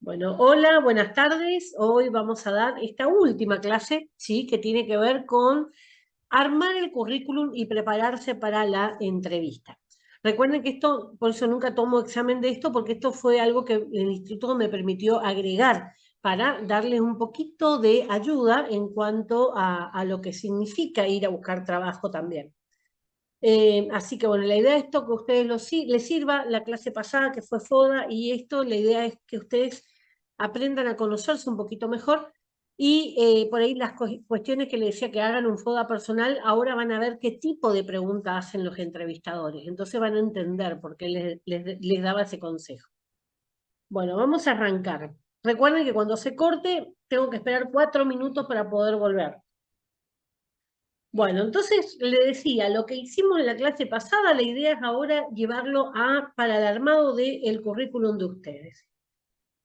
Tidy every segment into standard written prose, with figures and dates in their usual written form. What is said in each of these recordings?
Bueno, hola, buenas tardes. Hoy vamos a dar esta última clase, ¿sí? Que tiene que ver con armar el currículum y prepararse para la entrevista. Recuerden que esto, por eso nunca tomo examen de esto, porque esto fue algo que el instituto me permitió agregar para darles un poquito de ayuda en cuanto a lo que significa ir a buscar trabajo también. Así que bueno, la idea es esto que a ustedes les sirva la clase pasada que fue FODA y esto, la idea es que ustedes aprendan a conocerse un poquito mejor y por ahí las cuestiones que les decía que hagan un FODA personal, ahora van a ver qué tipo de preguntas hacen los entrevistadores, entonces van a entender por qué les daba ese consejo. Bueno, vamos a arrancar. Recuerden que cuando se corte, tengo que esperar 4 minutos para poder volver. Bueno, entonces le decía, lo que hicimos en la clase pasada, la idea es ahora llevarlo para el armado del currículum de ustedes.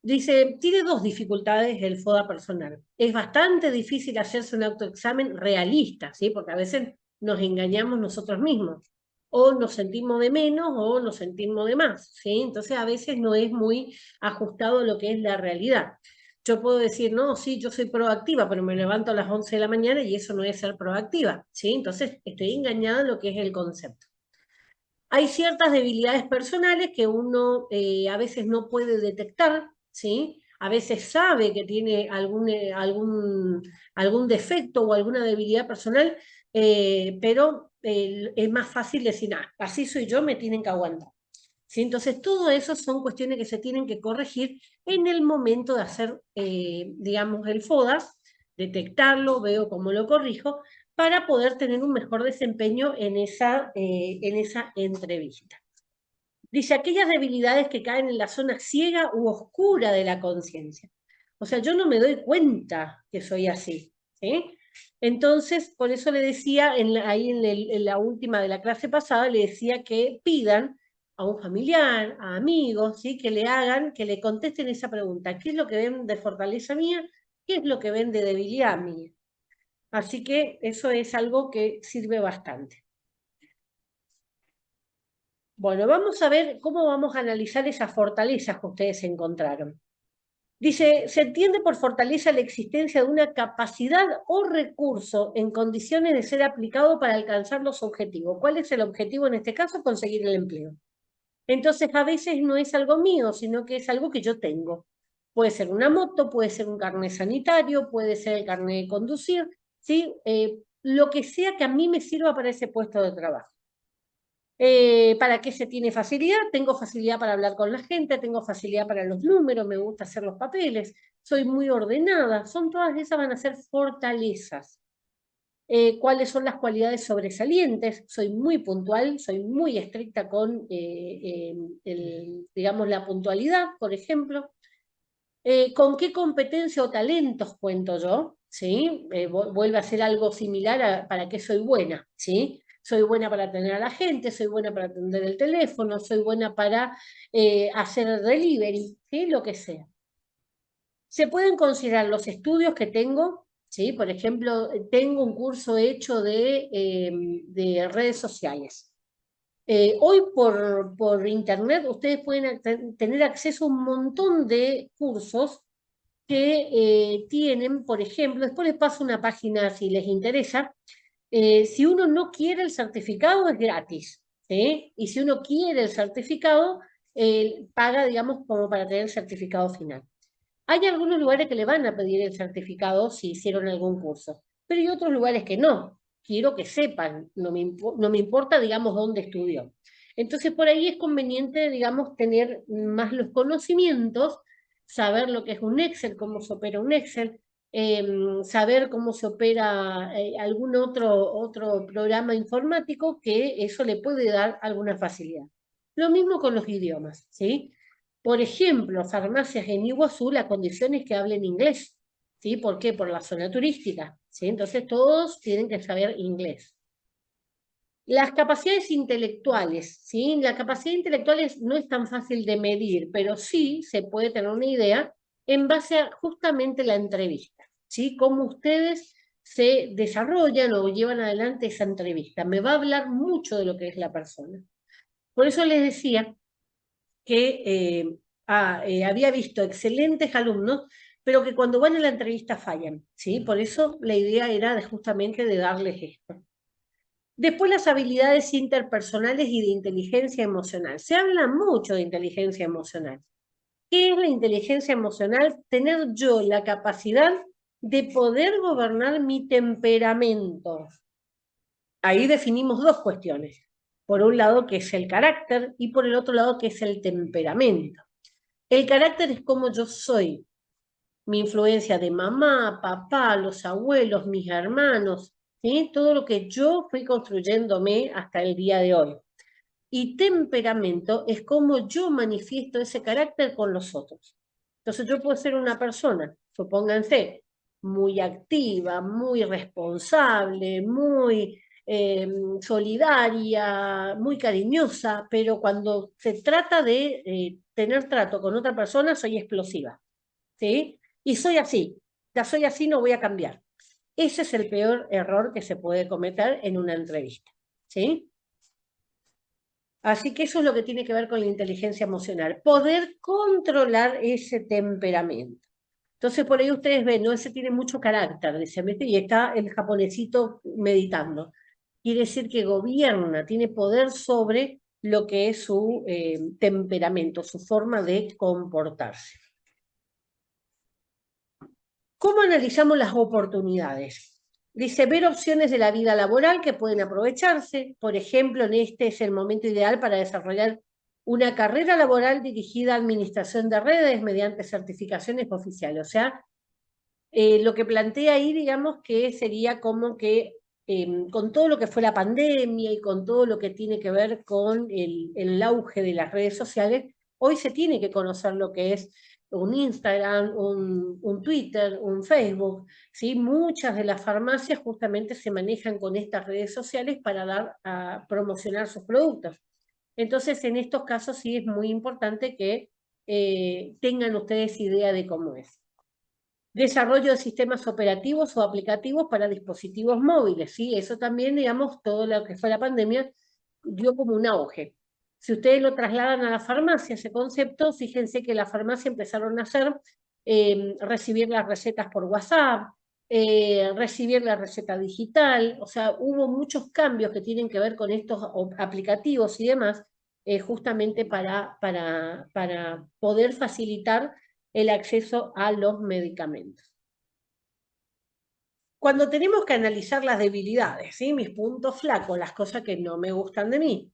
Dice, tiene dos dificultades el FODA personal. Es bastante difícil hacerse un autoexamen realista, ¿sí? Porque a veces nos engañamos nosotros mismos. O nos sentimos de menos o nos sentimos de más, ¿sí? Entonces a veces no es muy ajustado a lo que es la realidad. Yo puedo decir, no, sí, yo soy proactiva, pero me levanto a las 11 de la mañana y eso no es ser proactiva, ¿sí? Entonces estoy engañada en lo que es el concepto. Hay ciertas debilidades personales que uno a veces no puede detectar, ¿sí? A veces sabe que tiene algún defecto o alguna debilidad personal, pero es más fácil decir, ah, así soy yo, me tienen que aguantar. ¿Sí? Entonces, todo eso son cuestiones que se tienen que corregir en el momento de hacer, digamos, el FODAS, detectarlo, veo cómo lo corrijo, para poder tener un mejor desempeño en esa entrevista. Dice, aquellas debilidades que caen en la zona ciega u oscura de la conciencia. O sea, yo no me doy cuenta que soy así, ¿sí? Entonces, por eso le decía, ahí en la última de la clase pasada, le decía que pidan a un familiar, a amigos, ¿sí? Que le hagan, que le contesten esa pregunta. ¿Qué es lo que ven de fortaleza mía? ¿Qué es lo que ven de debilidad mía? Así que eso es algo que sirve bastante. Bueno, vamos a ver cómo vamos a analizar esas fortalezas que ustedes encontraron. Dice, se entiende por fortaleza la existencia de una capacidad o recurso en condiciones de ser aplicado para alcanzar los objetivos. ¿Cuál es el objetivo en este caso? Conseguir el empleo. Entonces, a veces no es algo mío, sino que es algo que yo tengo. Puede ser una moto, puede ser un carnet sanitario, puede ser el carnet de conducir, ¿sí? Lo que sea que a mí me sirva para ese puesto de trabajo. ¿Para qué se tiene facilidad? Tengo facilidad para hablar con la gente, tengo facilidad para los números, me gusta hacer los papeles, soy muy ordenada. Todas esas van a ser fortalezas. ¿Cuáles son las cualidades sobresalientes? Soy muy puntual, soy muy estricta con, digamos, la puntualidad, por ejemplo. ¿Con qué competencia o talentos cuento yo? ¿Sí? Vuelve a ser algo similar para qué soy buena, ¿sí? Soy buena para atender a la gente, soy buena para atender el teléfono, soy buena para hacer delivery, ¿sí? Lo que sea. Se pueden considerar los estudios que tengo, ¿sí? Por ejemplo, tengo un curso hecho de redes sociales. Hoy por internet ustedes pueden tener acceso a un montón de cursos que tienen, por ejemplo, después les paso una página si les interesa, si uno no quiere el certificado es gratis, ¿sí? Y si uno quiere el certificado, paga, digamos, como para tener el certificado final. Hay algunos lugares que le van a pedir el certificado si hicieron algún curso, pero hay otros lugares que no. Quiero que sepan, no me importa, digamos, dónde estudió. Entonces, por ahí es conveniente, digamos, tener más los conocimientos, saber lo que es un Excel, cómo se opera un Excel, saber cómo se opera algún otro programa informático, que eso le puede dar alguna facilidad. Lo mismo con los idiomas, ¿sí? Por ejemplo, farmacias en Iguazú, la condición es que hablen inglés, ¿sí? ¿Por qué? Por la zona turística, ¿sí? Entonces todos tienen que saber inglés. Las capacidades intelectuales, ¿sí? La capacidad intelectual no es tan fácil de medir, pero sí se puede tener una idea en base a justamente la entrevista, ¿sí? Cómo ustedes se desarrollan o llevan adelante esa entrevista. Me va a hablar mucho de lo que es la persona. Por eso les decía que había visto excelentes alumnos, pero que cuando van a la entrevista fallan, ¿sí? Por eso la idea era justamente de darles esto. Después las habilidades interpersonales y de inteligencia emocional. Se habla mucho de inteligencia emocional. ¿Qué es la inteligencia emocional? Tener yo la capacidad de poder gobernar mi temperamento. Ahí definimos dos cuestiones. Por un lado, que es el carácter, y por el otro lado, que es el temperamento. El carácter es como yo soy, mi influencia de mamá, papá, los abuelos, mis hermanos, ¿sí? Todo lo que yo fui construyéndome hasta el día de hoy. Y temperamento es como yo manifiesto ese carácter con los otros. Entonces yo puedo ser una persona, supónganse, muy activa, muy responsable, muy solidaria, muy cariñosa, pero cuando se trata de tener trato con otra persona, soy explosiva, ¿sí? Y soy así, ya soy así, no voy a cambiar. Ese es el peor error que se puede cometer en una entrevista, ¿sí? Así que eso es lo que tiene que ver con la inteligencia emocional, poder controlar ese temperamento. Entonces por ahí ustedes ven, no, ese tiene mucho carácter, dice, ¿viste? Y está el japonesito meditando. Quiere decir que gobierna, tiene poder sobre lo que es su temperamento, su forma de comportarse. ¿Cómo analizamos las oportunidades? Dice, ver opciones de la vida laboral que pueden aprovecharse. Por ejemplo, en este es el momento ideal para desarrollar una carrera laboral dirigida a administración de redes mediante certificaciones oficiales. O sea, lo que plantea ahí, digamos, que sería como que con todo lo que fue la pandemia y con todo lo que tiene que ver con el auge de las redes sociales, hoy se tiene que conocer lo que es un Instagram, un Twitter, un Facebook, ¿sí? Muchas de las farmacias justamente se manejan con estas redes sociales para dar a promocionar sus productos. Entonces, en estos casos sí es muy importante que tengan ustedes idea de cómo es. Desarrollo de sistemas operativos o aplicativos para dispositivos móviles, ¿sí? Eso también, digamos, todo lo que fue la pandemia dio como un auge. Si ustedes lo trasladan a la farmacia, ese concepto, fíjense que la farmacia empezaron a hacer, recibir las recetas por WhatsApp, recibir la receta digital, o sea, hubo muchos cambios que tienen que ver con estos aplicativos y demás, justamente para poder facilitar el acceso a los medicamentos. Cuando tenemos que analizar las debilidades, ¿sí? Mis puntos flacos, las cosas que no me gustan de mí,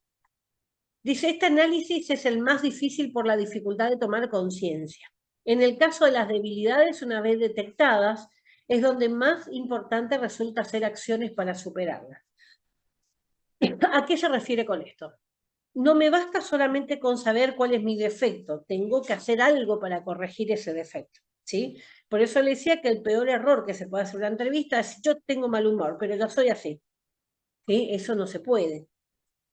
dice, este análisis es el más difícil por la dificultad de tomar conciencia. En el caso de las debilidades, una vez detectadas, es donde más importante resulta hacer acciones para superarlas. ¿A qué se refiere con esto? No me basta solamente con saber cuál es mi defecto, tengo que hacer algo para corregir ese defecto, ¿sí? Por eso le decía que el peor error que se puede hacer en una entrevista es, yo tengo mal humor, pero yo soy así, ¿sí? Eso no se puede.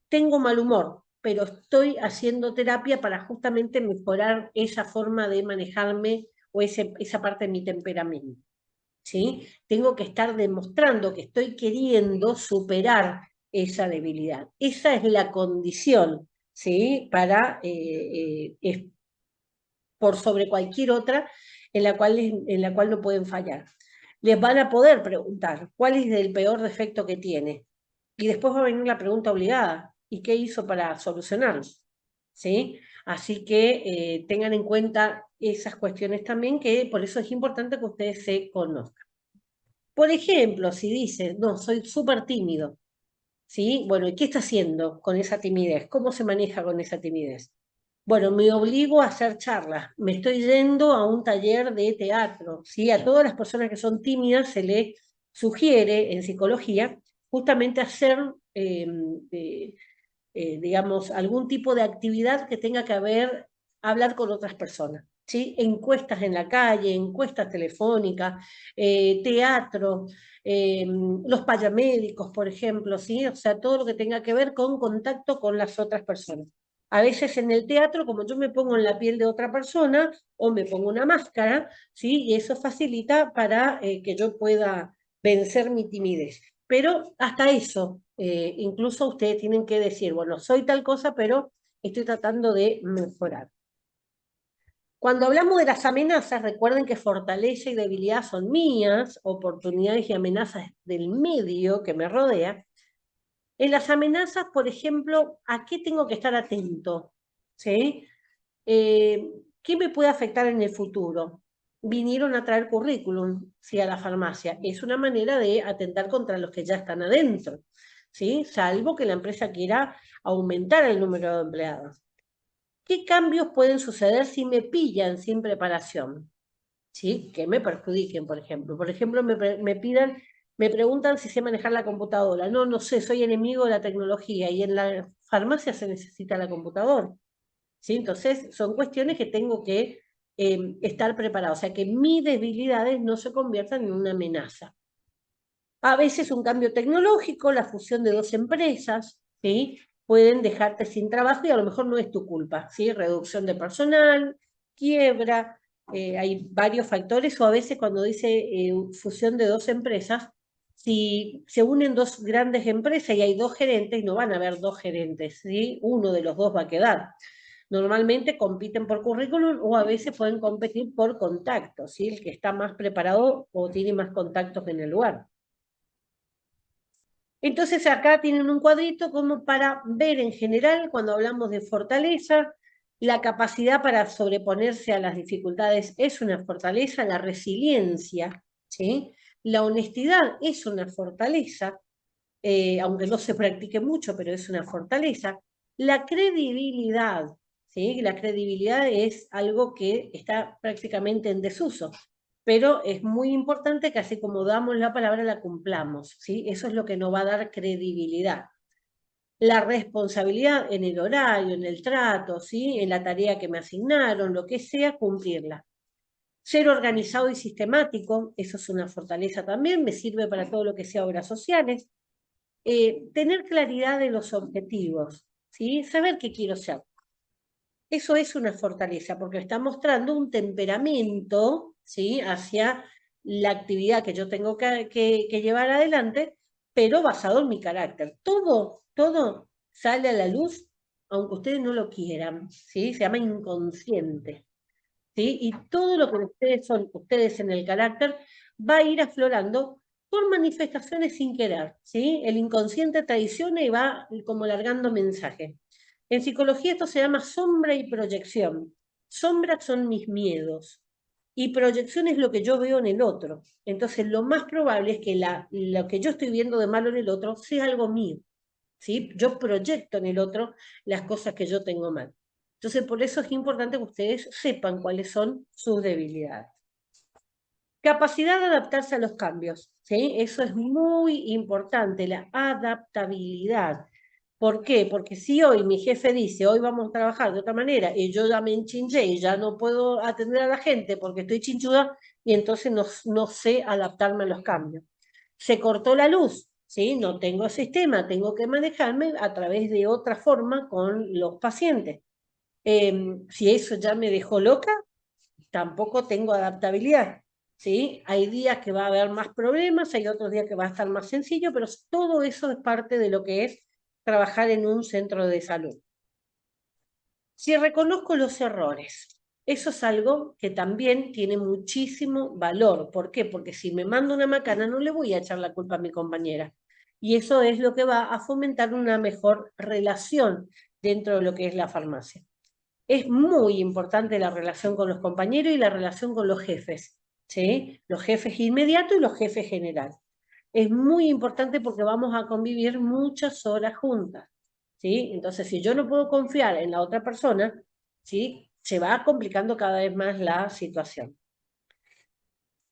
Tengo mal humor, pero estoy haciendo terapia para justamente mejorar esa forma de manejarme o esa parte de mi temperamento, ¿sí? Tengo que estar demostrando que estoy queriendo superar esa debilidad. Esa es la condición, ¿sí? Para, por sobre cualquier otra en la cual no pueden fallar. Les van a poder preguntar cuál es el peor defecto que tiene. Y después va a venir la pregunta obligada. ¿Y qué hizo para solucionarlo? ¿Sí? Así que tengan en cuenta esas cuestiones también, que por eso es importante que ustedes se conozcan. Por ejemplo, si dices, no, soy súper tímido, ¿sí? Bueno, ¿y qué está haciendo con esa timidez? ¿Cómo se maneja con esa timidez? Bueno, me obligo a hacer charlas, me estoy yendo a un taller de teatro, ¿sí? A todas las personas que son tímidas se les sugiere en psicología justamente hacer, digamos, algún tipo de actividad que tenga que ver, hablar con otras personas, ¿sí? Encuestas en la calle, encuestas telefónicas, teatro, los payamédicos, por ejemplo, ¿sí? O sea, todo lo que tenga que ver con contacto con las otras personas. A veces en el teatro, como yo me pongo en la piel de otra persona o me pongo una máscara, ¿sí? Y eso facilita para que yo pueda vencer mi timidez. Pero hasta eso, incluso ustedes tienen que decir, bueno, soy tal cosa, pero estoy tratando de mejorar. Cuando hablamos de las amenazas, recuerden que fortaleza y debilidad son mías, oportunidades y amenazas del medio que me rodea. En las amenazas, por ejemplo, ¿a qué tengo que estar atento? ¿Sí? ¿Qué me puede afectar en el futuro? Vinieron a traer currículum, ¿sí? A la farmacia. Es una manera de atentar contra los que ya están adentro, ¿sí? Salvo que la empresa quiera aumentar el número de empleados. ¿Qué cambios pueden suceder si me pillan sin preparación? ¿Sí? Que me perjudiquen, por ejemplo. Por ejemplo, me preguntan si sé manejar la computadora. No, no sé, soy enemigo de la tecnología y en la farmacia se necesita la computadora. ¿Sí? Entonces, son cuestiones que tengo que estar preparado, o sea, que mis debilidades no se conviertan en una amenaza. A veces un cambio tecnológico, la fusión de dos empresas, ¿sí? Pueden dejarte sin trabajo y a lo mejor no es tu culpa, ¿sí? Reducción de personal, quiebra, hay varios factores, o a veces cuando dice fusión de dos empresas, si se unen dos grandes empresas y hay dos gerentes, no van a haber dos gerentes, ¿sí? Uno de los dos va a quedar. Normalmente compiten por currículum o a veces pueden competir por contactos, ¿sí? El que está más preparado o tiene más contactos en el lugar. Entonces acá tienen un cuadrito como para ver en general, cuando hablamos de fortaleza, la capacidad para sobreponerse a las dificultades es una fortaleza, la resiliencia, ¿sí? La honestidad es una fortaleza, aunque no se practique mucho, pero es una fortaleza. La credibilidad, ¿sí? La credibilidad es algo que está prácticamente en desuso, pero es muy importante que así como damos la palabra, la cumplamos, ¿sí? Eso es lo que nos va a dar credibilidad. La responsabilidad en el horario, en el trato, ¿sí? En la tarea que me asignaron, lo que sea, cumplirla. Ser organizado y sistemático, eso es una fortaleza también, me sirve para todo lo que sea obras sociales. Tener claridad de los objetivos, ¿sí? Saber qué quiero ser. Eso es una fortaleza, porque está mostrando un temperamento, ¿sí? Hacia la actividad que yo tengo que llevar adelante, pero basado en mi carácter. Todo sale a la luz, aunque ustedes no lo quieran, ¿sí? Se llama inconsciente, ¿sí? Y todo lo que ustedes son, ustedes en el carácter, va a ir aflorando por manifestaciones sin querer, ¿sí? El inconsciente traiciona y va como largando mensajes. En psicología esto se llama sombra y proyección. Sombras son mis miedos y proyección es lo que yo veo en el otro. Entonces lo más probable es que lo que yo estoy viendo de malo en el otro sea algo mío, ¿sí? Yo proyecto en el otro las cosas que yo tengo mal. Entonces por eso es importante que ustedes sepan cuáles son sus debilidades. Capacidad de adaptarse a los cambios, ¿sí? Eso es muy importante, la adaptabilidad. ¿Por qué? Porque si hoy mi jefe dice, hoy vamos a trabajar de otra manera, y yo ya me enchinché y ya no puedo atender a la gente porque estoy chinchuda, y entonces no sé adaptarme a los cambios. Se cortó la luz, ¿sí? No tengo sistema, tengo que manejarme a través de otra forma con los pacientes. Si eso ya me dejó loca, tampoco tengo adaptabilidad, ¿sí? Hay días que va a haber más problemas, hay otros días que va a estar más sencillo, pero todo eso es parte de lo que es trabajar en un centro de salud. Si reconozco los errores, eso es algo que también tiene muchísimo valor. ¿Por qué? Porque si me mando una macana no le voy a echar la culpa a mi compañera. Y eso es lo que va a fomentar una mejor relación dentro de lo que es la farmacia. Es muy importante la relación con los compañeros y la relación con los jefes, ¿sí? Los jefes inmediatos y los jefes generales. Es muy importante porque vamos a convivir muchas horas juntas, ¿sí? Entonces, si yo no puedo confiar en la otra persona, ¿sí? Se va complicando cada vez más la situación.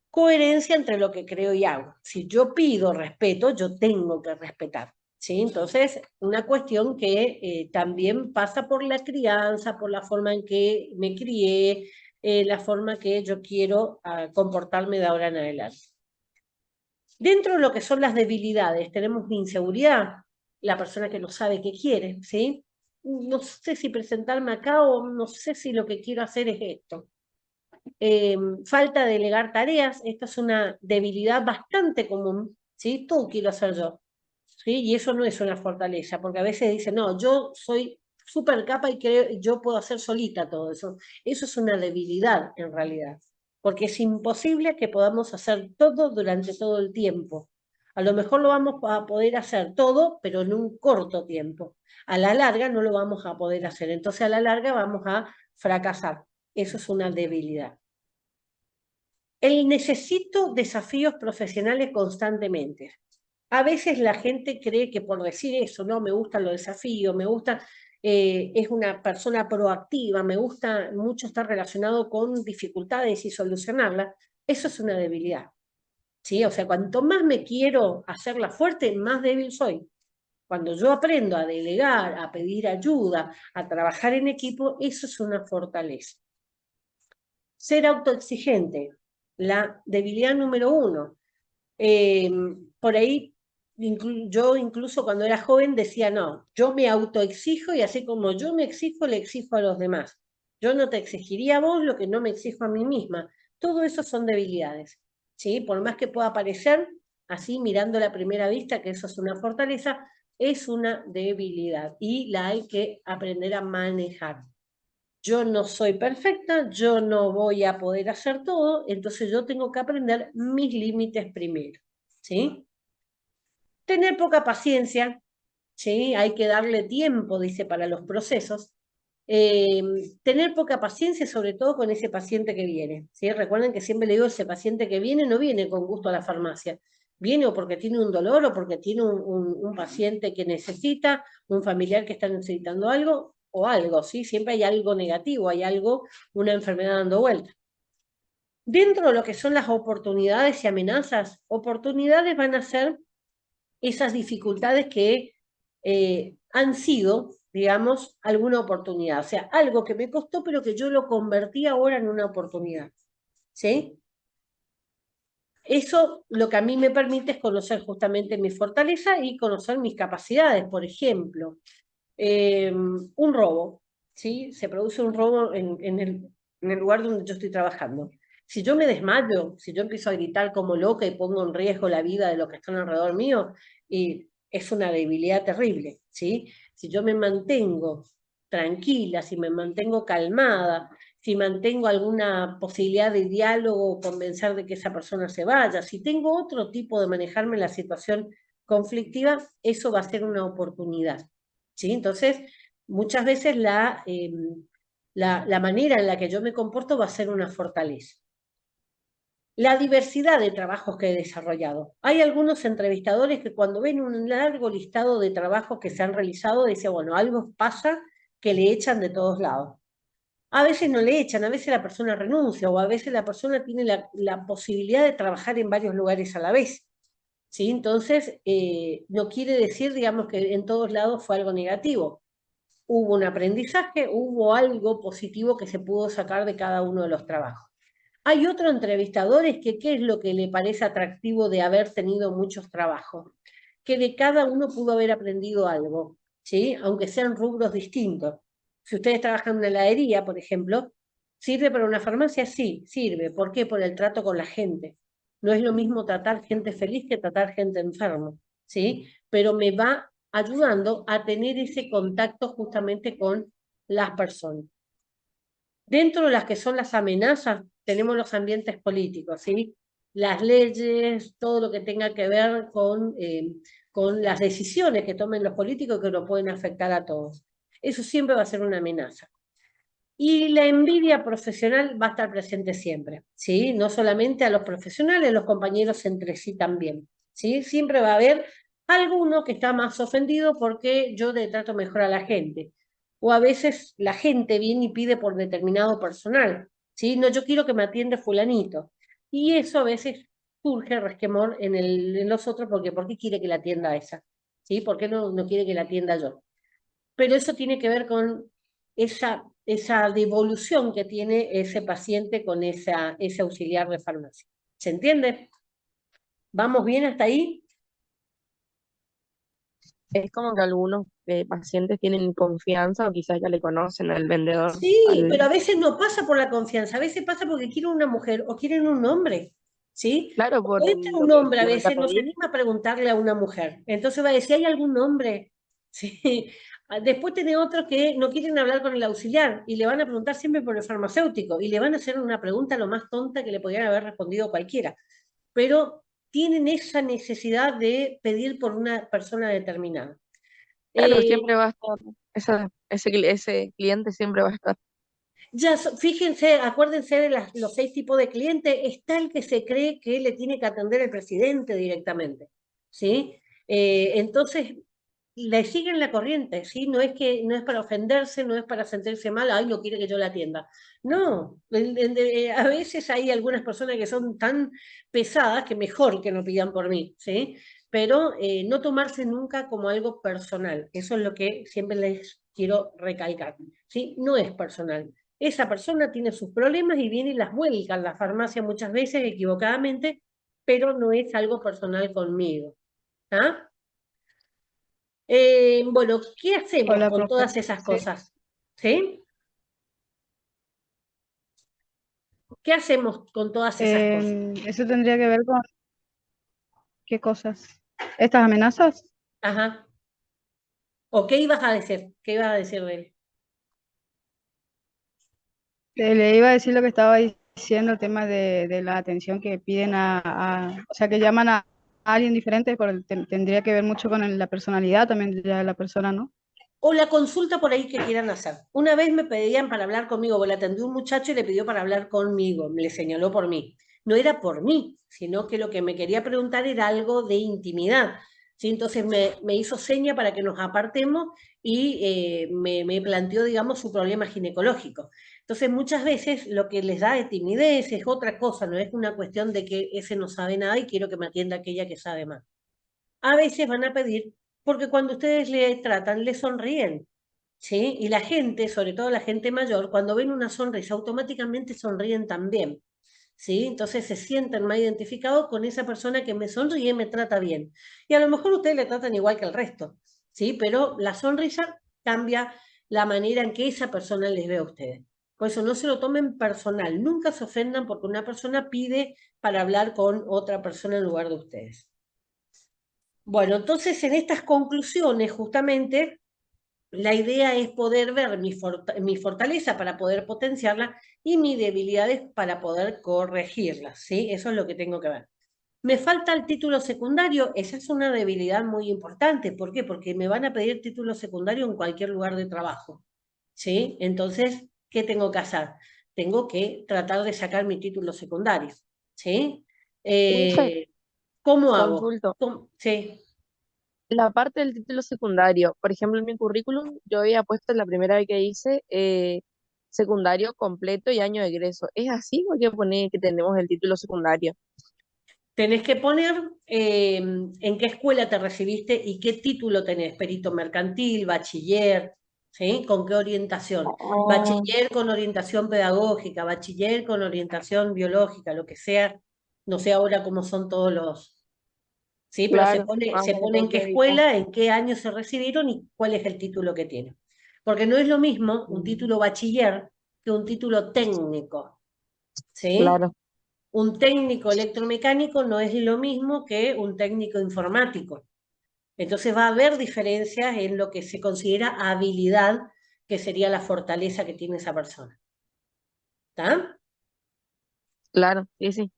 Coherencia entre lo que creo y hago. Si yo pido respeto, yo tengo que respetar, ¿sí? Entonces, una cuestión que también pasa por la crianza, por la forma en que me crié, la forma que yo quiero comportarme de ahora en adelante. Dentro de lo que son las debilidades, tenemos inseguridad, la persona que no sabe qué quiere, ¿sí? No sé si presentarme acá o no sé si lo que quiero hacer es esto. Falta de delegar tareas, esta es una debilidad bastante común, ¿sí? Todo quiero hacer yo, ¿sí? Y eso no es una fortaleza, porque a veces dicen, no, yo soy super capa y creo yo puedo hacer solita todo eso. Eso es una debilidad en realidad, porque es imposible que podamos hacer todo durante todo el tiempo. A lo mejor lo vamos a poder hacer todo, pero en un corto tiempo. A la larga no lo vamos a poder hacer, entonces a la larga vamos a fracasar. Eso es una debilidad. El necesito desafíos profesionales constantemente. A veces la gente cree que por decir eso, no, me gustan los desafíos, me gusta, es una persona proactiva, me gusta mucho estar relacionado con dificultades y solucionarlas. Eso es una debilidad, ¿sí? O sea, cuanto más me quiero hacerla fuerte, más débil soy. Cuando yo aprendo a delegar, a pedir ayuda, a trabajar en equipo, eso es una fortaleza. Ser autoexigente, la debilidad número 1. Por ahí, yo incluso cuando era joven decía, no, yo me autoexijo y así como yo me exijo, le exijo a los demás. Yo no te exigiría a vos lo que no me exijo a mí misma. Todo eso son debilidades, ¿sí? Por más que pueda parecer, así mirando a la primera vista, que eso es una fortaleza, es una debilidad y la hay que aprender a manejar. Yo no soy perfecta, yo no voy a poder hacer todo, entonces yo tengo que aprender mis límites primero, ¿sí? Tener poca paciencia, ¿sí? Hay que darle tiempo, dice, para los procesos. Tener poca paciencia, sobre todo con ese paciente que viene, ¿sí? Recuerden que siempre le digo, ese paciente que viene no viene con gusto a la farmacia. Viene o porque tiene un dolor o porque tiene un paciente que necesita, un familiar que está necesitando algo o algo, ¿sí? Siempre hay algo negativo, hay algo, una enfermedad dando vuelta. Dentro de lo que son las oportunidades y amenazas, oportunidades van a ser esas dificultades que han sido, digamos, alguna oportunidad. O sea, algo que me costó, pero que yo lo convertí ahora en una oportunidad. ¿Sí? Eso lo que a mí me permite es conocer justamente mi fortaleza y conocer mis capacidades. Por ejemplo, un robo, ¿sí? Se produce un robo en el lugar donde yo estoy trabajando. Si yo me desmayo, si yo empiezo a gritar como loca y pongo en riesgo la vida de los que están alrededor mío, es una debilidad terrible, ¿sí? Si yo me mantengo tranquila, si me mantengo calmada, si mantengo alguna posibilidad de diálogo o convencer de que esa persona se vaya, si tengo otro tipo de manejarme la situación conflictiva, eso va a ser una oportunidad, ¿sí? Entonces, muchas veces la manera en la que yo me comporto va a ser una fortaleza. La diversidad de trabajos que he desarrollado. Hay algunos entrevistadores que cuando ven un largo listado de trabajos que se han realizado, dicen, bueno, algo pasa que le echan de todos lados. A veces no le echan, a veces la persona renuncia o a veces la persona tiene la posibilidad de trabajar en varios lugares a la vez, ¿sí? Entonces, no quiere decir, digamos, que en todos lados fue algo negativo. Hubo un aprendizaje, hubo algo positivo que se pudo sacar de cada uno de los trabajos. Hay otro entrevistador es que qué es lo que le parece atractivo de haber tenido muchos trabajos, que de cada uno pudo haber aprendido algo, ¿sí? Aunque sean rubros distintos. Si ustedes trabajan en una heladería, por ejemplo, ¿sirve para una farmacia? Sí, sirve. ¿Por qué? Por el trato con la gente. No es lo mismo tratar gente feliz que tratar gente enferma, ¿sí? Pero me va ayudando a tener ese contacto justamente con las personas. Dentro de las que son las amenazas, tenemos los ambientes políticos, ¿sí? Las leyes, todo lo que tenga que ver con las decisiones que tomen los políticos que nos pueden afectar a todos. Eso siempre va a ser una amenaza. Y la envidia profesional va a estar presente siempre, ¿sí? No solamente a los profesionales, los compañeros entre sí también, ¿sí? Siempre va a haber alguno que está más ofendido porque yo le trato mejor a la gente. O a veces la gente viene y pide por determinado personal, ¿sí? No, yo quiero que me atienda fulanito. Y eso a veces surge resquemor en los otros porque ¿por qué quiere que la atienda esa? ¿Sí? ¿Por qué no quiere que la atienda yo? Pero eso tiene que ver con esa devolución que tiene ese paciente con ese auxiliar de farmacia. ¿Se entiende? ¿Vamos bien hasta ahí? Es como que algunos pacientes tienen confianza o quizás ya le conocen al vendedor. Sí, pero a veces no pasa por la confianza, a veces pasa porque quieren una mujer o quieren un hombre, ¿sí? Claro, por O entra lo un que hombre a le va a veces, no se pedir. anima a preguntarle a una mujer. Entonces va a decir, ¿hay algún hombre? ¿Sí? Después tiene otros que no quieren hablar con el auxiliar y le van a preguntar siempre por el farmacéutico y le van a hacer una pregunta lo más tonta que le podrían haber respondido cualquiera. Pero tienen esa necesidad de pedir por una persona determinada. Claro, Eh, siempre va a estar, ese cliente siempre va a estar. Ya, fíjense, acuérdense de los 6 tipos de clientes. Está el que se cree que le tiene que atender el presidente directamente, ¿sí? Entonces, le siguen la corriente, ¿sí? No es para ofenderse, no es para sentirse mal, ay, no quiere que yo la atienda. No, a veces hay algunas personas que son tan pesadas que mejor que no pidan por mí, ¿sí? Pero no tomarse nunca como algo personal. Eso es lo que siempre les quiero recalcar, ¿sí? No es personal. Esa persona tiene sus problemas y viene y las vuelca en la farmacia muchas veces equivocadamente, pero no es algo personal conmigo. ¿Ah? Bueno, ¿qué hacemos Hola, con profe. todas esas Sí. cosas? ¿Sí? ¿Qué hacemos con todas esas cosas? Eso tendría que ver con qué cosas. Estas amenazas. Ajá. ¿O qué ibas a decir? ¿Qué ibas a decir de él? Le iba a decir lo que estaba diciendo, el tema de la atención que piden o sea, que llaman a alguien diferente, tendría que ver mucho con la personalidad también de la persona, ¿no? O la consulta por ahí que quieran hacer. Una vez me pedían para hablar conmigo, le atendió un muchacho y le pidió para hablar conmigo, me le señaló por mí. No era por mí, sino que lo que me quería preguntar era algo de intimidad. ¿Sí? Entonces me hizo seña para que nos apartemos y me planteó, digamos, su problema ginecológico. Entonces muchas veces lo que les da de timidez es otra cosa, no es una cuestión de que ese no sabe nada y quiero que me atienda aquella que sabe más. A veces van a pedir porque cuando ustedes le tratan, le sonríen, ¿sí? Y la gente, sobre todo la gente mayor, cuando ven una sonrisa, automáticamente sonríen también, ¿sí? Entonces se sienten más identificados con esa persona que me sonríe y me trata bien. Y a lo mejor ustedes le tratan igual que el resto, ¿sí? Pero la sonrisa cambia la manera en que esa persona les ve a ustedes. Por eso no se lo tomen personal, nunca se ofendan porque una persona pide para hablar con otra persona en lugar de ustedes. Bueno, entonces en estas conclusiones, justamente, la idea es poder ver mi fortaleza para poder potenciarla y mis debilidades para poder corregirlas, ¿sí? Eso es lo que tengo que ver. Me falta el título secundario, esa es una debilidad muy importante. ¿Por qué? Porque me van a pedir título secundario en cualquier lugar de trabajo, ¿sí? Entonces, ¿qué tengo que hacer? Tengo que tratar de sacar mi título secundario, ¿sí? Profe, ¿Cómo hago? consulto. Sí. La parte del título secundario, por ejemplo, en mi currículum, yo había puesto la primera vez que hice secundario completo y año de egreso. ¿Es así o hay que poner que tenemos el título secundario? Tenés que poner en qué escuela te recibiste y qué título tenés, perito mercantil, bachiller, ¿sí? ¿Con qué orientación? Oh, Bachiller con orientación pedagógica, bachiller con orientación biológica, lo que sea, no sé ahora cómo son todos los, ¿sí? Pero claro, más o se menos pone tengo en qué que evitar. escuela, en qué año se recibieron y cuál es el título que tienen. Porque no es lo mismo un Mm, título bachiller que un título técnico, ¿sí? claro, Un técnico electromecánico no es lo mismo que un técnico informático. Entonces va a haber diferencias en lo que se considera habilidad, que sería la fortaleza que tiene esa persona. ¿Está? claro, sí, sí.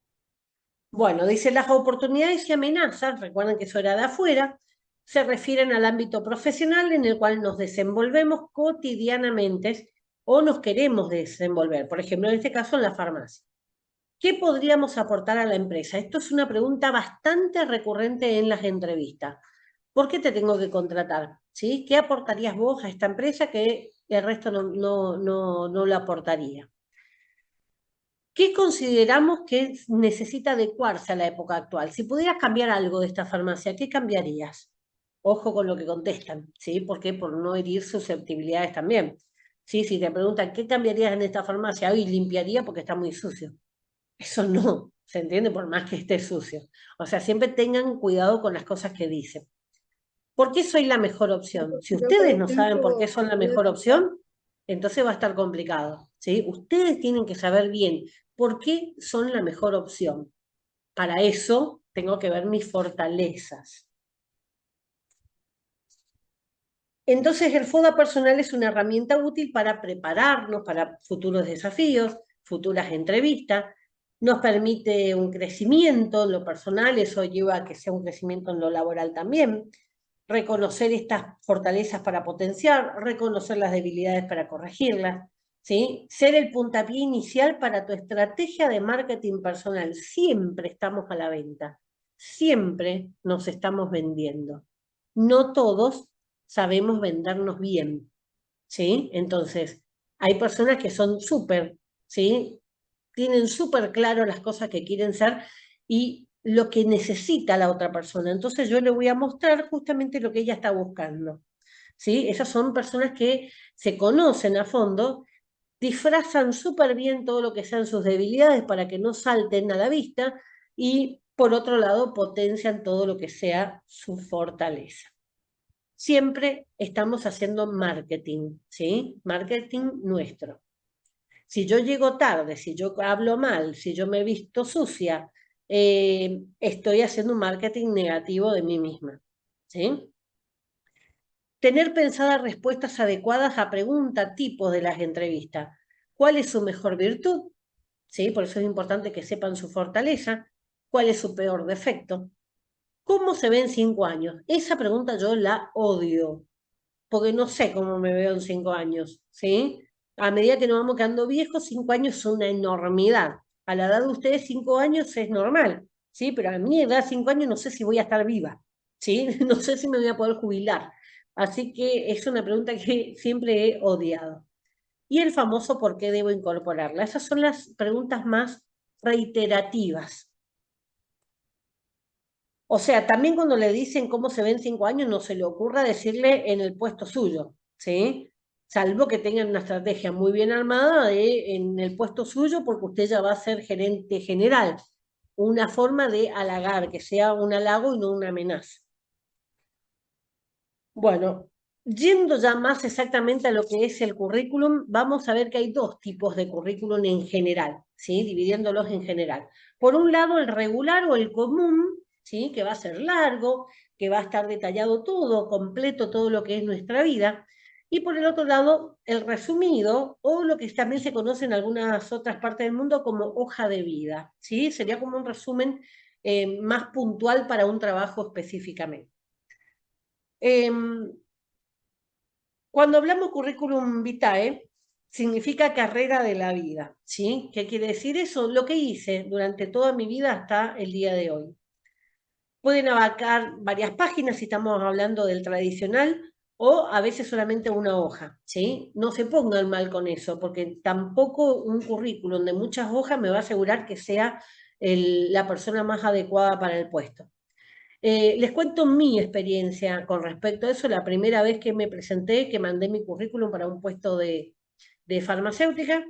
Bueno, dice las oportunidades y amenazas, recuerden que eso era de afuera, se refieren al ámbito profesional en el cual nos desenvolvemos cotidianamente o nos queremos desenvolver. Por ejemplo, en este caso en la farmacia. ¿Qué podríamos aportar a la empresa? Esto es una pregunta bastante recurrente en las entrevistas. ¿Por qué te tengo que contratar? ¿Sí? ¿Qué aportarías vos a esta empresa que el resto no lo aportaría? ¿Qué consideramos que necesita adecuarse a la época actual? Si pudieras cambiar algo de esta farmacia, ¿qué cambiarías? Ojo con lo que contestan, ¿sí? ¿Por qué? Por no herir susceptibilidades también. ¿Sí? Si te preguntan, ¿qué cambiarías en esta farmacia? Hoy limpiaría porque está muy sucio. Eso no, ¿se entiende? Por más que esté sucio. O sea, siempre tengan cuidado con las cosas que dicen. ¿Por qué soy la mejor opción? Si Yo, por ustedes no saben por qué ejemplo, son la voy a mejor contar. opción, entonces va a estar complicado, ¿sí? Ustedes tienen que saber bien por qué son la mejor opción. Para eso tengo que ver mis fortalezas. Entonces el FODA personal es una herramienta útil para prepararnos para futuros desafíos, futuras entrevistas, nos permite un crecimiento en lo personal, eso lleva a que sea un crecimiento en lo laboral también, reconocer estas fortalezas para potenciar, reconocer las debilidades para corregirlas, ¿sí? Ser el puntapié inicial para tu estrategia de marketing personal. Siempre estamos a la venta, siempre nos estamos vendiendo. No todos sabemos vendernos bien, ¿sí? Entonces, hay personas que son súper, ¿sí? Tienen súper claro las cosas que quieren ser y lo que necesita la otra persona. Entonces yo le voy a mostrar justamente lo que ella está buscando, ¿sí? Esas son personas que se conocen a fondo, disfrazan súper bien todo lo que sean sus debilidades para que no salten a la vista y, por otro lado, potencian todo lo que sea su fortaleza. Siempre estamos haciendo marketing, ¿sí? Marketing nuestro. Si yo llego tarde, si yo hablo mal, si yo me he visto sucia, estoy haciendo un marketing negativo de mí misma, ¿sí? Tener pensadas respuestas adecuadas a preguntas tipos de las entrevistas. ¿Cuál es su mejor virtud? ¿Sí? Por eso es importante que sepan su fortaleza. ¿Cuál es su peor defecto? ¿Cómo se ve en 5 años? Esa pregunta yo la odio, porque no sé cómo me veo en 5 años, ¿sí? A medida que nos vamos quedando viejos, 5 años es una enormidad. A la edad de ustedes, 5 años es normal, ¿sí? Pero a mi edad, 5 años, no sé si voy a estar viva, ¿sí? No sé si me voy a poder jubilar. Así que es una pregunta que siempre he odiado. Y el famoso ¿por qué debo incorporarla? Esas son las preguntas más reiterativas. O sea, también cuando le dicen cómo se ve en 5 años, no se le ocurra decirle en el puesto suyo, ¿sí? Salvo que tengan una estrategia muy bien armada en el puesto suyo, porque usted ya va a ser gerente general. Una forma de halagar, que sea un halago y no una amenaza. Bueno, yendo ya más exactamente a lo que es el currículum, vamos a ver que hay 2 tipos de currículum en general, ¿sí? Dividiéndolos en general. Por un lado, el regular o el común, ¿sí? Que va a ser largo, que va a estar detallado todo, completo todo lo que es nuestra vida. Y por el otro lado, el resumido, o lo que también se conoce en algunas otras partes del mundo como hoja de vida, ¿sí? Sería como un resumen más puntual para un trabajo específicamente. Cuando hablamos currículum vitae, significa carrera de la vida, ¿sí? ¿Qué quiere decir eso? Lo que hice durante toda mi vida hasta el día de hoy. Pueden abarcar varias páginas si estamos hablando del tradicional o a veces solamente una hoja, ¿sí? No se pongan mal con eso, porque tampoco un currículum de muchas hojas me va a asegurar que sea la persona más adecuada para el puesto. Les cuento mi experiencia con respecto a eso. La primera vez que me presenté, que mandé mi currículum para un puesto de farmacéutica,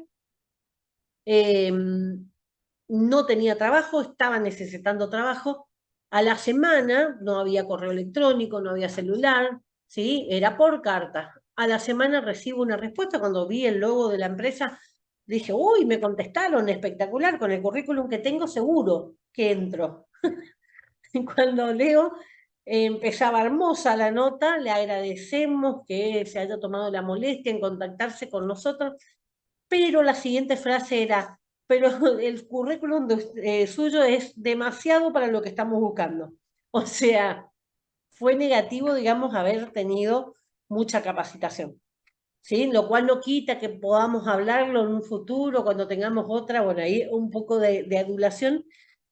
no tenía trabajo, estaba necesitando trabajo. A la semana no había correo electrónico, no había celular, ¿sí? Era por carta. A la semana recibo una respuesta. Cuando vi el logo de la empresa, dije, uy, me contestaron, espectacular, con el currículum que tengo seguro que entro. Cuando leo, empezaba hermosa la nota, le agradecemos que se haya tomado la molestia en contactarse con nosotros, pero la siguiente frase era, pero el currículum suyo es demasiado para lo que estamos buscando. O sea, fue negativo, digamos, haber tenido mucha capacitación, ¿sí? Lo cual no quita que podamos hablarlo en un futuro, cuando tengamos otra, bueno, ahí un poco de adulación,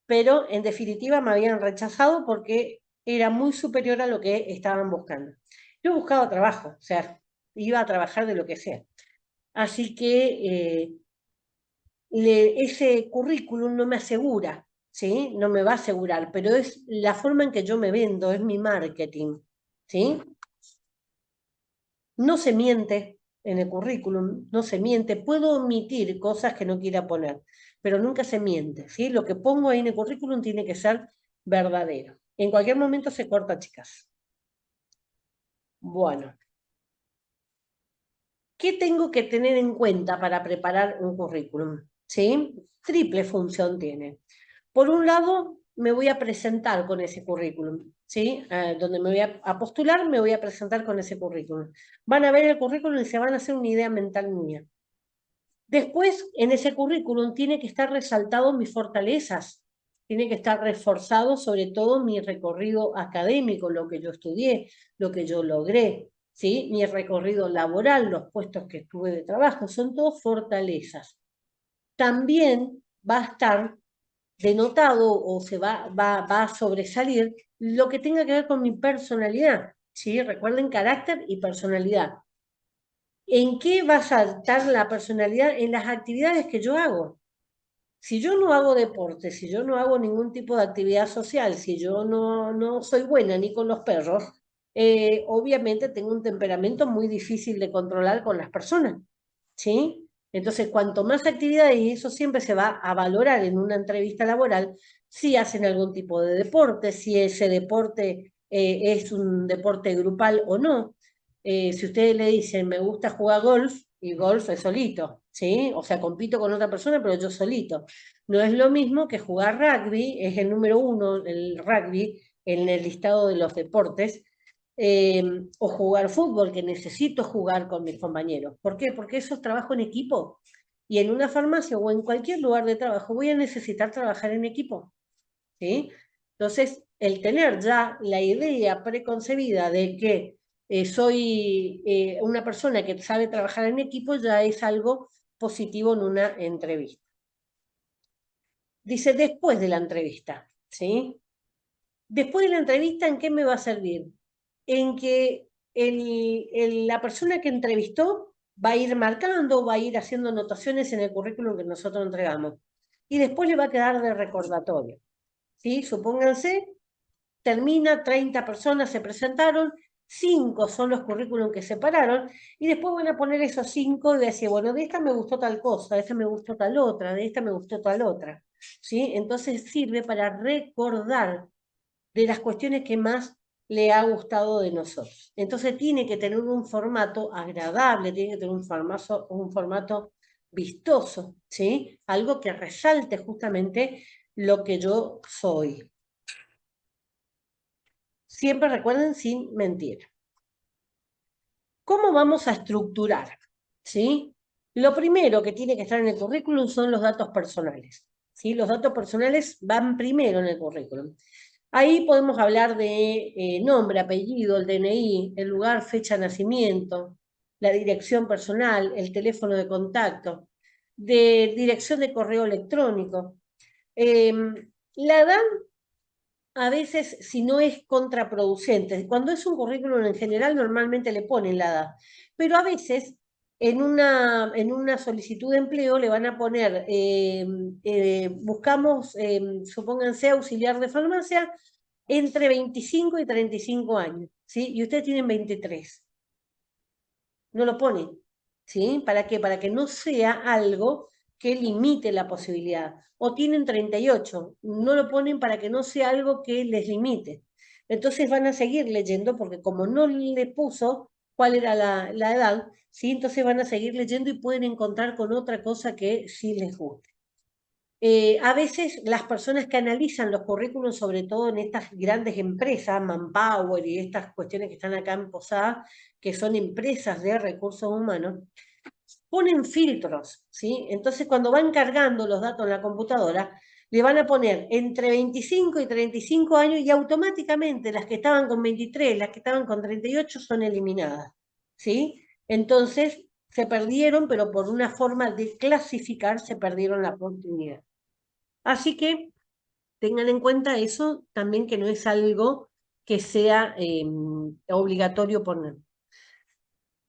pero en definitiva me habían rechazado porque era muy superior a lo que estaban buscando. Yo buscaba trabajo, o sea, iba a trabajar de lo que sea. Así que ese currículum no me asegura, ¿sí? No me va a asegurar, pero es la forma en que yo me vendo, es mi marketing, ¿sí? No se miente en el currículum, no se miente. Puedo omitir cosas que no quiera poner, pero nunca se miente, ¿sí? Lo que pongo ahí en el currículum tiene que ser verdadero. En cualquier momento se corta, chicas. Bueno, ¿qué tengo que tener en cuenta para preparar un currículum? ¿Sí? Triple función tiene. Por un lado, me voy a presentar con ese currículum, ¿sí? Donde me voy a postular, me voy a presentar con ese currículum. Van a ver el currículum y se van a hacer una idea mental mía. Después, en ese currículum tiene que estar resaltado mis fortalezas, tiene que estar reforzado sobre todo mi recorrido académico, lo que yo estudié, lo que yo logré, ¿sí? Mi recorrido laboral, los puestos que tuve de trabajo, son todos fortalezas. También va a estar denotado o va a sobresalir lo que tenga que ver con mi personalidad, ¿sí? Recuerden carácter y personalidad. ¿En qué va a saltar la personalidad? En las actividades que yo hago. Si yo no hago deporte, si yo no hago ningún tipo de actividad social, si yo no soy buena ni con los perros, obviamente tengo un temperamento muy difícil de controlar con las personas, ¿sí? Entonces, cuanto más actividades, y eso siempre se va a valorar en una entrevista laboral, si hacen algún tipo de deporte, si ese deporte es un deporte grupal o no. Si ustedes le dicen, me gusta jugar golf, y golf es solito, ¿sí? O sea, compito con otra persona, pero yo solito. No es lo mismo que jugar rugby, es el número 1, el rugby, en el listado de los deportes, o jugar fútbol, que necesito jugar con mis compañeros. ¿Por qué? Porque eso es trabajo en equipo. Y en una farmacia o en cualquier lugar de trabajo voy a necesitar trabajar en equipo, ¿sí? Entonces, el tener ya la idea preconcebida de que soy una persona que sabe trabajar en equipo ya es algo positivo en una entrevista. Dice, después de la entrevista, ¿sí? Después de la entrevista, ¿en qué me va a servir? En que la persona que entrevistó va a ir marcando, va a ir haciendo anotaciones en el currículum que nosotros entregamos. Y después le va a quedar de recordatorio, ¿sí? Supónganse, termina, 30 personas se presentaron, 5 son los currículum que separaron, y después van a poner esos 5 y decir, bueno, de esta me gustó tal cosa, de esta me gustó tal otra, de esta me gustó tal otra, ¿sí? Entonces sirve para recordar de las cuestiones que más le ha gustado de nosotros. Entonces tiene que tener un formato agradable, tiene que tener un formato vistoso, ¿sí? Algo que resalte justamente lo que yo soy. Siempre recuerden, sin mentir. ¿Cómo vamos a estructurar? ¿Sí? Lo primero que tiene que estar en el currículum son los datos personales, ¿sí? Los datos personales van primero en el currículum. Ahí podemos hablar de nombre, apellido, el DNI, el lugar, fecha de nacimiento, la dirección personal, el teléfono de contacto, de dirección de correo electrónico. La edad, a veces, si no es contraproducente, cuando es un currículum en general, normalmente le ponen la edad, pero a veces en una solicitud de empleo le van a poner, buscamos, supónganse, auxiliar de farmacia, entre 25 y 35 años, ¿sí? Y ustedes tienen 23. No lo ponen, ¿sí? ¿Para qué? Para que no sea algo que limite la posibilidad. O tienen 38, no lo ponen para que no sea algo que les limite. Entonces van a seguir leyendo porque como no le puso cuál era la edad, ¿sí? Entonces van a seguir leyendo y pueden encontrar con otra cosa que sí les guste. A veces las personas que analizan los currículos, sobre todo en estas grandes empresas, Manpower y estas cuestiones que están acá en Posada, que son empresas de recursos humanos, ponen filtros, ¿sí? Entonces cuando van cargando los datos en la computadora, le van a poner entre 25 y 35 años y automáticamente las que estaban con 23, las que estaban con 38 son eliminadas, ¿sí? Entonces se perdieron, pero por una forma de clasificar se perdieron la oportunidad. Así que tengan en cuenta eso también, que no es algo que sea obligatorio poner.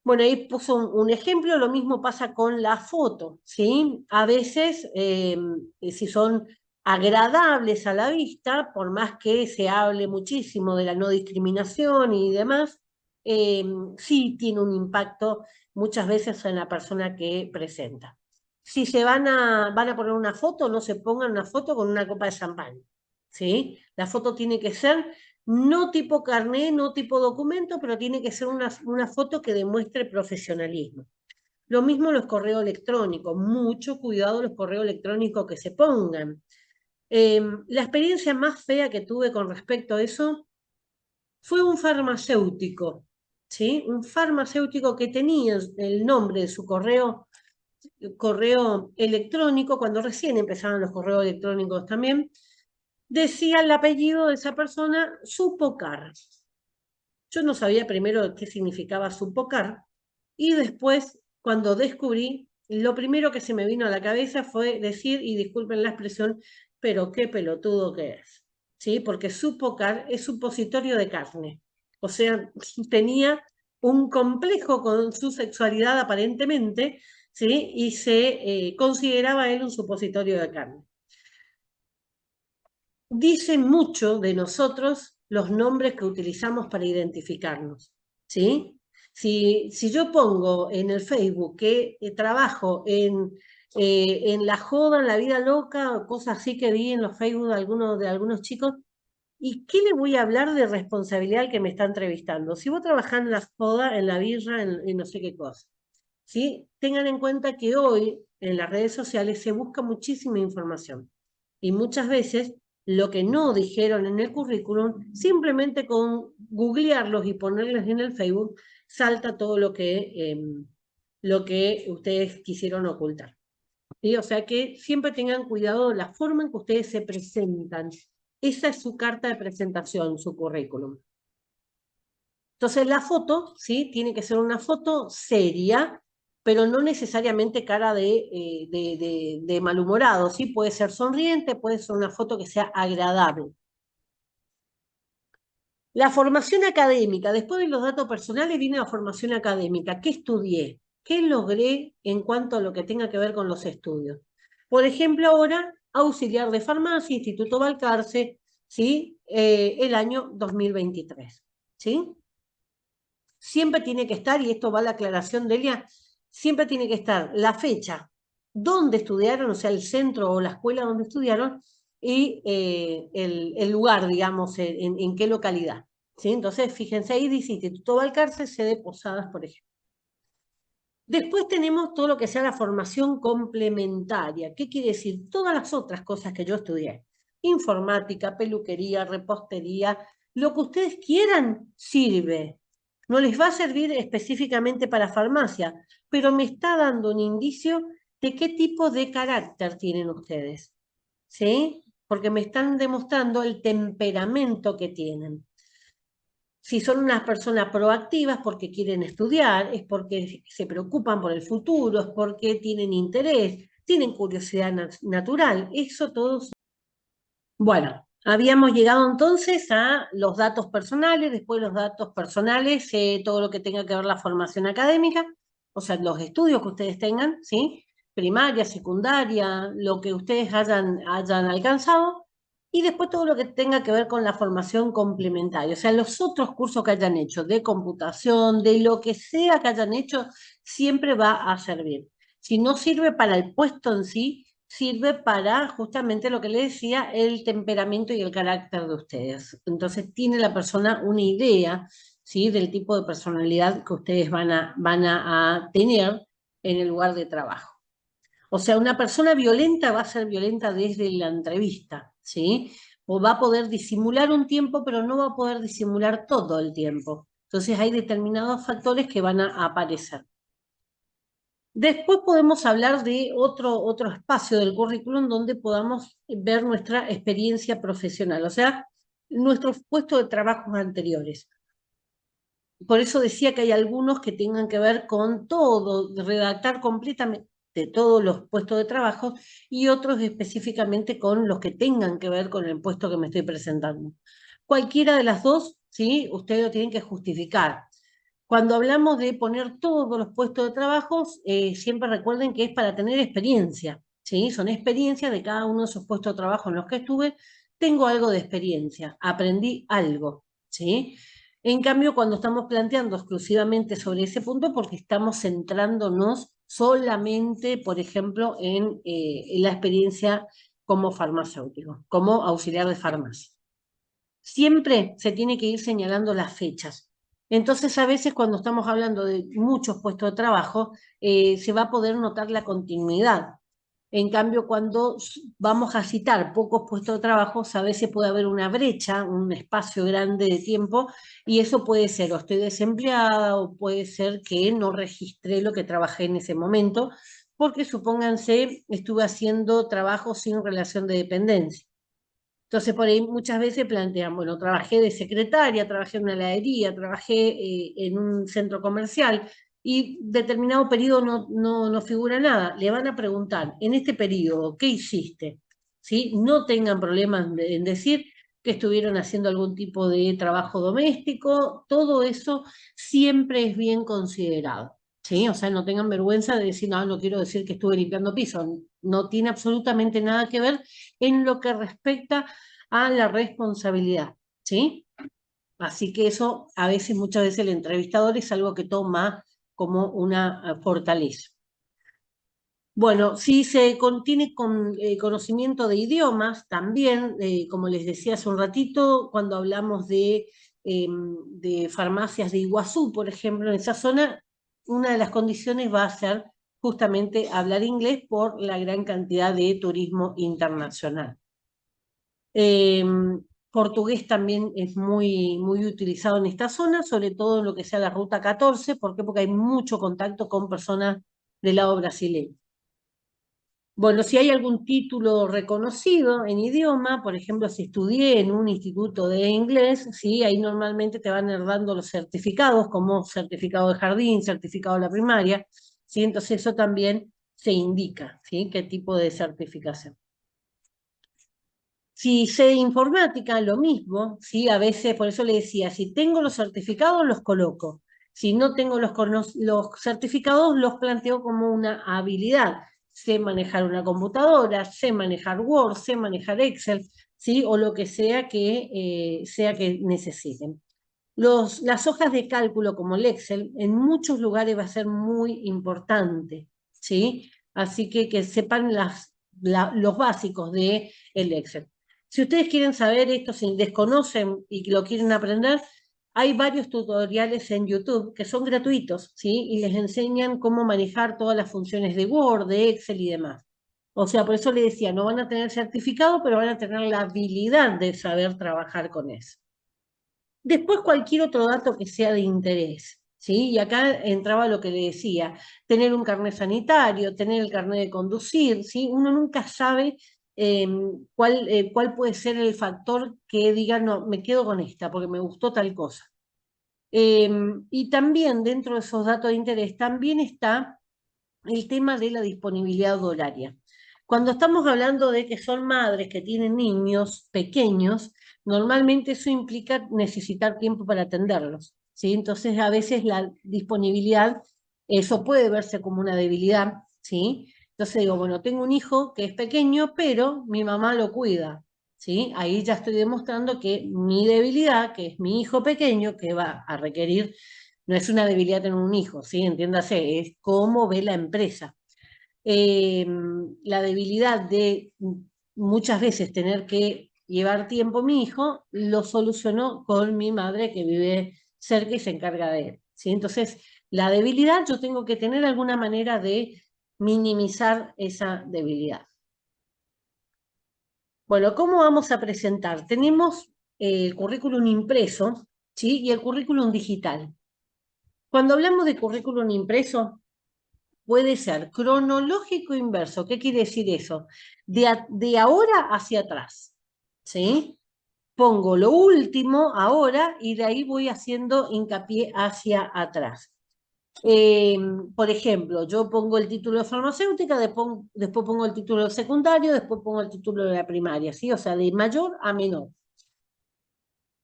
Bueno, ahí puso un ejemplo, lo mismo pasa con la foto, ¿sí? A veces, si son agradables a la vista, por más que se hable muchísimo de la no discriminación y demás, sí tiene un impacto muchas veces en la persona que presenta. Si se van a poner una foto, no se pongan una foto con una copa de champán, ¿sí? La foto tiene que ser no tipo carné, no tipo documento, pero tiene que ser una foto que demuestre profesionalismo. Lo mismo los correos electrónicos, mucho cuidado los correos electrónicos que se pongan. La experiencia más fea que tuve con respecto a eso fue un farmacéutico, ¿sí? Un farmacéutico que tenía el nombre de su correo electrónico, cuando recién empezaron los correos electrónicos también, decía el apellido de esa persona, Supocar. Yo no sabía primero qué significaba Supocar, y después, cuando descubrí, lo primero que se me vino a la cabeza fue decir, y disculpen la expresión, pero qué pelotudo que es, ¿sí? Porque Supocar es supositorio de carne. O sea, tenía un complejo con su sexualidad aparentemente, ¿sí? Y se consideraba él un supositorio de carne. Dicen mucho de nosotros los nombres que utilizamos para identificarnos, ¿sí? Si yo pongo en el Facebook que trabajo en la joda, en la vida loca, o cosas así que vi en los Facebook de algunos chicos, ¿y qué le voy a hablar de responsabilidad al que me está entrevistando? Si vos trabajás en la joda, en la birra, en no sé qué cosa, ¿sí? Tengan en cuenta que hoy en las redes sociales se busca muchísima información y muchas veces lo que no dijeron en el currículum, simplemente con googlearlos y ponerlos en el Facebook, salta todo lo que ustedes quisieron ocultar. ¿Sí? O sea que siempre tengan cuidado de la forma en que ustedes se presentan. Esa es su carta de presentación, su currículum. Entonces la foto, ¿sí? Tiene que ser una foto seria, pero no necesariamente cara de malhumorado, ¿sí? Puede ser sonriente, puede ser una foto que sea agradable. La formación académica, después de los datos personales viene la formación académica. ¿Qué estudié? ¿Qué logré en cuanto a lo que tenga que ver con los estudios? Por ejemplo, ahora, auxiliar de farmacia, Instituto Balcarce, ¿sí? El año 2023, ¿sí? Siempre tiene que estar, y esto va a la aclaración de Elia, siempre tiene que estar la fecha, dónde estudiaron, o sea, el centro o la escuela donde estudiaron, y el lugar, digamos, en qué localidad. ¿Sí? Entonces, fíjense, ahí dice Instituto Balcarce, sede Posadas, por ejemplo. Después tenemos todo lo que sea la formación complementaria. ¿Qué quiere decir? Todas las otras cosas que yo estudié. Informática, peluquería, repostería, lo que ustedes quieran sirve. No les va a servir específicamente para farmacia, pero me está dando un indicio de qué tipo de carácter tienen ustedes. ¿Sí? Porque me están demostrando el temperamento que tienen. Si son unas personas proactivas porque quieren estudiar, es porque se preocupan por el futuro, es porque tienen interés, tienen curiosidad natural, eso todo. Bueno, habíamos llegado entonces a los datos personales, después los datos personales, todo lo que tenga que ver la formación académica, o sea, los estudios que ustedes tengan, ¿sí? Primaria, secundaria, lo que ustedes hayan alcanzado, y después todo lo que tenga que ver con la formación complementaria, o sea, los otros cursos que hayan hecho, de computación, de lo que sea que hayan hecho, siempre va a servir. Si no sirve para el puesto en sí, sirve para justamente lo que le decía, el temperamento y el carácter de ustedes. Entonces tiene la persona una idea, ¿sí? Del tipo de personalidad que ustedes van a tener en el lugar de trabajo. O sea, una persona violenta va a ser violenta desde la entrevista, ¿sí? O va a poder disimular un tiempo, pero no va a poder disimular todo el tiempo. Entonces hay determinados factores que van a aparecer. Después podemos hablar de otro espacio del currículum donde podamos ver nuestra experiencia profesional, o sea, nuestros puestos de trabajo anteriores. Por eso decía que hay algunos que tengan que ver con todo, redactar completamente todos los puestos de trabajo y otros específicamente con los que tengan que ver con el puesto que me estoy presentando. Cualquiera de las dos, ¿sí? Ustedes lo tienen que justificar. Cuando hablamos de poner todos los puestos de trabajo, siempre recuerden que es para tener experiencia, ¿sí? Son experiencias de cada uno de esos puestos de trabajo en los que estuve. Tengo algo de experiencia, aprendí algo, ¿sí? En cambio, cuando estamos planteando exclusivamente sobre ese punto, porque estamos centrándonos solamente, por ejemplo, en la experiencia como farmacéutico, como auxiliar de farmacia. Siempre se tiene que ir señalando las fechas. Entonces, a veces cuando estamos hablando de muchos puestos de trabajo, se va a poder notar la continuidad. En cambio, cuando vamos a citar pocos puestos de trabajo, a veces puede haber una brecha, un espacio grande de tiempo, y eso puede ser o estoy desempleada o puede ser que no registré lo que trabajé en ese momento, porque supónganse, estuve haciendo trabajo sin relación de dependencia. Entonces, por ahí muchas veces plantean, bueno, trabajé de secretaria, trabajé en una heladería, trabajé en un centro comercial, y determinado periodo no figura nada. Le van a preguntar, en este periodo, ¿qué hiciste? ¿Sí? No tengan problemas en decir que estuvieron haciendo algún tipo de trabajo doméstico, todo eso siempre es bien considerado. ¿Sí? O sea, no tengan vergüenza de decir, no quiero decir que estuve limpiando piso. No tiene absolutamente nada que ver en lo que respecta a la responsabilidad. ¿Sí? Así que eso a veces, muchas veces el entrevistador es algo que toma como una fortaleza. Bueno, si se tiene conocimiento de idiomas, también, como les decía hace un ratito, cuando hablamos de farmacias de Iguazú, por ejemplo, en esa zona, una de las condiciones va a ser justamente hablar inglés por la gran cantidad de turismo internacional. Portugués también es muy utilizado en esta zona, sobre todo en lo que sea la ruta 14, ¿por qué? Porque hay mucho contacto con personas del lado brasileño. Bueno, si hay algún título reconocido en idioma, por ejemplo, si estudié en un instituto de inglés, ¿sí? Ahí normalmente te van dando los certificados, como certificado de jardín, certificado de la primaria, ¿sí? Entonces eso también se indica, ¿sí? Qué tipo de certificación. Si sé informática, lo mismo, ¿sí? A veces, por eso le decía, si tengo los certificados, los coloco. Si no tengo los certificados, los planteo como una habilidad. Sé manejar una computadora, sé manejar Word, sé manejar Excel, ¿sí? O lo que sea que necesiten. Las hojas de cálculo como el Excel, en muchos lugares va a ser muy importante, ¿sí? Así que sepan los básicos del Excel. Si ustedes quieren saber esto, si desconocen y lo quieren aprender, hay varios tutoriales en YouTube que son gratuitos, ¿sí? Y les enseñan cómo manejar todas las funciones de Word, de Excel y demás. O sea, por eso les decía, no van a tener certificado, pero van a tener la habilidad de saber trabajar con eso. Después cualquier otro dato que sea de interés, ¿sí? Y acá entraba lo que le decía, tener un carnet sanitario, tener el carnet de conducir, ¿sí? Uno nunca sabe cuál puede ser el factor que diga, no, me quedo con esta porque me gustó tal cosa. Y también dentro de esos datos de interés, también está el tema de la disponibilidad horaria. Cuando estamos hablando de que son madres que tienen niños pequeños, normalmente eso implica necesitar tiempo para atenderlos, ¿sí? Entonces, a veces la disponibilidad, eso puede verse como una debilidad, ¿sí? Entonces digo, bueno, tengo un hijo que es pequeño, pero mi mamá lo cuida, ¿sí? Ahí ya estoy demostrando que mi debilidad, que es mi hijo pequeño, que va a requerir, no es una debilidad tener un hijo, ¿sí? Entiéndase, es cómo ve la empresa. La debilidad de muchas veces tener que llevar tiempo a mi hijo, lo solucionó con mi madre que vive cerca y se encarga de él, ¿sí? Entonces, la debilidad, yo tengo que tener alguna manera de minimizar esa debilidad. Bueno, ¿cómo vamos a presentar? Tenemos el currículum impreso, ¿sí? Y el currículum digital. Cuando hablamos de currículum impreso, puede ser cronológico inverso. ¿Qué quiere decir eso? De ahora hacia atrás, ¿sí? Pongo lo último ahora y de ahí voy haciendo hincapié hacia atrás. Por ejemplo, yo pongo el título de farmacéutica, después pongo el título de secundario, después pongo el título de la primaria, ¿sí? O sea, de mayor a menor.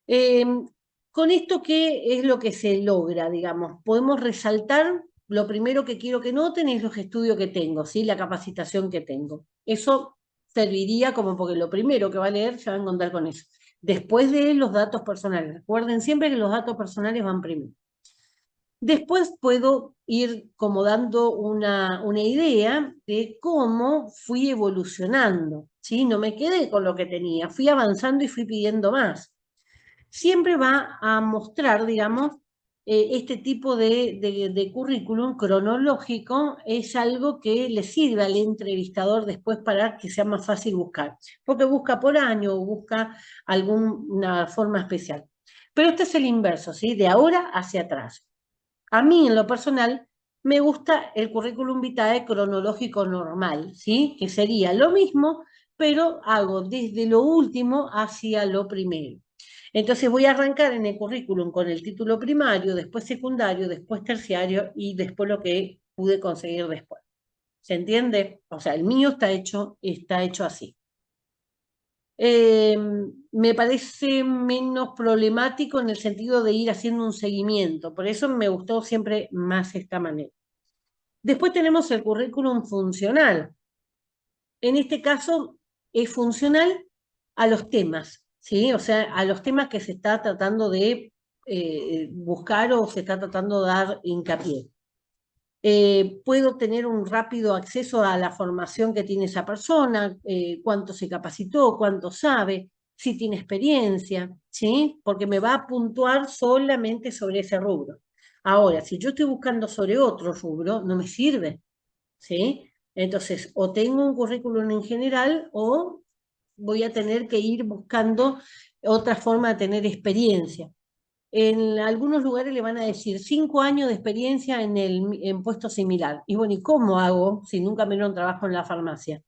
Con esto, ¿qué es lo que se logra, digamos? Podemos resaltar, lo primero que quiero que noten es los estudios que tengo, ¿sí? La capacitación que tengo. Eso serviría como porque lo primero que va a leer se va a encontrar con eso. Después de los datos personales. Recuerden siempre que los datos personales van primero. Después puedo ir como dando una idea de cómo fui evolucionando, ¿sí? No me quedé con lo que tenía, fui avanzando y fui pidiendo más. Siempre va a mostrar, digamos, este tipo de currículum cronológico es algo que le sirve al entrevistador después para que sea más fácil buscar, porque busca por año o busca alguna forma especial. Pero este es el inverso, ¿sí? De ahora hacia atrás. A mí, en lo personal, me gusta el currículum vitae cronológico normal, ¿sí? Que sería lo mismo, pero hago desde lo último hacia lo primero. Entonces voy a arrancar en el currículum con el título primario, después secundario, después terciario y después lo que pude conseguir después. ¿Se entiende? O sea, el mío está hecho así. Me parece menos problemático en el sentido de ir haciendo un seguimiento, por eso me gustó siempre más esta manera. Después tenemos el currículum funcional. En este caso es funcional a los temas, ¿sí? O sea, a los temas que se está tratando de buscar o se está tratando de dar hincapié. Puedo tener un rápido acceso a la formación que tiene esa persona, cuánto se capacitó, cuánto sabe, si tiene experiencia, ¿sí? Porque me va a puntuar solamente sobre ese rubro. Ahora, si yo estoy buscando sobre otro rubro, no me sirve, ¿sí? Entonces, o tengo un currículum en general o voy a tener que ir buscando otra forma de tener experiencia. En algunos lugares le van a decir 5 años de experiencia en puesto similar. Y bueno, ¿y cómo hago si nunca me dieron trabajo en la farmacia?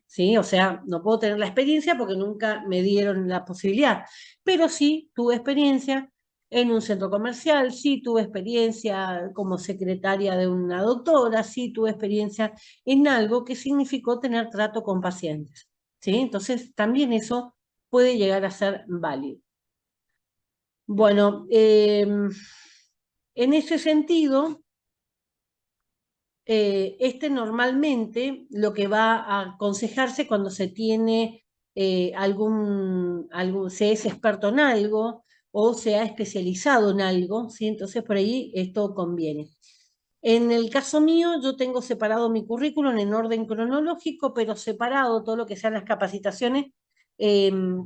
¿Sí? O sea, no puedo tener la experiencia porque nunca me dieron la posibilidad. Pero sí tuve experiencia en un centro comercial, sí tuve experiencia como secretaria de una doctora, sí tuve experiencia en algo que significó tener trato con pacientes. ¿Sí? Entonces, también eso puede llegar a ser válido. Bueno, en ese sentido, este normalmente lo que va a aconsejarse cuando se tiene se es experto en algo o se ha especializado en algo, ¿sí? Entonces por ahí esto conviene. En el caso mío, yo tengo separado mi currículum en orden cronológico, pero separado todo lo que sean las capacitaciones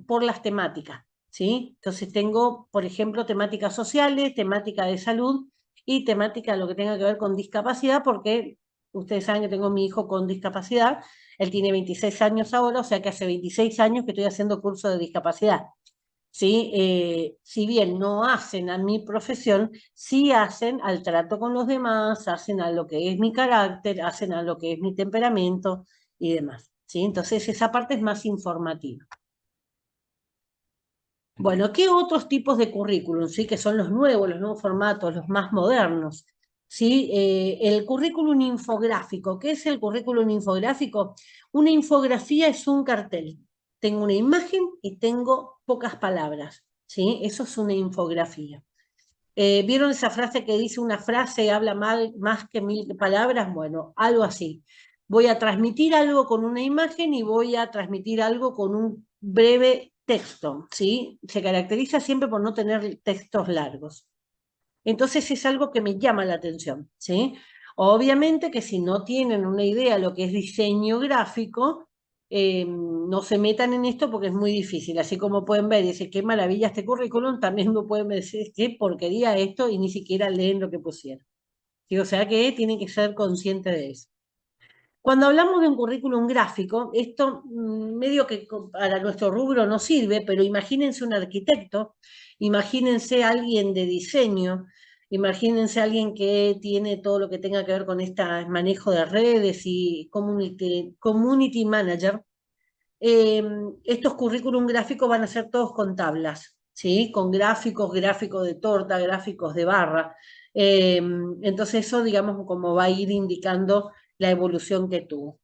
por las temáticas, ¿sí? Entonces tengo, por ejemplo, temáticas sociales, temática de salud y temática de lo que tenga que ver con discapacidad, porque ustedes saben que tengo a mi hijo con discapacidad, él tiene 26 años ahora, o sea que hace 26 años que estoy haciendo curso de discapacidad. ¿Sí? Si bien no hacen a mi profesión, sí hacen al trato con los demás, hacen a lo que es mi carácter, hacen a lo que es mi temperamento y demás. ¿Sí? Entonces esa parte es más informativa. Bueno, ¿qué otros tipos de currículum? ¿Sí? Que son los nuevos formatos, los más modernos. ¿Sí? El currículum infográfico. ¿Qué es el currículum infográfico? Una infografía es un cartel. Tengo una imagen y tengo pocas palabras. ¿Sí? Eso es una infografía. ¿Vieron esa frase que dice una frase habla más que 1000 palabras? Bueno, algo así. Voy a transmitir algo con una imagen y voy a transmitir algo con un breve texto, ¿sí? Se caracteriza siempre por no tener textos largos. Entonces es algo que me llama la atención, ¿sí? Obviamente que si no tienen una idea de lo que es diseño gráfico, no se metan en esto porque es muy difícil. Así como pueden ver y decir qué maravilla este currículum, también me pueden decir qué porquería esto y ni siquiera leen lo que pusieron. ¿Sí? O sea que tienen que ser conscientes de eso. Cuando hablamos de un currículum gráfico, esto medio que para nuestro rubro no sirve, pero imagínense un arquitecto, imagínense alguien de diseño, imagínense alguien que tiene todo lo que tenga que ver con este manejo de redes y community manager. Estos currículum gráficos van a ser todos con tablas, ¿sí? Con gráficos de torta, gráficos de barra. Entonces eso, digamos, como va a ir indicando la evolución que tuvo.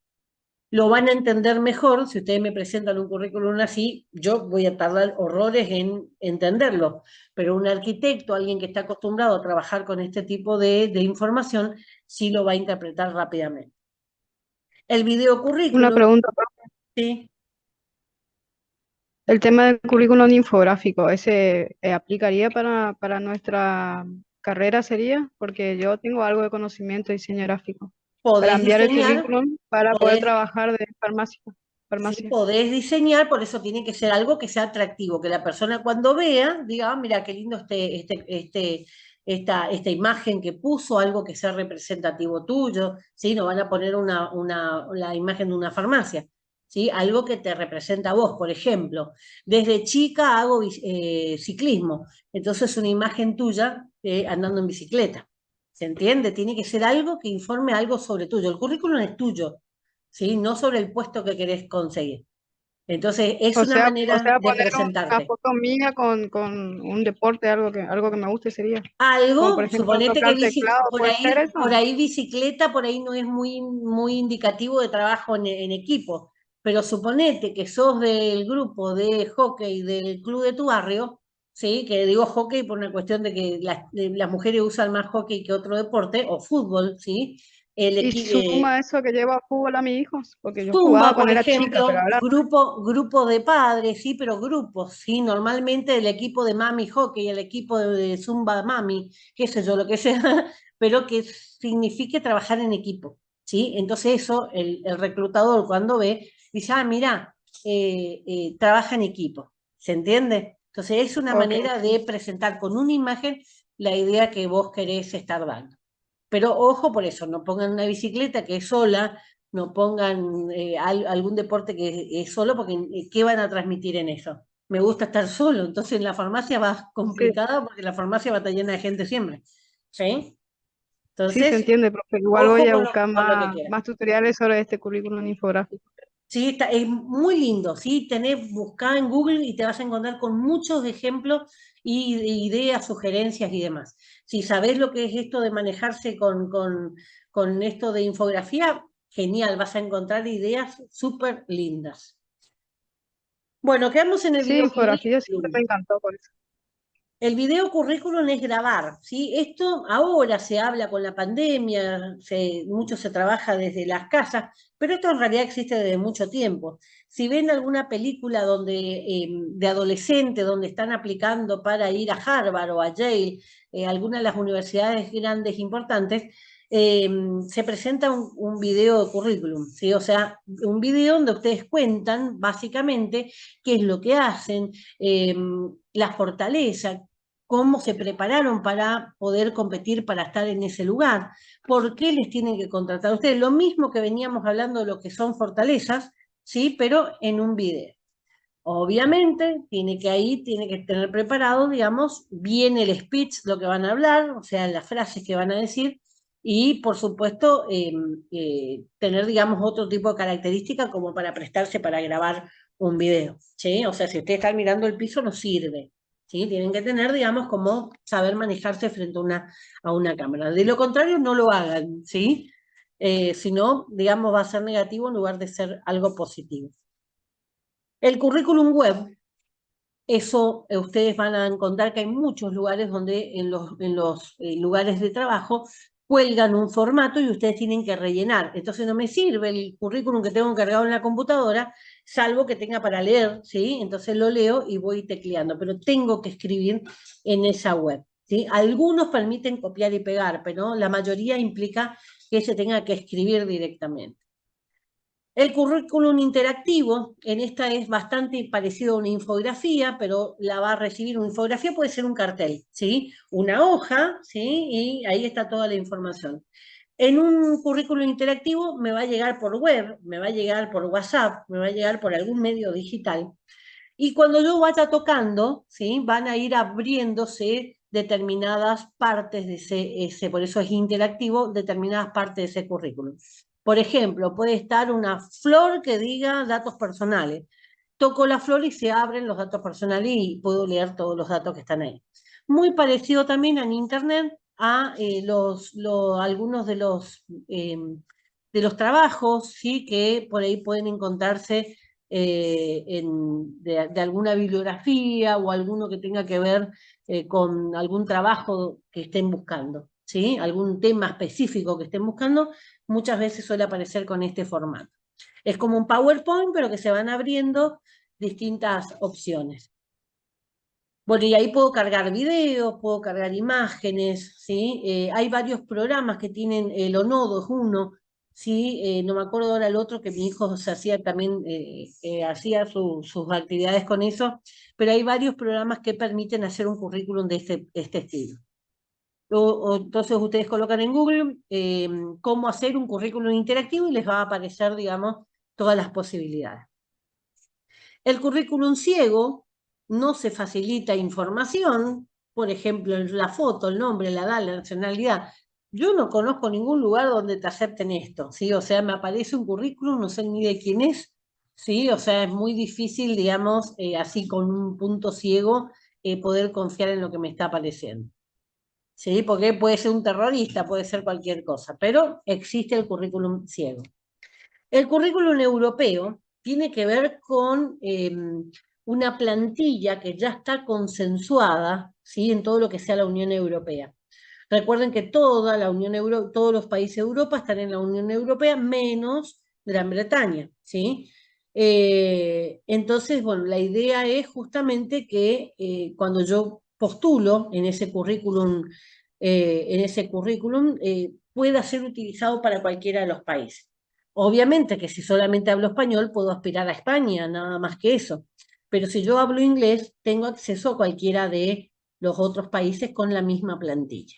Lo van a entender mejor, si ustedes me presentan un currículum así, yo voy a tardar horrores en entenderlo, pero un arquitecto, alguien que está acostumbrado a trabajar con este tipo de información, sí lo va a interpretar rápidamente. El video currículum. Una pregunta. Sí. El tema del currículum infográfico, ¿ese aplicaría para nuestra carrera sería? Porque yo tengo algo de conocimiento de diseño gráfico. Para Podés enviar el diseñar, currículum para poder trabajar de sí, farmacia. podés diseñar, por eso tiene que ser algo que sea atractivo, que la persona cuando vea diga, mira qué lindo esta imagen que puso, algo que sea representativo tuyo, ¿sí? No van a poner la imagen de una farmacia, ¿sí? Algo que te representa a vos, por ejemplo. Desde chica hago ciclismo, entonces una imagen tuya andando en bicicleta. ¿Se entiende? Tiene que ser algo que informe algo sobre tuyo. El currículum es tuyo, ¿sí? No sobre el puesto que querés conseguir. Entonces, es una O manera sea, de poner una presentarte. foto mía con un deporte, algo que me guste sería. Como por Algo, ejemplo suponete que tocar teclado, ¿puede ser eso? por ahí bicicleta, por ahí no es muy indicativo de trabajo en equipo, pero suponete que sos del grupo de hockey del club de tu barrio, ¿sí? Que digo hockey por una cuestión de que las mujeres usan más hockey que otro deporte, o fútbol, ¿sí? El Y equi- suma eso que llevo a fútbol a mis hijos, porque yo jugaba Zumba, por cuando era chica, pero ejemplo, ahora grupo de padres, sí, pero grupos, sí, normalmente el equipo de mami hockey, el equipo de Zumba mami, qué sé yo, lo que sea, pero que signifique trabajar en equipo, ¿sí? Entonces eso, el reclutador cuando ve, dice, ah, mira, trabaja en equipo, ¿se entiende? Entonces es una ok. manera de presentar con una imagen la idea que vos querés estar dando. Pero ojo por eso, no pongan una bicicleta que es sola, no pongan algún deporte que es solo, porque ¿qué van a transmitir en eso? Me gusta estar solo, entonces en la farmacia va Sí, complicada porque la farmacia va a estar llena de gente siempre. ¿Sí? sí se Entonces, entiende, profe. Igual voy ojo a buscar con lo que más, quieran. más tutoriales sobre este currículum infográfico. Sí, es muy lindo, ¿sí? Buscá en Google y te vas a encontrar con muchos ejemplos y de ideas, sugerencias y demás. Si sabés lo que es esto de manejarse con esto de infografía, genial, vas a encontrar ideas súper lindas. Bueno, quedamos en el Sí, video infografía siempre me currículum. encantó por eso. El video currículum es grabar, ¿sí? Esto ahora se habla con la pandemia, mucho se trabaja desde las casas, pero esto en realidad existe desde mucho tiempo. Si ven alguna película de adolescente donde están aplicando para ir a Harvard o a Yale, alguna de las universidades grandes importantes, se presenta un video de currículum, ¿sí? O sea, un video donde ustedes cuentan básicamente qué es lo que hacen, la fortaleza, cómo se prepararon para poder competir, para estar en ese lugar, por qué les tienen que contratar a ustedes. Lo mismo que veníamos hablando de lo que son fortalezas, ¿sí? Pero en un video. Obviamente, tiene que tener preparado, digamos, bien el speech, lo que van a hablar, o sea, las frases que van a decir, y por supuesto, tener, digamos, otro tipo de característica como para prestarse para grabar un video, ¿sí? O sea, si ustedes están mirando el piso, no sirve, ¿sí? Tienen que tener, digamos, como saber manejarse frente a una cámara. De lo contrario, no lo hagan, ¿sí? Si no, digamos, va a ser negativo en lugar de ser algo positivo. El currículum web, eso ustedes van a encontrar que hay muchos lugares donde en los lugares de trabajo cuelgan un formato y ustedes tienen que rellenar. Entonces no me sirve el currículum que tengo cargado en la computadora, salvo que tenga para leer, ¿sí? Entonces lo leo y voy tecleando, pero tengo que escribir en esa web, ¿sí? Algunos permiten copiar y pegar, pero la mayoría implica que se tenga que escribir directamente. El currículum interactivo, en esta es bastante parecido a una infografía, pero la va a recibir una infografía, puede ser un cartel, ¿sí? Una hoja, ¿sí? Y ahí está toda la información. En un currículum interactivo me va a llegar por web, me va a llegar por WhatsApp, me va a llegar por algún medio digital. Y cuando yo vaya tocando, ¿sí? Van a ir abriéndose determinadas partes de por eso es interactivo, determinadas partes de ese currículum. Por ejemplo, puede estar una flor que diga datos personales. Toco la flor y se abren los datos personales y puedo leer todos los datos que están ahí. Muy parecido también en Internet a algunos de los trabajos, ¿sí? Que por ahí pueden encontrarse de alguna bibliografía o alguno que tenga que ver con algún trabajo que estén buscando, ¿sí? Algún tema específico que estén buscando, muchas veces suele aparecer con este formato. Es como un PowerPoint, pero que se van abriendo distintas opciones. Bueno, y ahí puedo cargar videos, puedo cargar imágenes, ¿sí? Hay varios programas que tienen, el Onodo es uno, ¿sí? No me acuerdo ahora el otro, que mi hijo se hacía también, hacía sus actividades con eso, pero hay varios programas que permiten hacer un currículum de este estilo. o entonces ustedes colocan en Google cómo hacer un currículum interactivo y les va a aparecer, digamos, todas las posibilidades. El currículum ciego no se facilita información, por ejemplo, la foto, el nombre, la edad, la nacionalidad. Yo no conozco ningún lugar donde te acepten esto, ¿sí? O sea, me aparece un currículum, no sé ni de quién es, ¿sí? O sea, es muy difícil, digamos, así con un punto ciego, poder confiar en lo que me está apareciendo. ¿Sí? Porque puede ser un terrorista, puede ser cualquier cosa, pero existe el currículum ciego. El currículum europeo tiene que ver con una plantilla que ya está consensuada, ¿sí? En todo lo que sea la Unión Europea. Recuerden que toda la todos los países de Europa están en la Unión Europea, menos Gran Bretaña, ¿sí? Entonces, bueno, la idea es justamente que cuando yo postulo en ese currículum, pueda ser utilizado para cualquiera de los países. Obviamente que si solamente hablo español, puedo aspirar a España, nada más que eso. Pero si yo hablo inglés, tengo acceso a cualquiera de los otros países con la misma plantilla.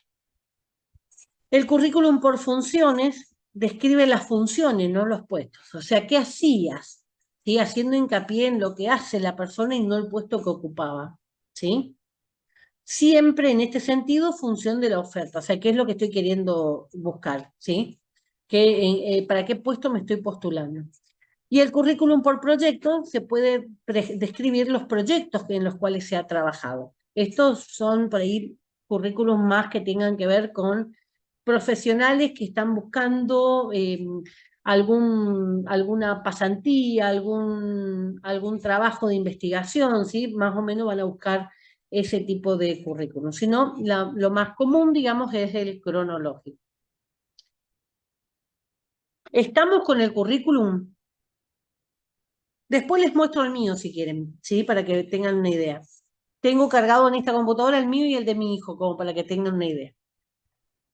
El currículum por funciones describe las funciones, no los puestos. O sea, ¿qué hacías? ¿Sí? Haciendo hincapié en lo que hace la persona y no el puesto que ocupaba. ¿Sí? Siempre en este sentido, función de la oferta. O sea, ¿qué es lo que estoy queriendo buscar? ¿Sí? ¿Para qué puesto me estoy postulando? Y el currículum por proyecto se puede describir los proyectos en los cuales se ha trabajado. Estos son por ahí currículums más que tengan que ver con profesionales que están buscando alguna pasantía, algún trabajo de investigación, ¿sí? Más o menos van a buscar ese tipo de currículum. Si no, lo más común, digamos, es el cronológico. Estamos con el currículum. Después les muestro el mío si quieren, ¿sí? Para que tengan una idea. Tengo cargado en esta computadora el mío y el de mi hijo, como para que tengan una idea.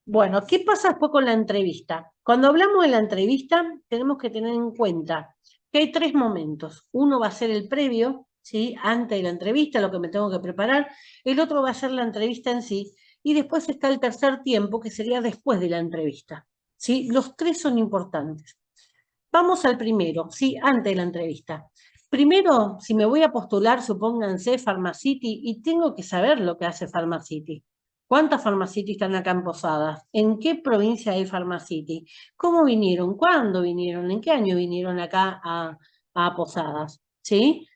Bueno, ¿qué pasa después con la entrevista? Cuando hablamos de la entrevista, tenemos que tener en cuenta que hay 3 momentos. Uno va a ser el previo, ¿sí? Antes de la entrevista, lo que me tengo que preparar. El otro va a ser la entrevista en sí. Y después está el tercer tiempo, que sería después de la entrevista, ¿sí? Los 3 son importantes. Vamos al primero, ¿sí? Antes de la entrevista. Primero, si me voy a postular, supónganse, Pharmacity, y tengo que saber lo que hace Pharmacity. ¿Cuántas Pharmacity están acá en Posadas? ¿En qué provincia hay Pharmacity? ¿Cómo vinieron? ¿Cuándo vinieron? ¿En qué año vinieron acá a Posadas? ¿Sí?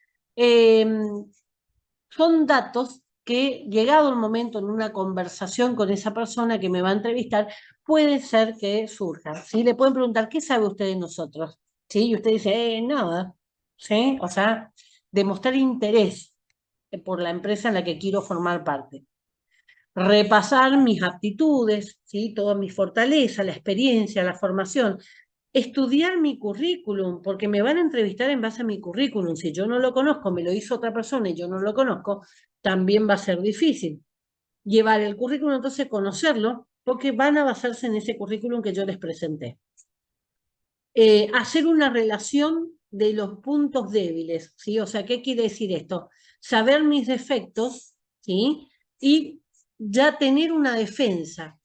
Son datos que, llegado el momento en una conversación con esa persona que me va a entrevistar, puede ser que surjan. ¿Sí? Le pueden preguntar, ¿qué sabe usted de nosotros? ¿Sí? Y usted dice, nada. ¿Sí? O sea, demostrar interés por la empresa en la que quiero formar parte. Repasar mis aptitudes, ¿sí? Todas mis fortalezas, la experiencia, la formación. Estudiar mi currículum, porque me van a entrevistar en base a mi currículum. Si yo no lo conozco, me lo hizo otra persona y yo no lo conozco, también va a ser difícil. Llevar el currículum, entonces conocerlo, porque van a basarse en ese currículum que yo les presenté. Hacer una relación de los puntos débiles, ¿sí? O sea, ¿qué quiere decir esto? Saber mis defectos, ¿sí? Y ya tener una defensa.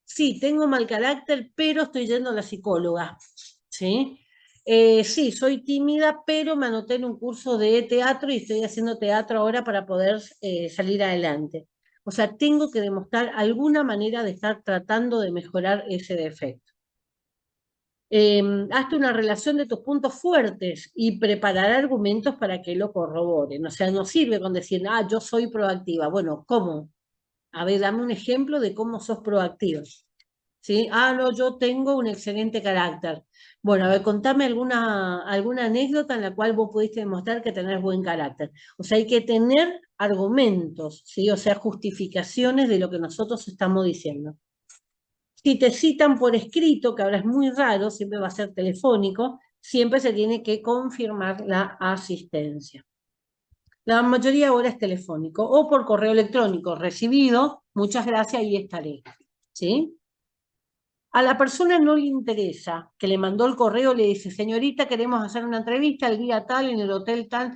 Sí, tengo mal carácter, pero estoy yendo a la psicóloga, ¿sí? Sí, soy tímida, pero me anoté en un curso de teatro y estoy haciendo teatro ahora para poder salir adelante. O sea, tengo que demostrar alguna manera de estar tratando de mejorar ese defecto. Hazte una relación de tus puntos fuertes y preparar argumentos para que lo corroboren. O sea, no sirve con decir, yo soy proactiva. Bueno, ¿cómo? A ver, dame un ejemplo de cómo sos proactiva. ¿Sí? No, yo tengo un excelente carácter. Bueno, a ver, contame alguna anécdota en la cual vos pudiste demostrar que tenés buen carácter. O sea, hay que tener argumentos, ¿sí? O sea, justificaciones de lo que nosotros estamos diciendo. Si te citan por escrito, que ahora es muy raro, siempre va a ser telefónico, siempre se tiene que confirmar la asistencia. La mayoría ahora es telefónico o por correo electrónico. Recibido, muchas gracias, ahí estaré. ¿Sí? A la persona no le interesa que le mandó el correo, le dice, señorita, queremos hacer una entrevista el día tal, en el hotel tal.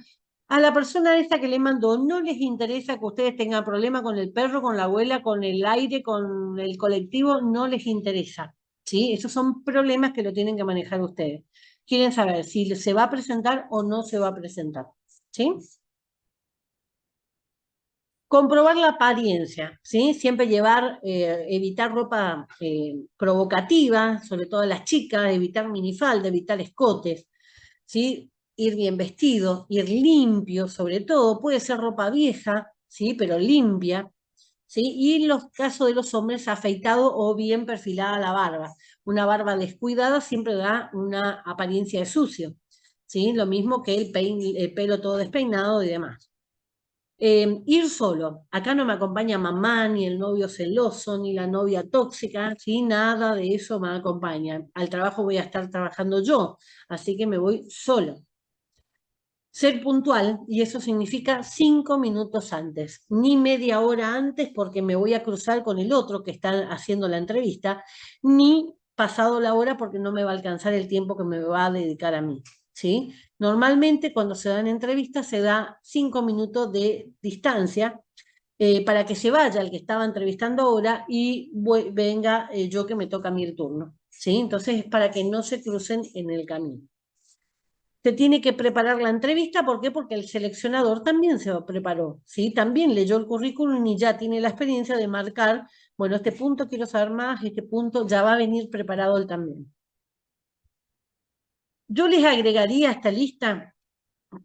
A la persona esta que le mandó no les interesa que ustedes tengan problema con el perro, con la abuela, con el aire, con el colectivo, no les interesa, ¿sí? Esos son problemas que lo tienen que manejar ustedes. Quieren saber si se va a presentar o no se va a presentar, ¿sí? Comprobar la apariencia, ¿sí? Siempre evitar ropa provocativa, sobre todo las chicas, evitar minifalda, evitar escotes, ¿sí? Ir bien vestido, ir limpio, sobre todo, puede ser ropa vieja, ¿sí? Pero limpia, ¿sí? Y en los casos de los hombres, afeitado o bien perfilada la barba. Una barba descuidada siempre da una apariencia de sucio, ¿sí? Lo mismo que el pelo todo despeinado y demás. Ir solo. Acá no me acompaña mamá, ni el novio celoso, ni la novia tóxica, ¿sí? Nada de eso me acompaña. Al trabajo voy a estar trabajando yo, así que me voy solo. Ser puntual, y eso significa 5 minutos antes, ni media hora antes porque me voy a cruzar con el otro que está haciendo la entrevista, ni pasado la hora porque no me va a alcanzar el tiempo que me va a dedicar a mí, ¿sí? Normalmente cuando se dan entrevistas se da 5 minutos de distancia para que se vaya el que estaba entrevistando ahora y venga yo que me toca a mí el turno, ¿sí? Entonces es para que no se crucen en el camino. Se tiene que preparar la entrevista, ¿por qué? Porque el seleccionador también se preparó, ¿sí? También leyó el currículum y ya tiene la experiencia de marcar, bueno, este punto quiero saber más, este punto ya va a venir preparado él también. Yo les agregaría a esta lista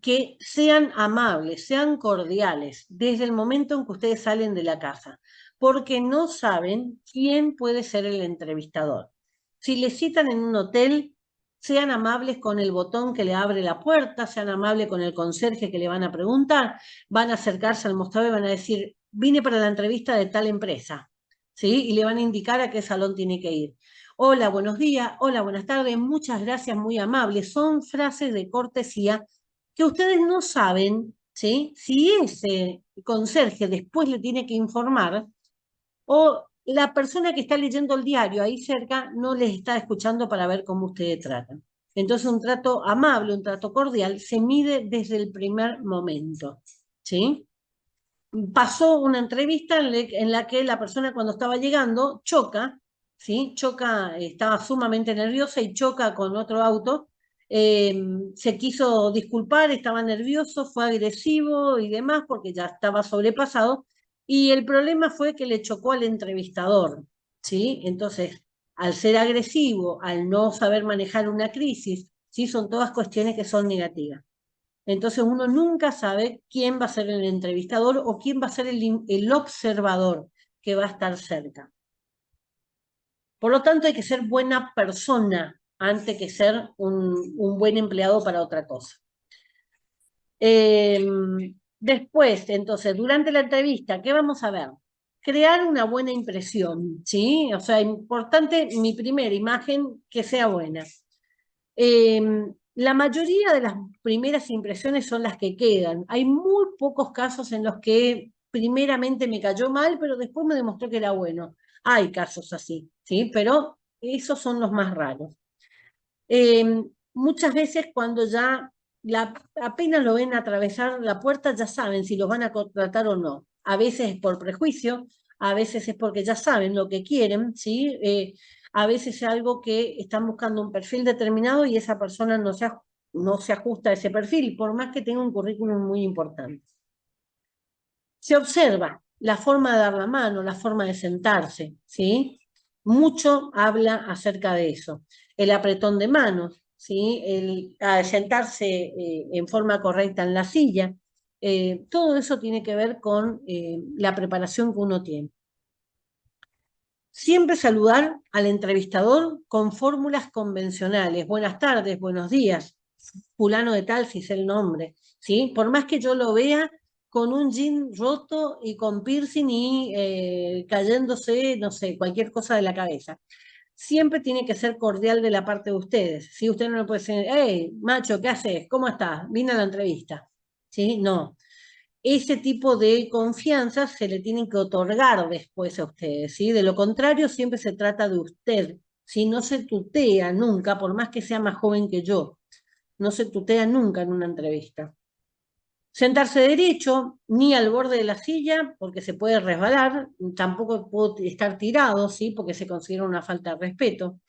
que sean amables, sean cordiales, desde el momento en que ustedes salen de la casa, porque no saben quién puede ser el entrevistador. Si les citan en un hotel, sean amables con el botón que le abre la puerta, sean amables con el conserje que le van a preguntar, van a acercarse al mostrador y van a decir, vine para la entrevista de tal empresa, ¿sí? Y le van a indicar a qué salón tiene que ir. Hola, buenos días, hola, buenas tardes, muchas gracias, muy amables. Son frases de cortesía que ustedes no saben, ¿sí? Si ese conserje después le tiene que informar o la persona que está leyendo el diario ahí cerca no les está escuchando para ver cómo ustedes tratan. Entonces un trato amable, un trato cordial se mide desde el primer momento, ¿sí? Pasó una entrevista en la que la persona cuando estaba llegando choca, ¿sí? Choca, estaba sumamente nerviosa y choca con otro auto. Se quiso disculpar, estaba nervioso, fue agresivo y demás porque ya estaba sobrepasado. Y el problema fue que le chocó al entrevistador, ¿sí? Entonces, al ser agresivo, al no saber manejar una crisis, ¿sí? Son todas cuestiones que son negativas. Entonces uno nunca sabe quién va a ser el entrevistador o quién va a ser el observador que va a estar cerca. Por lo tanto, hay que ser buena persona antes que ser un buen empleado para otra cosa. Después, entonces, durante la entrevista, ¿qué vamos a ver? Crear una buena impresión, ¿sí? O sea, importante mi primera imagen que sea buena. La mayoría de las primeras impresiones son las que quedan. Hay muy pocos casos en los que primeramente me cayó mal, pero después me demostró que era bueno. Hay casos así, ¿sí? Pero esos son los más raros. Muchas veces cuando ya apenas lo ven atravesar la puerta, ya saben si los van a contratar o no. A veces es por prejuicio, a veces es porque ya saben lo que quieren, ¿sí? A veces es algo que están buscando un perfil determinado y esa persona no se ajusta a ese perfil, por más que tenga un currículum muy importante. Se observa la forma de dar la mano, la forma de sentarse, ¿sí? Mucho habla acerca de eso. El apretón de manos, ¿sí? El sentarse en forma correcta en la silla. Todo eso tiene que ver con la preparación que uno tiene. Siempre saludar al entrevistador con fórmulas convencionales. Buenas tardes, buenos días, fulano de tal, si es el nombre, ¿sí? Por más que yo lo vea con un jean roto y con piercing y cayéndose, no sé, cualquier cosa de la cabeza. Siempre tiene que ser cordial de la parte de ustedes. Si usted no le puede decir, hey, macho, ¿qué haces? ¿Cómo estás? Vine a la entrevista. ¿Sí? No. Ese tipo de confianza se le tienen que otorgar después a ustedes, ¿sí? De lo contrario, siempre se trata de usted. Si no se tutea nunca, por más que sea más joven que yo, no se tutea nunca en una entrevista. Sentarse derecho, ni al borde de la silla, porque se puede resbalar, tampoco puedo estar tirado, ¿sí? Porque se considera una falta de respeto.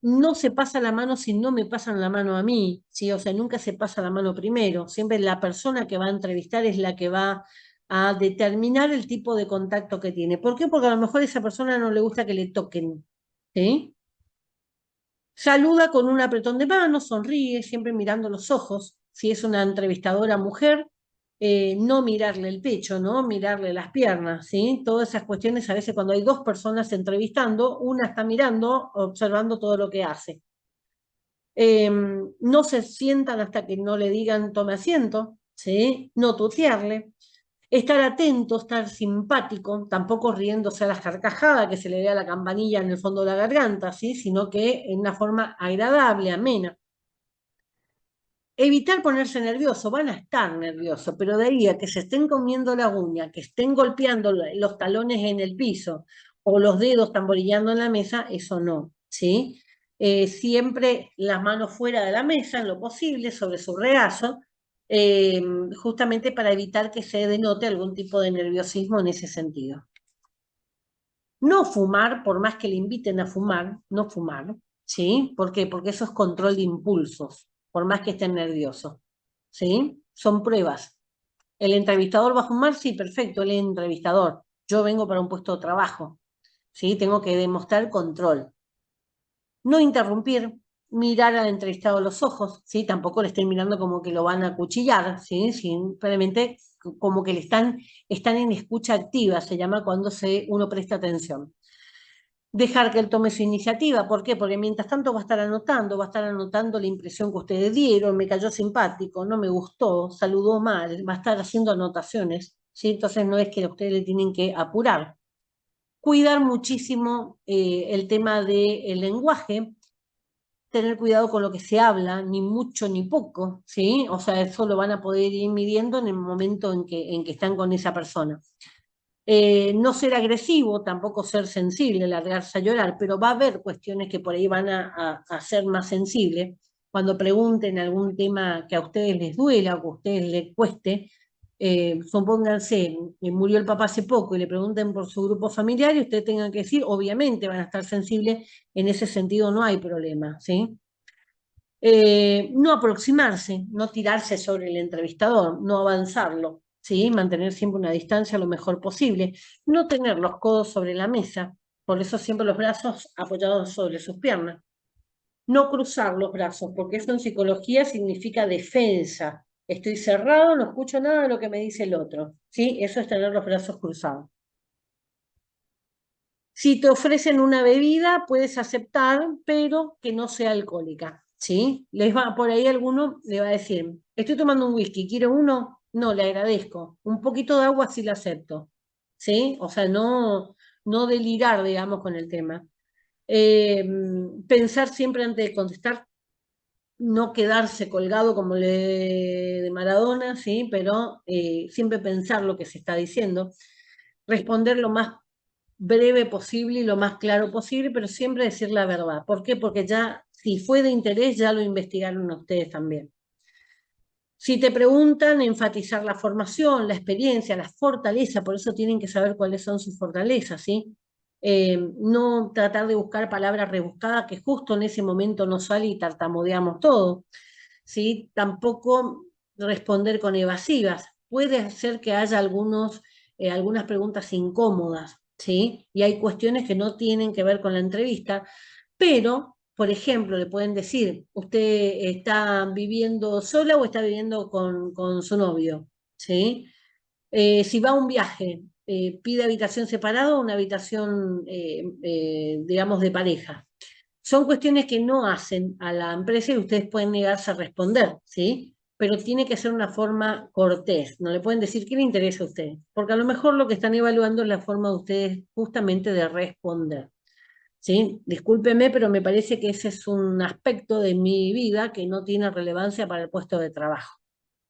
No se pasa la mano si no me pasan la mano a mí, ¿sí? O sea, nunca se pasa la mano primero. Siempre la persona que va a entrevistar es la que va a determinar el tipo de contacto que tiene. ¿Por qué? Porque a lo mejor a esa persona no le gusta que le toquen, ¿sí? Saluda con un apretón de manos, sonríe, siempre mirando los ojos. Si es una entrevistadora mujer, no mirarle el pecho, ¿no? Mirarle las piernas, ¿sí? Todas esas cuestiones, a veces cuando hay dos personas entrevistando, una está mirando, observando todo lo que hace. No se sientan hasta que no le digan tome asiento, ¿sí? No tutearle. Estar atento, estar simpático, tampoco riéndose a la carcajada, que se le vea la campanilla en el fondo de la garganta, ¿sí? Sino que en una forma agradable, amena. Evitar ponerse nervioso, van a estar nerviosos, pero de ahí a que se estén comiendo la uña, que estén golpeando los talones en el piso o los dedos tamborillando en la mesa, eso no, ¿sí? Siempre las manos fuera de la mesa, en lo posible, sobre su regazo, eh, justamente para evitar que se denote algún tipo de nerviosismo en ese sentido. No fumar, por más que le inviten a fumar, no fumar, ¿sí? ¿Por qué? Porque eso es control de impulsos, por más que estén nerviosos, ¿sí? Son pruebas. ¿El entrevistador va a fumar? Sí, perfecto, el entrevistador. Yo vengo para un puesto de trabajo, ¿sí? Tengo que demostrar control. No interrumpir, mirar al entrevistado a los ojos, ¿sí? Tampoco le estén mirando como que lo van a acuchillar, ¿sí? Simplemente como que están en escucha activa, se llama cuando uno presta atención. Dejar que él tome su iniciativa, ¿por qué? Porque mientras tanto va a estar anotando la impresión que ustedes dieron, me cayó simpático, no me gustó, saludó mal, va a estar haciendo anotaciones, ¿sí? Entonces no es que ustedes le tienen que apurar. Cuidar muchísimo el tema del lenguaje, tener cuidado con lo que se habla, ni mucho ni poco, ¿sí? O sea, eso lo van a poder ir midiendo en el momento en que están con esa persona. No ser agresivo, tampoco ser sensible, largarse a llorar, pero va a haber cuestiones que por ahí van a ser más sensibles. Cuando pregunten algún tema que a ustedes les duela o que a ustedes les cueste, supónganse, murió el papá hace poco y le pregunten por su grupo familiar y ustedes tengan que decir, obviamente van a estar sensibles, en ese sentido no hay problema, ¿sí? No aproximarse, no tirarse sobre el entrevistador, no avanzarlo, ¿sí? Mantener siempre una distancia lo mejor posible, no tener los codos sobre la mesa, por eso siempre los brazos apoyados sobre sus piernas, no cruzar los brazos, porque eso en psicología significa defensa. Estoy cerrado, no escucho nada de lo que me dice el otro, ¿sí? Eso es tener los brazos cruzados. Si te ofrecen una bebida, puedes aceptar, pero que no sea alcohólica, ¿sí? Por ahí alguno le va a decir, estoy tomando un whisky, ¿quiere uno? No, le agradezco. Un poquito de agua sí la acepto, ¿sí? O sea, no delirar, digamos, con el tema. Pensar siempre antes de contestar, no quedarse colgado como de Maradona, ¿sí? Pero siempre pensar lo que se está diciendo. Responder lo más breve posible y lo más claro posible, pero siempre decir la verdad. ¿Por qué? Porque ya, si fue de interés, ya lo investigaron ustedes también. Si te preguntan, enfatizar la formación, la experiencia, la fortaleza, por eso tienen que saber cuáles son sus fortalezas, ¿sí? No tratar de buscar palabras rebuscadas que justo en ese momento no sale y tartamudeamos todo, ¿sí? Tampoco responder con evasivas. Puede ser que haya algunas preguntas incómodas, ¿sí? Y hay cuestiones que no tienen que ver con la entrevista, pero, por ejemplo, le pueden decir, ¿usted está viviendo sola o está viviendo con su novio? ¿Sí? Si va a un viaje, pide habitación separada o una habitación, digamos, de pareja. Son cuestiones que no hacen a la empresa y ustedes pueden negarse a responder, ¿sí? Pero tiene que ser una forma cortés. No le pueden decir qué le interesa a usted, porque a lo mejor lo que están evaluando es la forma de ustedes justamente de responder, ¿sí? Discúlpeme, pero me parece que ese es un aspecto de mi vida que no tiene relevancia para el puesto de trabajo,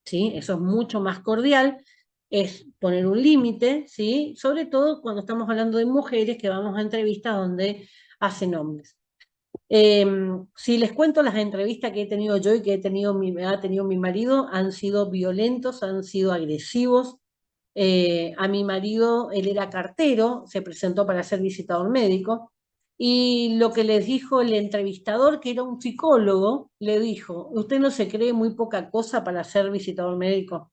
¿sí? Eso es mucho más cordial, es poner un límite, ¿sí? Sobre todo cuando estamos hablando de mujeres que vamos a entrevistas donde hacen hombres. Si les cuento las entrevistas que he tenido yo y que ha tenido mi marido, han sido violentos, han sido agresivos. A mi marido, él era cartero, se presentó para ser visitador médico, y lo que les dijo el entrevistador, que era un psicólogo, le dijo: usted no se cree muy poca cosa para ser visitador médico.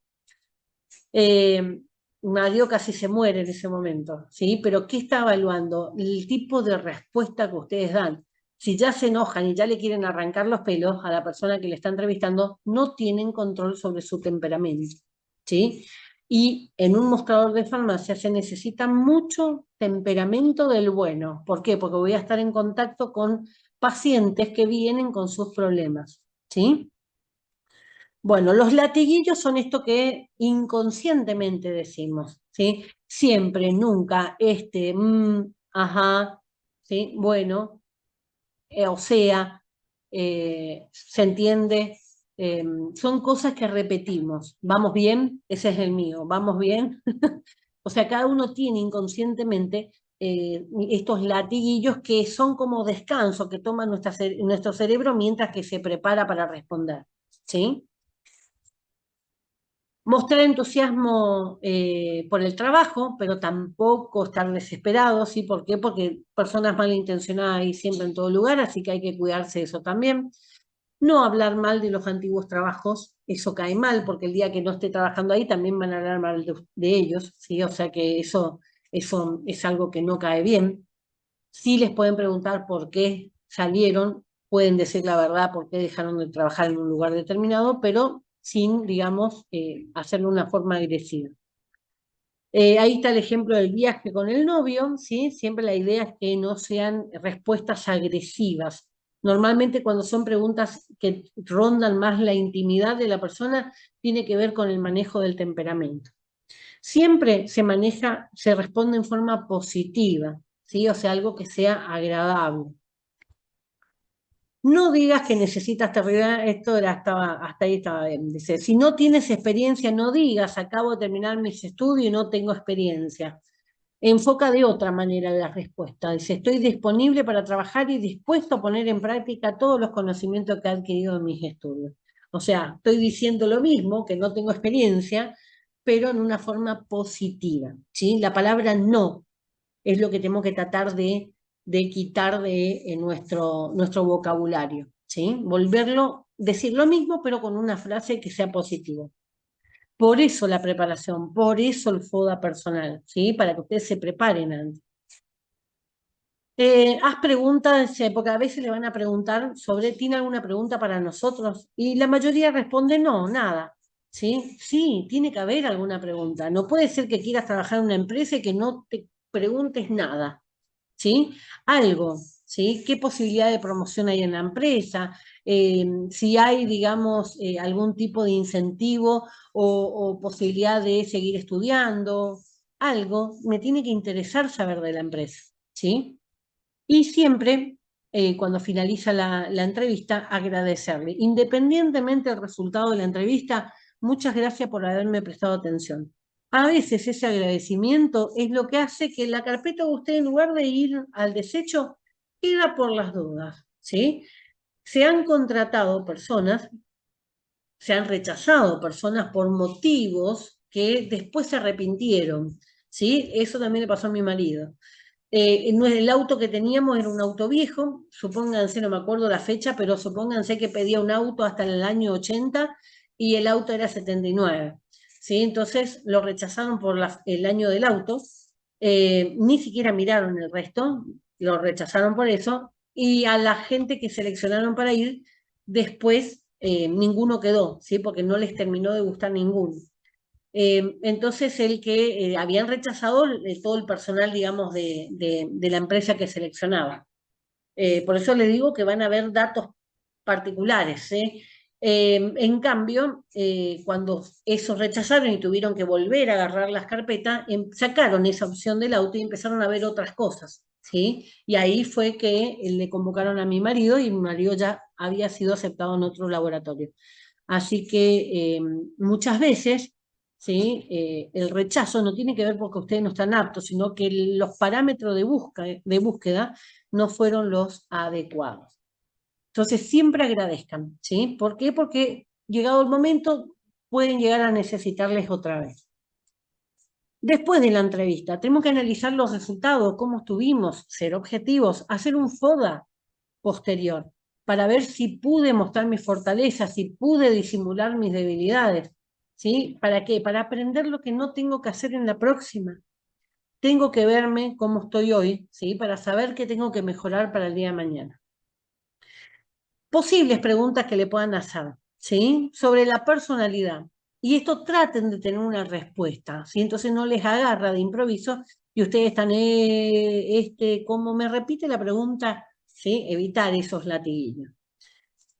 Mario casi se muere en ese momento, ¿sí? Pero ¿qué está evaluando? El tipo de respuesta que ustedes dan. Si ya se enojan y ya le quieren arrancar los pelos a la persona que le está entrevistando, no tienen control sobre su temperamento, ¿sí? Y en un mostrador de farmacia se necesita mucho temperamento del bueno. ¿Por qué? Porque voy a estar en contacto con pacientes que vienen con sus problemas, ¿sí? Bueno, los latiguillos son esto que inconscientemente decimos, ¿sí? Siempre, nunca, ajá, ¿sí? Bueno, o sea, ¿se entiende? Son cosas que repetimos. ¿Vamos bien? Ese es el mío. ¿Vamos bien? O sea, cada uno tiene inconscientemente estos latiguillos que son como descanso que toma nuestro cerebro mientras que se prepara para responder, ¿sí? Mostrar entusiasmo por el trabajo, pero tampoco estar desesperado, ¿sí? ¿Por qué? Porque personas malintencionadas hay siempre en todo lugar, así que hay que cuidarse de eso también. No hablar mal de los antiguos trabajos, eso cae mal, porque el día que no esté trabajando ahí también van a hablar mal de ellos, ¿sí? O sea que eso es algo que no cae bien. Sí les pueden preguntar por qué salieron, pueden decir la verdad, por qué dejaron de trabajar en un lugar determinado, pero sin, digamos, hacerlo de una forma agresiva. Ahí está el ejemplo del viaje con el novio, ¿sí? Siempre la idea es que no sean respuestas agresivas. Normalmente cuando son preguntas que rondan más la intimidad de la persona, tiene que ver con el manejo del temperamento. Siempre se responde en forma positiva, ¿sí? O sea, algo que sea agradable. No digas que necesitas terminar, hasta ahí estaba bien. Dice, si no tienes experiencia, no digas, acabo de terminar mis estudios y no tengo experiencia. Enfoca de otra manera la respuesta. Dice, estoy disponible para trabajar y dispuesto a poner en práctica todos los conocimientos que he adquirido en mis estudios. O sea, estoy diciendo lo mismo, que no tengo experiencia, pero en una forma positiva, ¿sí? La palabra no es lo que tenemos que tratar de quitar de nuestro vocabulario, ¿sí? Decir lo mismo, pero con una frase que sea positiva. Por eso la preparación, por eso el FODA personal, ¿sí? Para que ustedes se preparen antes. Haz preguntas, porque a veces le van a preguntar ¿tiene alguna pregunta para nosotros? Y la mayoría responde no, nada, ¿sí? Sí, tiene que haber alguna pregunta. No puede ser que quieras trabajar en una empresa y que no te preguntes nada, ¿sí? Algo, ¿sí? ¿Qué posibilidad de promoción hay en la empresa? Si hay, digamos, algún tipo de incentivo o posibilidad de seguir estudiando, algo, me tiene que interesar saber de la empresa, ¿sí? Y siempre, cuando finaliza la entrevista, agradecerle. Independientemente del resultado de la entrevista, muchas gracias por haberme prestado atención. A veces ese agradecimiento es lo que hace que la carpeta de usted, en lugar de ir al desecho, queda por las dudas, ¿sí? Se han contratado personas, se han rechazado personas por motivos que después se arrepintieron, ¿sí? Eso también le pasó a mi marido. El auto que teníamos era un auto viejo, supónganse, no me acuerdo la fecha, pero supónganse que pedía un auto hasta el año 80 y el auto era 79, ¿sí? Entonces lo rechazaron por el año del auto, ni siquiera miraron el resto, lo rechazaron por eso, y a la gente que seleccionaron para ir, después ninguno quedó, ¿sí? Porque no les terminó de gustar ninguno. Entonces, el que habían rechazado todo el personal, digamos, de la empresa que seleccionaba. Por eso les digo que van a haber datos particulares, ¿eh? En cambio, cuando esos rechazaron y tuvieron que volver a agarrar las carpetas, sacaron esa opción del auto y empezaron a ver otras cosas, ¿sí? Y ahí fue que le convocaron a mi marido y mi marido ya había sido aceptado en otro laboratorio. Así que muchas veces, ¿sí? El rechazo no tiene que ver porque ustedes no están aptos, sino que los parámetros de búsqueda no fueron los adecuados. Entonces siempre agradezcan, ¿sí? ¿Por qué? Porque llegado el momento pueden llegar a necesitarles otra vez. Después de la entrevista, tenemos que analizar los resultados, cómo estuvimos, ser objetivos, hacer un FODA posterior, para ver si pude mostrar mis fortalezas, si pude disimular mis debilidades, ¿sí? ¿Para qué? Para aprender lo que no tengo que hacer en la próxima. Tengo que verme cómo estoy hoy, ¿sí? Para saber qué tengo que mejorar para el día de mañana. Posibles preguntas que le puedan hacer, ¿sí? Sobre la personalidad. Y esto traten de tener una respuesta, ¿sí? Entonces no les agarra de improviso y ustedes están, ¿cómo me repite la pregunta? ¿Sí? Evitar esos latiguillos.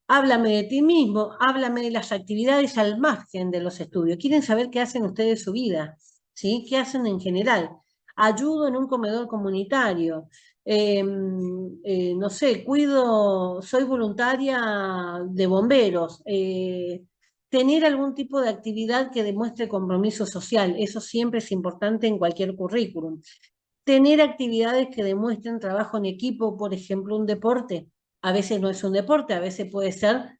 Háblame de ti mismo, háblame de las actividades al margen de los estudios. Quieren saber qué hacen ustedes de su vida, ¿sí? ¿Qué hacen en general? Ayudo en un comedor comunitario, no sé, soy voluntaria de bomberos, tener algún tipo de actividad que demuestre compromiso social, eso siempre es importante en cualquier currículum. Tener actividades que demuestren trabajo en equipo, por ejemplo, un deporte. A veces no es un deporte, a veces puede ser,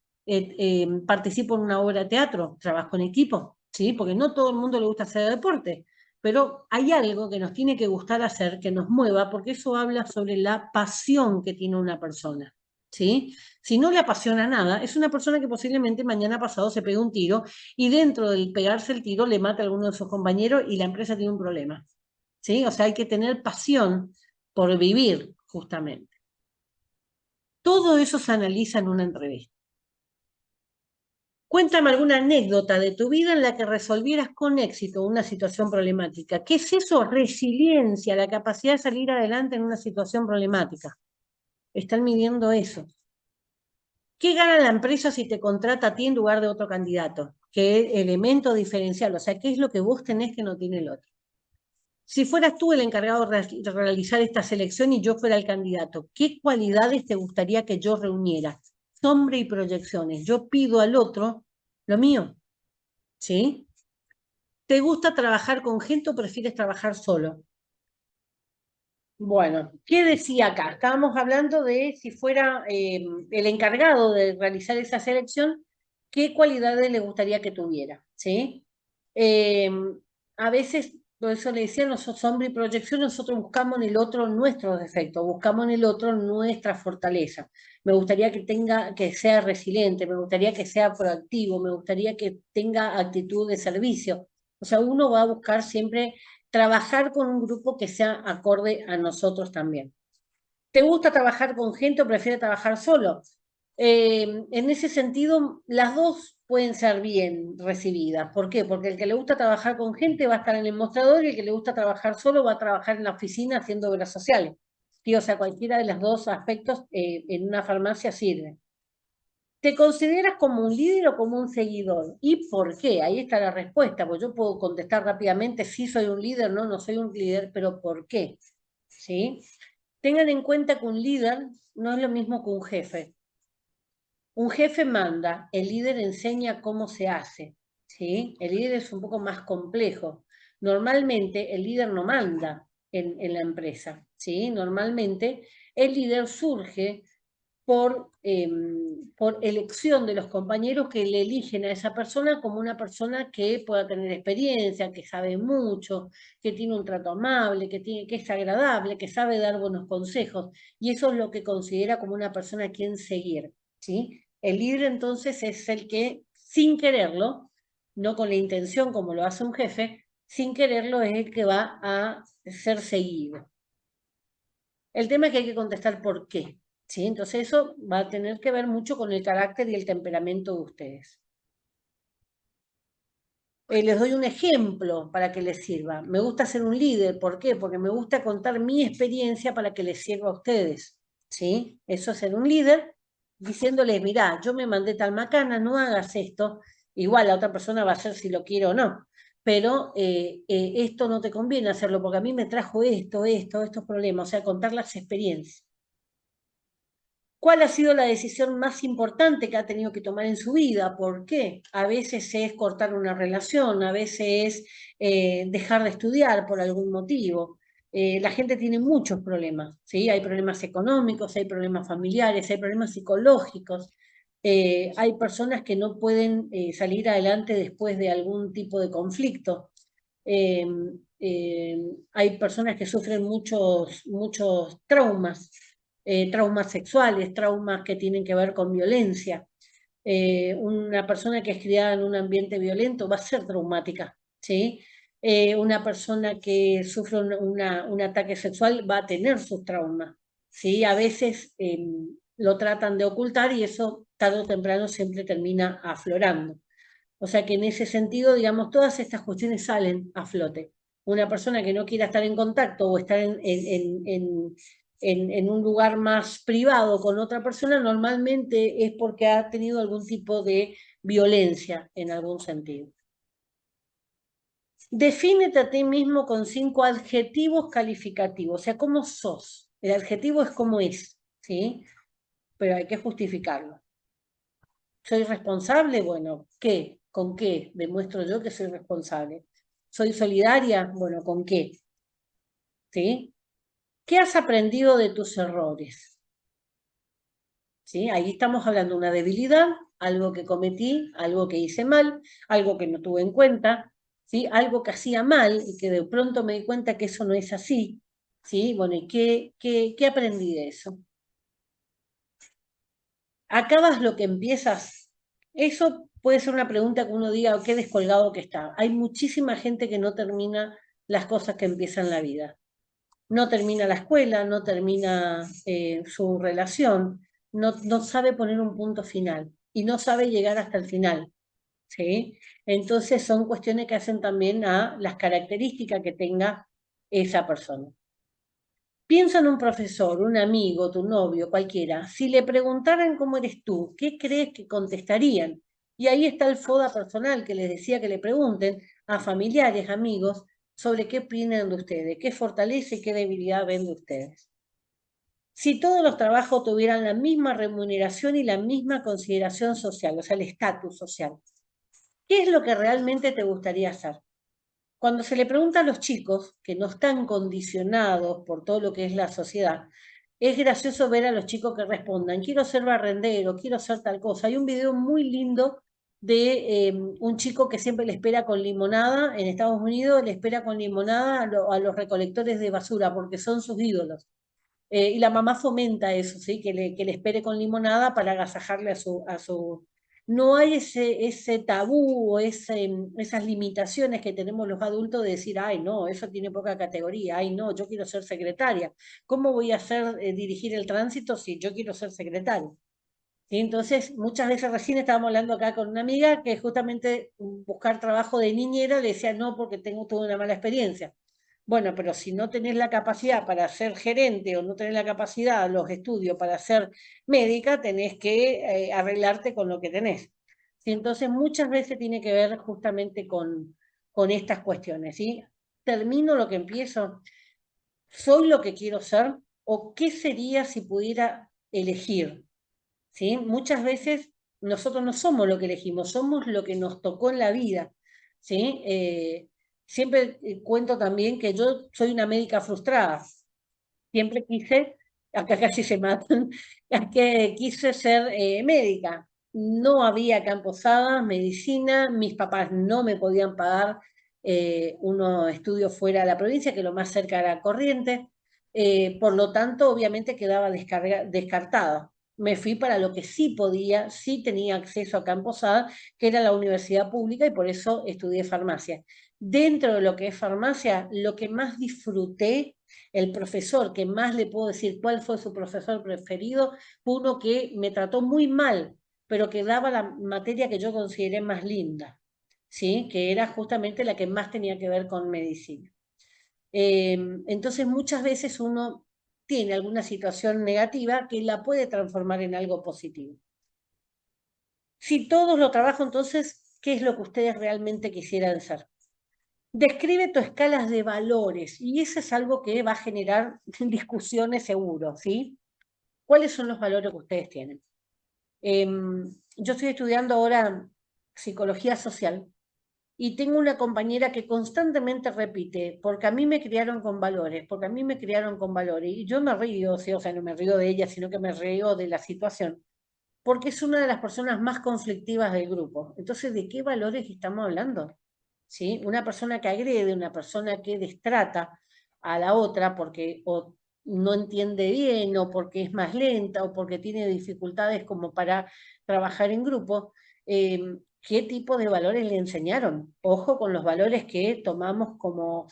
participo en una obra de teatro, trabajo en equipo, ¿sí? Porque no todo el mundo le gusta hacer deporte, pero hay algo que nos tiene que gustar hacer, que nos mueva, porque eso habla sobre la pasión que tiene una persona, ¿sí? Si no le apasiona nada, es una persona que posiblemente mañana pasado se pegue un tiro y dentro del pegarse el tiro le mata a alguno de sus compañeros y la empresa tiene un problema, ¿sí? O sea, hay que tener pasión por vivir, justamente. Todo eso se analiza en una entrevista. Cuéntame alguna anécdota de tu vida en la que resolvieras con éxito una situación problemática. ¿Qué es eso? Resiliencia, la capacidad de salir adelante en una situación problemática. Están midiendo eso. ¿Qué gana la empresa si te contrata a ti en lugar de otro candidato? ¿Qué elemento diferencial? O sea, ¿qué es lo que vos tenés que no tiene el otro? Si fueras tú el encargado de realizar esta selección y yo fuera el candidato, ¿qué cualidades te gustaría que yo reuniera? Sombra y proyecciones. Yo pido al otro lo mío, ¿sí? ¿Te gusta trabajar con gente o prefieres trabajar solo? Bueno, ¿qué decía acá? Estábamos hablando de si fuera el encargado de realizar esa selección, ¿qué cualidades le gustaría que tuviera? ¿Sí? Eh, a veces, por eso le decía, nosotros sombra y proyección, nosotros buscamos en el otro nuestros defectos, buscamos en el otro nuestra fortaleza. Me gustaría que sea resiliente, me gustaría que sea proactivo, me gustaría que tenga actitud de servicio. O sea, uno va a buscar siempre trabajar con un grupo que sea acorde a nosotros también. ¿Te gusta trabajar con gente o prefieres trabajar solo? En ese sentido, las dos pueden ser bien recibidas. ¿Por qué? Porque el que le gusta trabajar con gente va a estar en el mostrador y el que le gusta trabajar solo va a trabajar en la oficina haciendo obras sociales. Sí, o sea, cualquiera de los dos aspectos en una farmacia sirve. ¿Te consideras como un líder o como un seguidor? ¿Y por qué? Ahí está la respuesta, pues yo puedo contestar rápidamente si soy un líder, no soy un líder, pero ¿por qué? ¿Sí? Tengan en cuenta que un líder no es lo mismo que un jefe. Un jefe manda, el líder enseña cómo se hace, ¿sí? El líder es un poco más complejo. Normalmente el líder no manda en la empresa, ¿sí? Normalmente el líder surge por elección de los compañeros que le eligen a esa persona como una persona que pueda tener experiencia, que sabe mucho, que tiene un trato amable, que es agradable, que sabe dar buenos consejos. Y eso es lo que considera como una persona a quien seguir, ¿sí? El líder entonces es el que, sin quererlo, no con la intención como lo hace un jefe, sin quererlo es el que va a ser seguido. El tema es que hay que contestar por qué, ¿sí? Entonces eso va a tener que ver mucho con el carácter y el temperamento de ustedes. Les doy un ejemplo para que les sirva. Me gusta ser un líder, ¿por qué? Porque me gusta contar mi experiencia para que les sirva a ustedes, ¿sí? Eso es ser un líder, diciéndoles, mirá, yo me mandé tal macana, no hagas esto, igual la otra persona va a hacer si lo quiere o no, pero esto no te conviene hacerlo porque a mí me trajo estos problemas, o sea, contar las experiencias. ¿Cuál ha sido la decisión más importante que ha tenido que tomar en su vida? ¿Por qué? A veces es cortar una relación, a veces es dejar de estudiar por algún motivo. la gente tiene muchos problemas, ¿sí? Hay problemas económicos, hay problemas familiares, hay problemas psicológicos. Hay personas que no pueden salir adelante después de algún tipo de conflicto. Eh, Hay personas que sufren muchos traumas, traumas sexuales, traumas que tienen que ver con violencia. Una persona que es criada en un ambiente violento va a ser traumática, ¿sí? Una persona que sufre un ataque sexual va a tener sus traumas, ¿sí? A veces lo tratan de ocultar y eso tarde o temprano siempre termina aflorando. O sea que en ese sentido, digamos, todas estas cuestiones salen a flote. Una persona que no quiera estar en contacto o estar en un lugar más privado con otra persona, normalmente es porque ha tenido algún tipo de violencia en algún sentido. Defínete a ti mismo con 5 adjetivos calificativos, o sea, ¿cómo sos? El adjetivo es cómo es, ¿sí? Pero hay que justificarlo. ¿Soy responsable? Bueno, ¿qué? ¿Con qué demuestro yo que soy responsable? ¿Soy solidaria? Bueno, ¿con qué? ¿Sí? ¿Qué has aprendido de tus errores? ¿Sí? Ahí estamos hablando de una debilidad, algo que cometí, algo que hice mal, algo que no tuve en cuenta, ¿sí? Algo que hacía mal y que de pronto me di cuenta que eso no es así. ¿Sí? Bueno, ¿y qué aprendí de eso? ¿Acabas lo que empiezas? Eso puede ser una pregunta que uno diga, qué descolgado que está. Hay muchísima gente que no termina las cosas que empieza en la vida. No termina la escuela, no termina su relación, no sabe poner un punto final y no sabe llegar hasta el final, ¿sí? Entonces son cuestiones que hacen también a las características que tenga esa persona. Piensa en un profesor, un amigo, tu novio, cualquiera. Si le preguntaran cómo eres tú, ¿qué crees que contestarían? Y ahí está el FODA personal que les decía que le pregunten a familiares, amigos, sobre qué opinan de ustedes, qué fortaleza y qué debilidad ven de ustedes. Si todos los trabajos tuvieran la misma remuneración y la misma consideración social, o sea, el estatus social, ¿qué es lo que realmente te gustaría hacer? Cuando se le pregunta a los chicos que no están condicionados por todo lo que es la sociedad, es gracioso ver a los chicos que respondan, quiero ser barrendero, quiero ser tal cosa. Hay un video muy lindo de un chico que siempre le espera con limonada en Estados Unidos, le espera con limonada a los recolectores de basura porque son sus ídolos. Y la mamá fomenta eso, ¿sí? Que le espere con limonada para agasajarle a su. No hay ese tabú o esas limitaciones que tenemos los adultos de decir, ay, no, eso tiene poca categoría, ay, no, yo quiero ser secretaria. ¿Cómo voy a hacer dirigir el tránsito si yo quiero ser secretaria? ¿Sí? Entonces, muchas veces recién estábamos hablando acá con una amiga que justamente buscar trabajo de niñera le decía, no, porque tuve una mala experiencia. Bueno, pero si no tenés la capacidad para ser gerente o no tenés la capacidad, los estudios para ser médica, tenés que arreglarte con lo que tenés. ¿Sí? Entonces, muchas veces tiene que ver justamente con estas cuestiones. ¿Sí? Termino lo que empiezo. ¿Soy lo que quiero ser? ¿O qué sería si pudiera elegir? ¿Sí? Muchas veces nosotros no somos lo que elegimos, somos lo que nos tocó en la vida. ¿Sí? Siempre cuento también que yo soy una médica frustrada. Siempre quise, acá casi se matan, que quise ser médica. No había acá en Posadas medicina, mis papás no me podían pagar unos estudios fuera de la provincia, que lo más cerca era Corrientes. Por lo tanto, obviamente quedaba descartada. Me fui para lo que sí podía, sí tenía acceso acá en Posadas, que era la universidad pública, y por eso estudié farmacia. Dentro de lo que es farmacia, lo que más disfruté, el profesor que más le puedo decir cuál fue su profesor preferido, fue uno que me trató muy mal, pero que daba la materia que yo consideré más linda, ¿sí? Que era justamente la que más tenía que ver con medicina. Entonces muchas veces uno tiene alguna situación negativa que la puede transformar en algo positivo. Si todos lo trabajo, entonces, ¿qué es lo que ustedes realmente quisieran ser? Describe tu escala de valores, y eso es algo que va a generar discusiones seguro, ¿sí? ¿Cuáles son los valores que ustedes tienen? Yo estoy estudiando ahora psicología social, y tengo una compañera que constantemente repite, porque a mí me criaron con valores, porque a mí me criaron con valores, y yo me río, sí, o sea, no me río de ella, sino que me río de la situación, porque es una de las personas más conflictivas del grupo. Entonces, ¿de qué valores estamos hablando? ¿Sí? Una persona que agrede, una persona que destrata a la otra porque o no entiende bien, o porque es más lenta, o porque tiene dificultades como para trabajar en grupo, ¿qué tipo de valores le enseñaron? Ojo con los valores que tomamos como,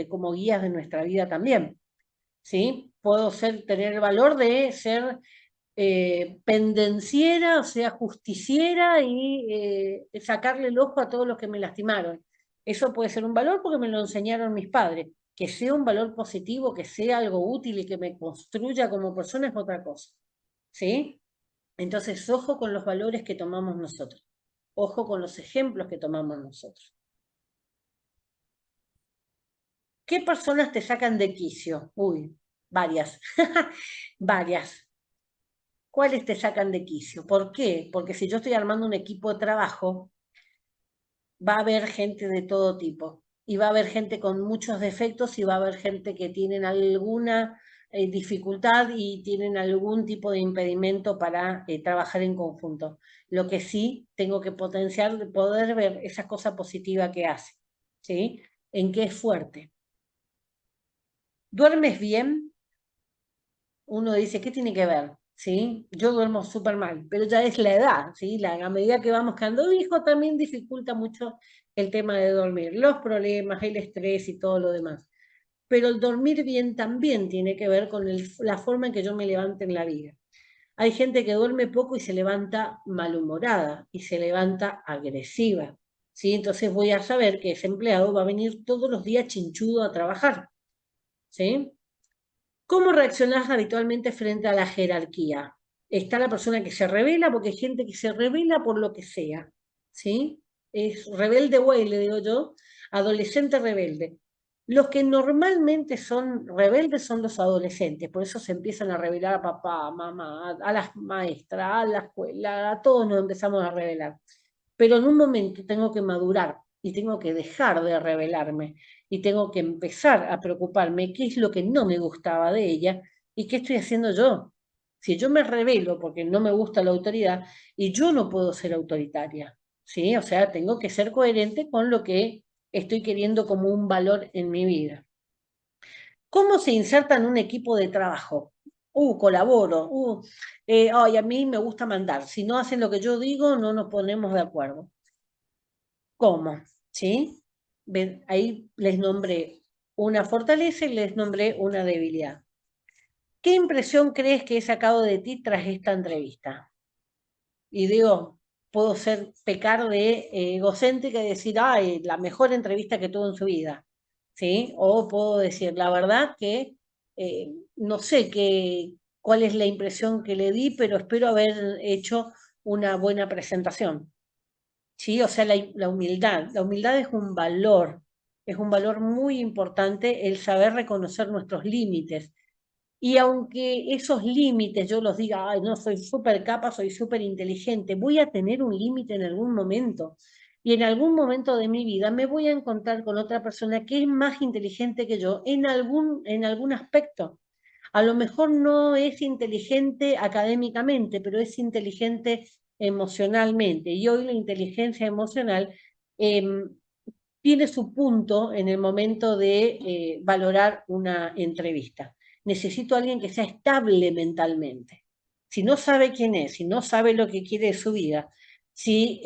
como guías de nuestra vida también. ¿Sí? Puedo tener el valor de ser pendenciera, o sea, justiciera y sacarle el ojo a todos los que me lastimaron. Eso puede ser un valor porque me lo enseñaron mis padres. Que sea un valor positivo, que sea algo útil y que me construya como persona es otra cosa. ¿Sí? Entonces, ojo con los valores que tomamos nosotros. Ojo con los ejemplos que tomamos nosotros. ¿Qué personas te sacan de quicio? Uy, varias. Varias. ¿Cuáles te sacan de quicio? ¿Por qué? Porque si yo estoy armando un equipo de trabajo, va a haber gente de todo tipo. Y va a haber gente con muchos defectos y va a haber gente que tienen alguna dificultad y tienen algún tipo de impedimento para trabajar en conjunto. Lo que sí tengo que potenciar, de poder ver esa cosa positiva que hace. ¿Sí? En qué es fuerte. ¿Duermes bien? Uno dice, ¿qué tiene que ver? ¿Sí? Yo duermo súper mal, pero ya es la edad, ¿sí? A medida que vamos quedando viejos también dificulta mucho el tema de dormir, los problemas, el estrés y todo lo demás. Pero el dormir bien también tiene que ver con la forma en que yo me levanto en la vida. Hay gente que duerme poco y se levanta malhumorada y se levanta agresiva, ¿sí? Entonces voy a saber que ese empleado va a venir todos los días chinchudo a trabajar, ¿sí? ¿Cómo reaccionás habitualmente frente a la jerarquía? Está la persona que se revela, porque hay gente que se revela por lo que sea, ¿sí? Es rebelde güey, le digo yo, adolescente rebelde. Los que normalmente son rebeldes son los adolescentes, por eso se empiezan a revelar a papá, a mamá, a las maestras, a la escuela, a todos nos empezamos a revelar. Pero en un momento tengo que madurar y tengo que dejar de rebelarme y tengo que empezar a preocuparme qué es lo que no me gustaba de ella y qué estoy haciendo yo. Si yo me rebelo porque no me gusta la autoridad y yo no puedo ser autoritaria, ¿sí? O sea, tengo que ser coherente con lo que estoy queriendo como un valor en mi vida. ¿Cómo se inserta en un equipo de trabajo? Colaboro. Ay, a mí me gusta mandar. Si no hacen lo que yo digo, no nos ponemos de acuerdo. ¿Cómo? ¿Sí? Ven, ahí les nombré una fortaleza y les nombré una debilidad. ¿Qué impresión crees que he sacado de ti tras esta entrevista? Y digo, puedo pecar de egocéntrica y decir, ay, la mejor entrevista que tuvo en su vida, ¿sí? O puedo decir, la verdad que no sé cuál es la impresión que le di, pero espero haber hecho una buena presentación. Sí, o sea, la humildad. La humildad es un valor muy importante el saber reconocer nuestros límites. Y aunque esos límites yo los diga, ay, no, soy súper capa, soy súper inteligente, voy a tener un límite en algún momento. Y en algún momento de mi vida me voy a encontrar con otra persona que es más inteligente que yo en algún aspecto. A lo mejor no es inteligente académicamente, pero es inteligente emocionalmente. Y hoy la inteligencia emocional eh, tiene su punto en el momento de valorar una entrevista. Necesito a alguien que sea estable mentalmente. Si no sabe quién es, si no sabe lo que quiere de su vida, si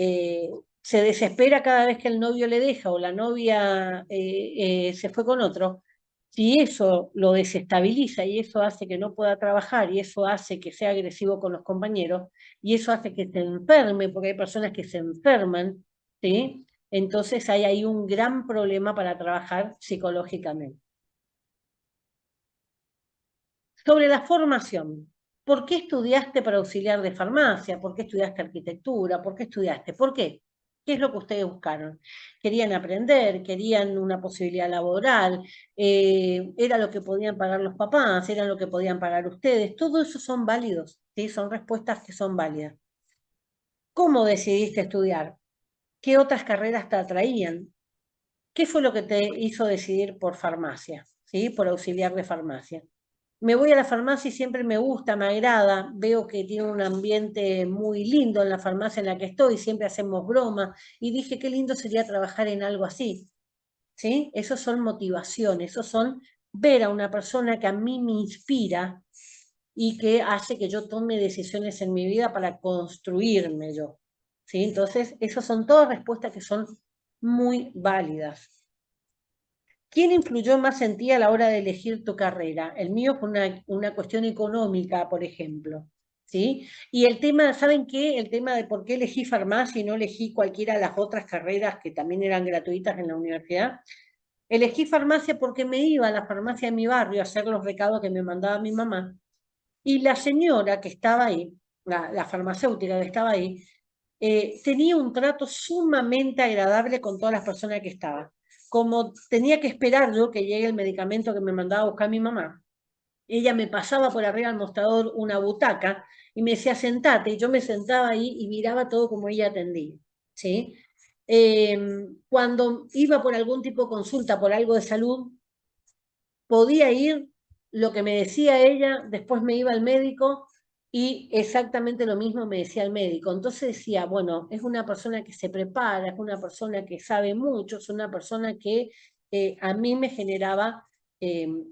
se desespera cada vez que el novio le deja o la novia se fue con otro, si eso lo desestabiliza y eso hace que no pueda trabajar y eso hace que sea agresivo con los compañeros y eso hace que se enferme, porque hay personas que se enferman, ¿sí? Entonces hay ahí un gran problema para trabajar psicológicamente. Sobre la formación, ¿por qué estudiaste para auxiliar de farmacia? ¿Por qué estudiaste arquitectura? ¿Por qué estudiaste? ¿Por qué? ¿Qué es lo que ustedes buscaron? ¿Querían aprender? ¿Querían una posibilidad laboral? ¿Era lo que podían pagar los papás? ¿Era lo que podían pagar ustedes? Todo eso son válidos, ¿sí? Son respuestas que son válidas. ¿Cómo decidiste estudiar? ¿Qué otras carreras te atraían? ¿Qué fue lo que te hizo decidir por farmacia? ¿Sí? Por auxiliar de farmacia. Me voy a la farmacia y siempre me gusta, me agrada, veo que tiene un ambiente muy lindo en la farmacia en la que estoy, siempre hacemos bromas, y dije, qué lindo sería trabajar en algo así, ¿sí? Esos son motivaciones, esos son ver a una persona que a mí me inspira y que hace que yo tome decisiones en mi vida para construirme yo, ¿sí? Entonces, esas son todas respuestas que son muy válidas. ¿Quién influyó más en ti a la hora de elegir tu carrera? El mío fue una cuestión económica, por ejemplo, ¿sí? Y el tema, ¿saben qué? El tema de por qué elegí farmacia y no elegí cualquiera de las otras carreras que también eran gratuitas en la universidad. Elegí farmacia porque me iba a la farmacia de mi barrio a hacer los recados que me mandaba mi mamá. Y la señora que estaba ahí, la farmacéutica que estaba ahí, tenía un trato sumamente agradable con todas las personas que estaban. Como tenía que esperar yo que llegue el medicamento que me mandaba a buscar mi mamá, ella me pasaba por arriba al mostrador una butaca y me decía, sentate, y yo me sentaba ahí y miraba todo como ella atendía, ¿sí? Cuando iba por algún tipo de consulta, por algo de salud, podía ir, lo que me decía ella, después me iba al médico y exactamente lo mismo me decía el médico. Entonces decía, bueno, es una persona que se prepara, es una persona que sabe mucho, es una persona que a mí me generaba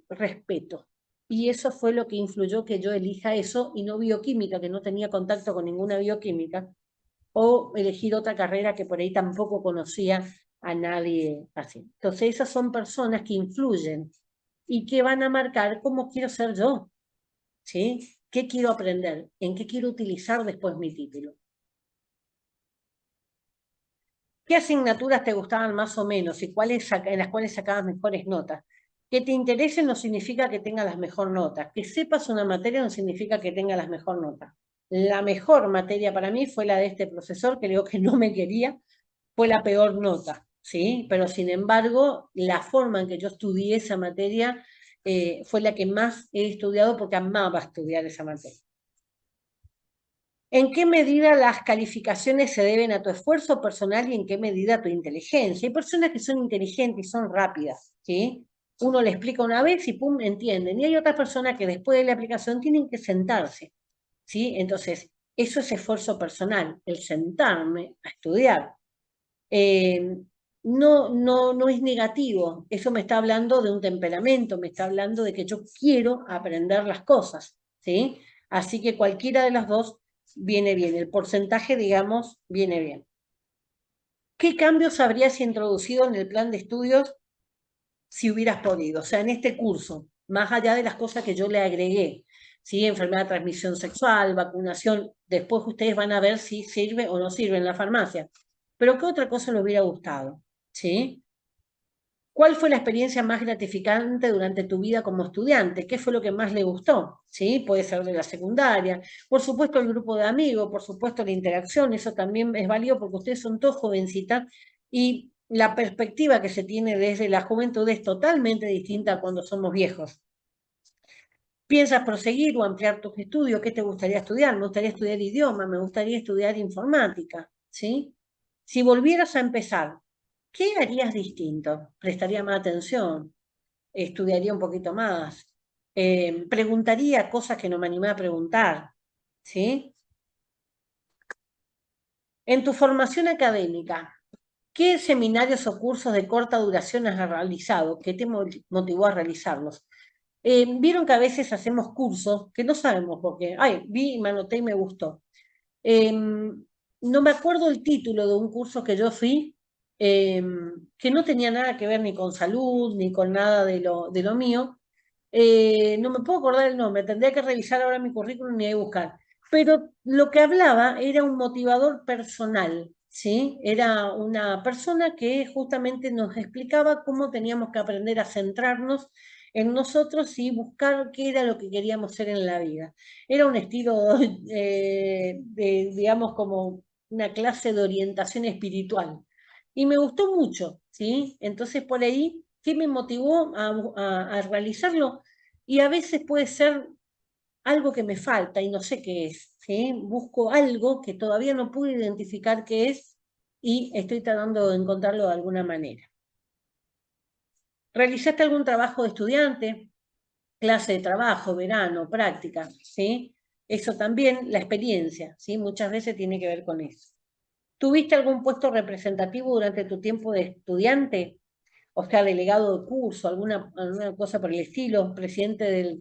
respeto. Y eso fue lo que influyó que yo elija eso y no bioquímica, que no tenía contacto con ninguna bioquímica, o elegir otra carrera que por ahí tampoco conocía a nadie así. Entonces esas son personas que influyen y que van a marcar cómo quiero ser yo, ¿sí? ¿Qué quiero aprender? ¿En qué quiero utilizar después mi título? ¿Qué asignaturas te gustaban más o menos y cuáles en las cuales sacabas mejores notas? Que te interesen no significa que tengas las mejores notas. Que sepas una materia no significa que tengas las mejores notas. La mejor materia para mí fue la de este profesor, que creo que no me quería, fue la peor nota, ¿sí? Pero sin embargo, la forma en que yo estudié esa materia fue la que más he estudiado porque amaba estudiar esa materia. ¿En qué medida las calificaciones se deben a tu esfuerzo personal y en qué medida a tu inteligencia? Hay personas que son inteligentes y son rápidas, ¿sí? Uno le explica una vez y pum, entienden. Y hay otras personas que después de la aplicación tienen que sentarse, ¿sí? Entonces, eso es esfuerzo personal, el sentarme a estudiar. No es negativo, eso me está hablando de un temperamento, me está hablando de que yo quiero aprender las cosas, ¿sí? Así que cualquiera de las dos viene bien, el porcentaje, digamos, viene bien. ¿Qué cambios habrías introducido en el plan de estudios si hubieras podido? O sea, en este curso, más allá de las cosas que yo le agregué, ¿sí? Enfermedad de transmisión sexual, vacunación, después ustedes van a ver si sirve o no sirve en la farmacia. Pero ¿qué otra cosa le hubiera gustado? ¿Sí? ¿Cuál fue la experiencia más gratificante durante tu vida como estudiante? ¿Qué fue lo que más le gustó? ¿Sí? Puede ser de la secundaria. Por supuesto, el grupo de amigos, por supuesto, la interacción, eso también es válido porque ustedes son todos jovencitas y la perspectiva que se tiene desde la juventud es totalmente distinta a cuando somos viejos. ¿Piensas proseguir o ampliar tus estudios? ¿Qué te gustaría estudiar? Me gustaría estudiar idioma, me gustaría estudiar informática, ¿sí? Si volvieras a empezar, ¿qué harías distinto? ¿Prestaría más atención? ¿Estudiaría un poquito más? ¿Preguntaría cosas que no me animé a preguntar? ¿Sí? En tu formación académica, ¿qué seminarios o cursos de corta duración has realizado? ¿Qué te motivó a realizarlos? Vieron que a veces hacemos cursos que no sabemos por qué. Ay, vi, me anoté y me gustó. No me acuerdo el título de un curso que yo fui, que no tenía nada que ver ni con salud, ni con nada de lo mío. No me puedo acordar el nombre, tendría que revisar ahora mi currículum y ahí buscar. Pero lo que hablaba era un motivador personal, ¿sí? Era una persona que justamente nos explicaba cómo teníamos que aprender a centrarnos en nosotros y buscar qué era lo que queríamos ser en la vida. Era un estilo, digamos, como una clase de orientación espiritual. Y me gustó mucho, ¿sí? Entonces, por ahí, ¿qué me motivó a realizarlo? Y a veces puede ser algo que me falta y no sé qué es, ¿sí? Busco algo que todavía no pude identificar qué es y estoy tratando de encontrarlo de alguna manera. ¿Realizaste algún trabajo de estudiante? Clase de trabajo, verano, práctica, ¿sí? Eso también, la experiencia, ¿sí? Muchas veces tiene que ver con eso. ¿Tuviste algún puesto representativo durante tu tiempo de estudiante? O sea, delegado de curso, alguna cosa por el estilo, presidente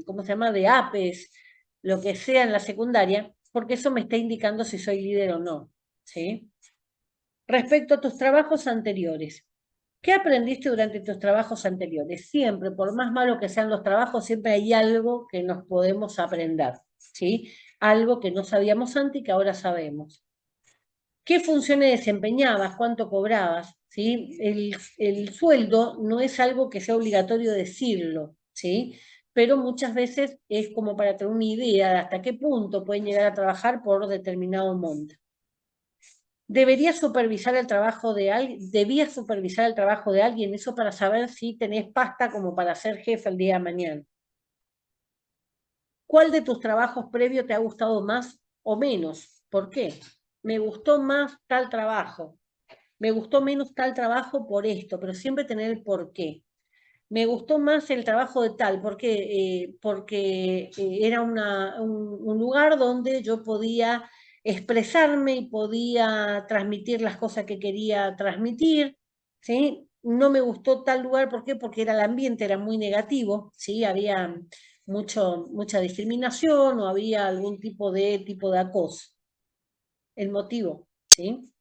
¿cómo se llama? De APES, lo que sea en la secundaria, porque eso me está indicando si soy líder o no, ¿sí? Respecto a tus trabajos anteriores, ¿qué aprendiste durante tus trabajos anteriores? Siempre, por más malo que sean los trabajos, siempre hay algo que nos podemos aprender, ¿sí? Algo que no sabíamos antes y que ahora sabemos. ¿Qué funciones desempeñabas? ¿Cuánto cobrabas? ¿Sí? El sueldo no es algo que sea obligatorio decirlo, ¿sí? Pero muchas veces es como para tener una idea de hasta qué punto pueden llegar a trabajar por determinado monto. ¿Debías supervisar el trabajo de alguien? Eso para saber si tenés pasta como para ser jefe el día de mañana. ¿Cuál de tus trabajos previos te ha gustado más o menos? ¿Por qué? Me gustó más tal trabajo. Me gustó menos tal trabajo por esto, pero siempre tener el por qué. Me gustó más el trabajo de tal, porque era un lugar donde yo podía expresarme y podía transmitir las cosas que quería transmitir, ¿sí? No me gustó tal lugar, ¿por qué? Porque el ambiente era muy negativo, ¿sí? Había mucha discriminación o había algún tipo de acoso. El motivo, ¿sí?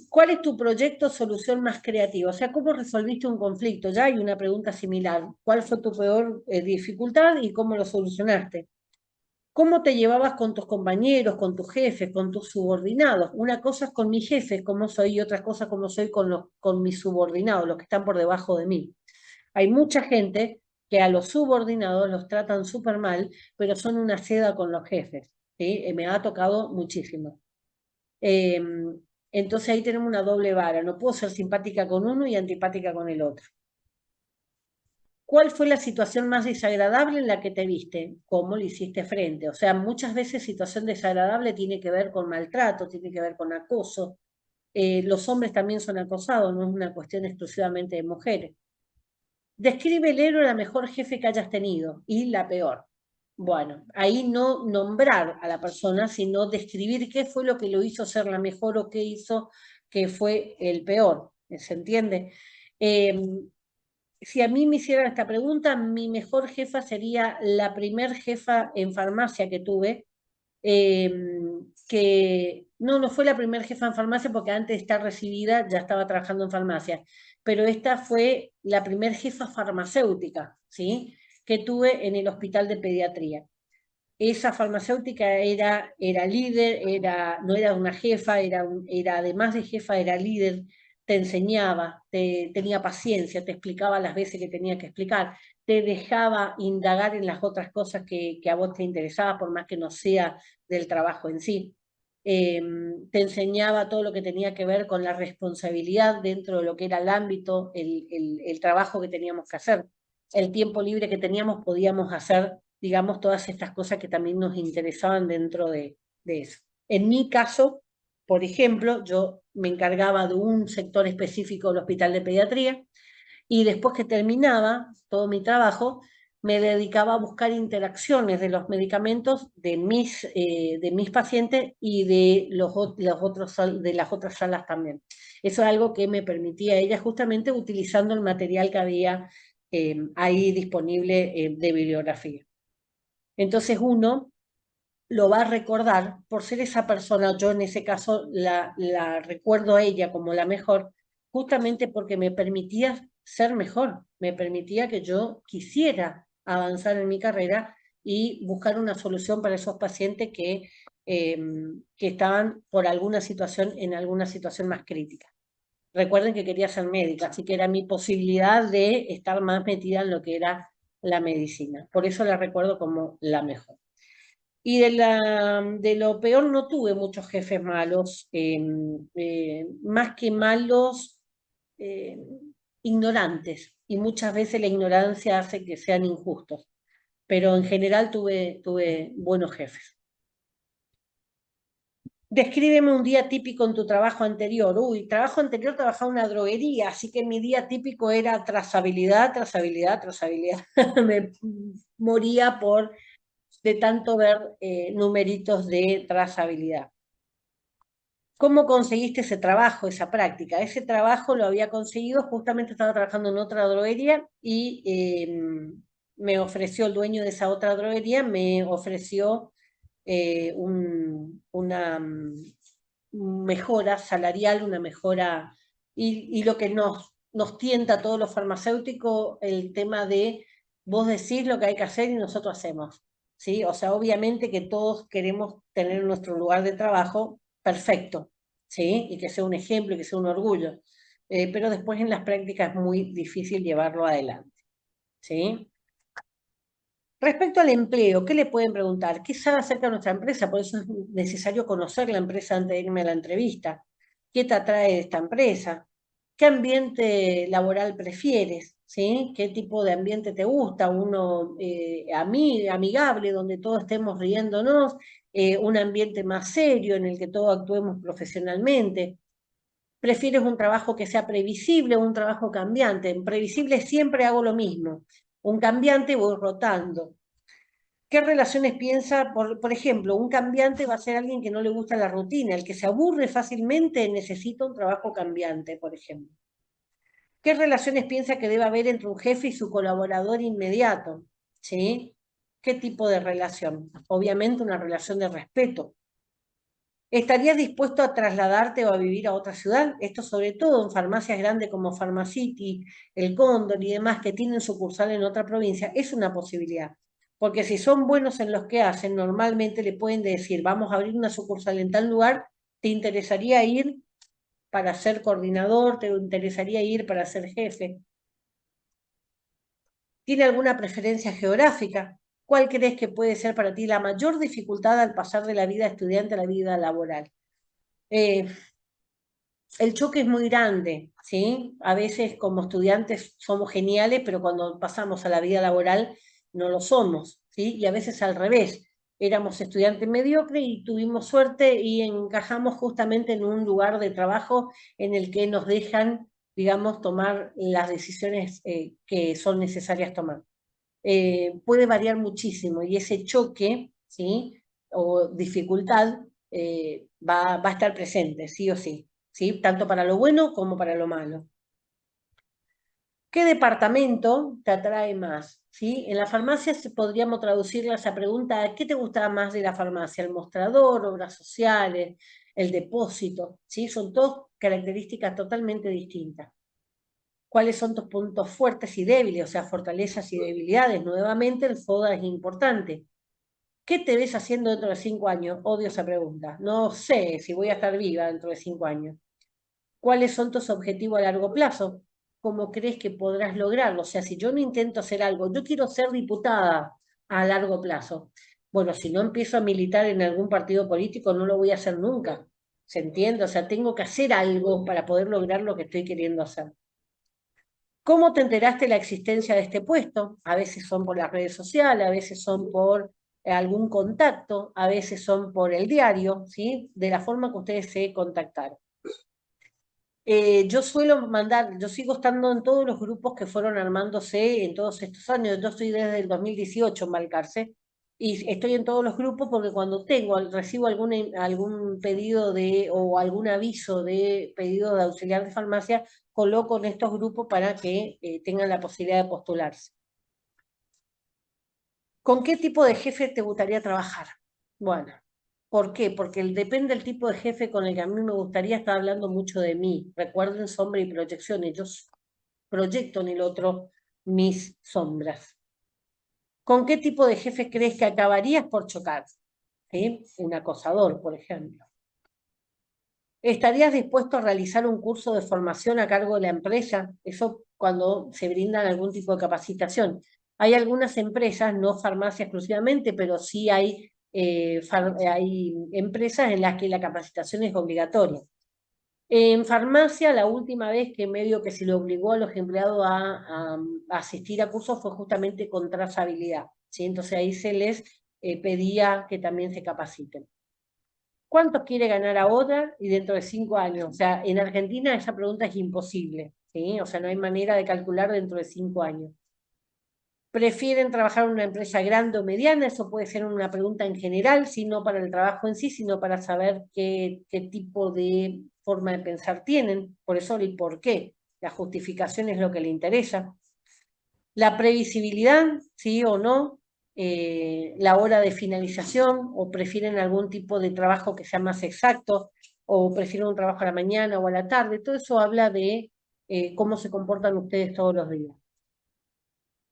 ¿Cuál es tu proyecto o solución más creativa? O sea, ¿cómo resolviste un conflicto? Ya hay una pregunta similar. ¿Cuál fue tu peor dificultad y cómo lo solucionaste? ¿Cómo te llevabas con tus compañeros, con tus jefes, con tus subordinados? Una cosa es con mis jefes, cómo soy, y otra cosa cómo soy con mis subordinados, los que están por debajo de mí. Hay mucha gente que a los subordinados los tratan súper mal, pero son una seda con los jefes, ¿sí? Me ha tocado muchísimo. Entonces ahí tenemos una doble vara. No puedo ser simpática con uno y antipática con el otro. ¿Cuál fue la situación más desagradable en la que te viste? ¿Cómo le hiciste frente? O sea, muchas veces situación desagradable tiene que ver con maltrato, tiene que ver con acoso. Los hombres también son acosados, no es una cuestión exclusivamente de mujeres. Describe el héroe la mejor jefe que hayas tenido y la peor. Bueno, ahí no nombrar a la persona, sino describir qué fue lo que lo hizo ser la mejor o qué hizo que fue el peor. ¿Se entiende? Si a mí me hicieran esta pregunta, mi mejor jefa sería la primer jefa en farmacia que tuve, que no fue la primer jefa en farmacia porque antes de estar recibida ya estaba trabajando en farmacia, pero esta fue la primer jefa farmacéutica, ¿sí? Que tuve en el hospital de pediatría. Esa farmacéutica era líder, no era una jefa, era además de jefa, era líder, te enseñaba, tenía paciencia, te explicaba las veces que tenía que explicar, te dejaba indagar en las otras cosas que a vos te interesaba, por más que no sea del trabajo en sí. Te enseñaba todo lo que tenía que ver con la responsabilidad dentro de lo que era el ámbito, el trabajo que teníamos que hacer. El tiempo libre que teníamos podíamos hacer, digamos, todas estas cosas que también nos interesaban dentro de eso. En mi caso, por ejemplo, yo me encargaba de un sector específico del hospital de pediatría y después que terminaba todo mi trabajo, me dedicaba a buscar interacciones de los medicamentos de mis pacientes y de de las otras salas también. Eso es algo que me permitía ella justamente utilizando el material que había ahí disponible de bibliografía. Entonces uno lo va a recordar por ser esa persona, yo en ese caso la recuerdo a ella como la mejor, justamente porque me permitía ser mejor, me permitía que yo quisiera avanzar en mi carrera y buscar una solución para esos pacientes que estaban por en alguna situación más crítica. Recuerden que quería ser médica, así que era mi posibilidad de estar más metida en lo que era la medicina. Por eso la recuerdo como la mejor. Y de lo peor no tuve muchos jefes malos, más que malos, eh, ignorantes. Y muchas veces la ignorancia hace que sean injustos. Pero en general tuve buenos jefes. Descríbeme un día típico en tu trabajo anterior. Uy, trabajo anterior trabajaba en una droguería, así que mi día típico era trazabilidad, trazabilidad, trazabilidad. Me moría de tanto ver numeritos de trazabilidad. ¿Cómo conseguiste ese trabajo, esa práctica? Ese trabajo lo había conseguido, justamente estaba trabajando en otra droguería y me ofreció, el dueño de esa otra droguería, me ofreció una mejora salarial, una mejora, y lo que nos tienta a todos los farmacéuticos, el tema de vos decís lo que hay que hacer y nosotros hacemos, ¿sí? O sea, obviamente que todos queremos tener nuestro lugar de trabajo perfecto, ¿sí? Y que sea un ejemplo y que sea un orgullo. Pero después en las prácticas es muy difícil llevarlo adelante, ¿sí? Respecto al empleo, ¿qué le pueden preguntar? ¿Qué sabe acerca de nuestra empresa? Por eso es necesario conocer la empresa antes de irme a la entrevista. ¿Qué te atrae de esta empresa? ¿Qué ambiente laboral prefieres? ¿Sí? ¿Qué tipo de ambiente te gusta? Uno amigable, donde todos estemos riéndonos, un ambiente más serio en el que todos actuemos profesionalmente. ¿Prefieres un trabajo que sea previsible o un trabajo cambiante? En previsible siempre hago lo mismo. Un cambiante voy rotando. ¿Qué relaciones piensa? Por ejemplo, un cambiante va a ser alguien que no le gusta la rutina, el que se aburre fácilmente necesita un trabajo cambiante, por ejemplo. ¿Qué relaciones piensa que debe haber entre un jefe y su colaborador inmediato? ¿Sí? ¿Qué tipo de relación? Obviamente una relación de respeto. ¿Estarías dispuesto a trasladarte o a vivir a otra ciudad? Esto sobre todo en farmacias grandes como Pharmacity, El Cóndor y demás que tienen sucursal en otra provincia, es una posibilidad. Porque si son buenos en los que hacen, normalmente le pueden decir, vamos a abrir una sucursal en tal lugar, ¿te interesaría ir para ser coordinador? ¿Te interesaría ir para ser jefe? ¿Tiene alguna preferencia geográfica? ¿Cuál crees que puede ser para ti la mayor dificultad al pasar de la vida estudiante a la vida laboral? El choque es muy grande, ¿sí? A veces como estudiantes somos geniales, pero cuando pasamos a la vida laboral no lo somos, ¿sí? Y a veces al revés. Éramos estudiantes mediocres y tuvimos suerte y encajamos justamente en un lugar de trabajo en el que nos dejan, digamos, tomar las decisiones que son necesarias tomar. Puede variar muchísimo y ese choque, ¿sí? O dificultad va a estar presente, sí o sí. ¿Sí? Tanto para lo bueno como para lo malo. ¿Qué departamento te atrae más? ¿Sí? En la farmacia podríamos traducirla esa pregunta, ¿qué te gusta más de la farmacia? ¿El mostrador, obras sociales, el depósito? ¿Sí? Son todas características totalmente distintas. ¿Cuáles son tus puntos fuertes y débiles? O sea, fortalezas y debilidades. Nuevamente, el FODA es importante. ¿Qué te ves haciendo dentro de 5 años? Odio esa pregunta. No sé si voy a estar viva dentro de 5 años. ¿Cuáles son tus objetivos a largo plazo? ¿Cómo crees que podrás lograrlo? O sea, si yo no intento hacer algo, yo quiero ser diputada a largo plazo. Bueno, si no empiezo a militar en algún partido político, no lo voy a hacer nunca. ¿Se entiende? O sea, tengo que hacer algo para poder lograr lo que estoy queriendo hacer. ¿Cómo te enteraste de la existencia de este puesto? A veces son por las redes sociales, a veces son por algún contacto, a veces son por el diario, ¿sí? De la forma que ustedes se contactaron. Yo suelo mandar, yo sigo estando en todos los grupos que fueron armándose en todos estos años. Yo estoy desde el 2018 en Balcarce y estoy en todos los grupos porque cuando recibo algún pedido o algún aviso de pedido de auxiliar de farmacia, coloco en estos grupos para que tengan la posibilidad de postularse. ¿Con qué tipo de jefe te gustaría trabajar? Bueno, ¿por qué? Porque depende del tipo de jefe con el que a mí me gustaría estar hablando mucho de mí. Recuerden sombra y proyecciones. Yo proyecto en el otro mis sombras. ¿Con qué tipo de jefe crees que acabarías por chocar? ¿Sí? Un acosador, por ejemplo. ¿Estarías dispuesto a realizar un curso de formación a cargo de la empresa? Eso cuando se brindan algún tipo de capacitación. Hay algunas empresas, no farmacia exclusivamente, pero sí hay empresas en las que la capacitación es obligatoria. En farmacia, la última vez que medio que se le obligó a los empleados a asistir a cursos fue justamente con trazabilidad, ¿sí? Entonces ahí se les pedía que también se capaciten. ¿Cuánto quiere ganar ahora y dentro de 5 años? O sea, en Argentina esa pregunta es imposible, ¿sí? O sea, no hay manera de calcular dentro de 5 años. ¿Prefieren trabajar en una empresa grande o mediana? Eso puede ser una pregunta en general, si no para el trabajo en sí, sino para saber qué tipo de forma de pensar tienen, por eso el por qué. La justificación es lo que le interesa. La previsibilidad, sí o no, la hora de finalización, o prefieren algún tipo de trabajo que sea más exacto, o prefieren un trabajo a la mañana o a la tarde. Todo eso habla de cómo se comportan ustedes todos los días.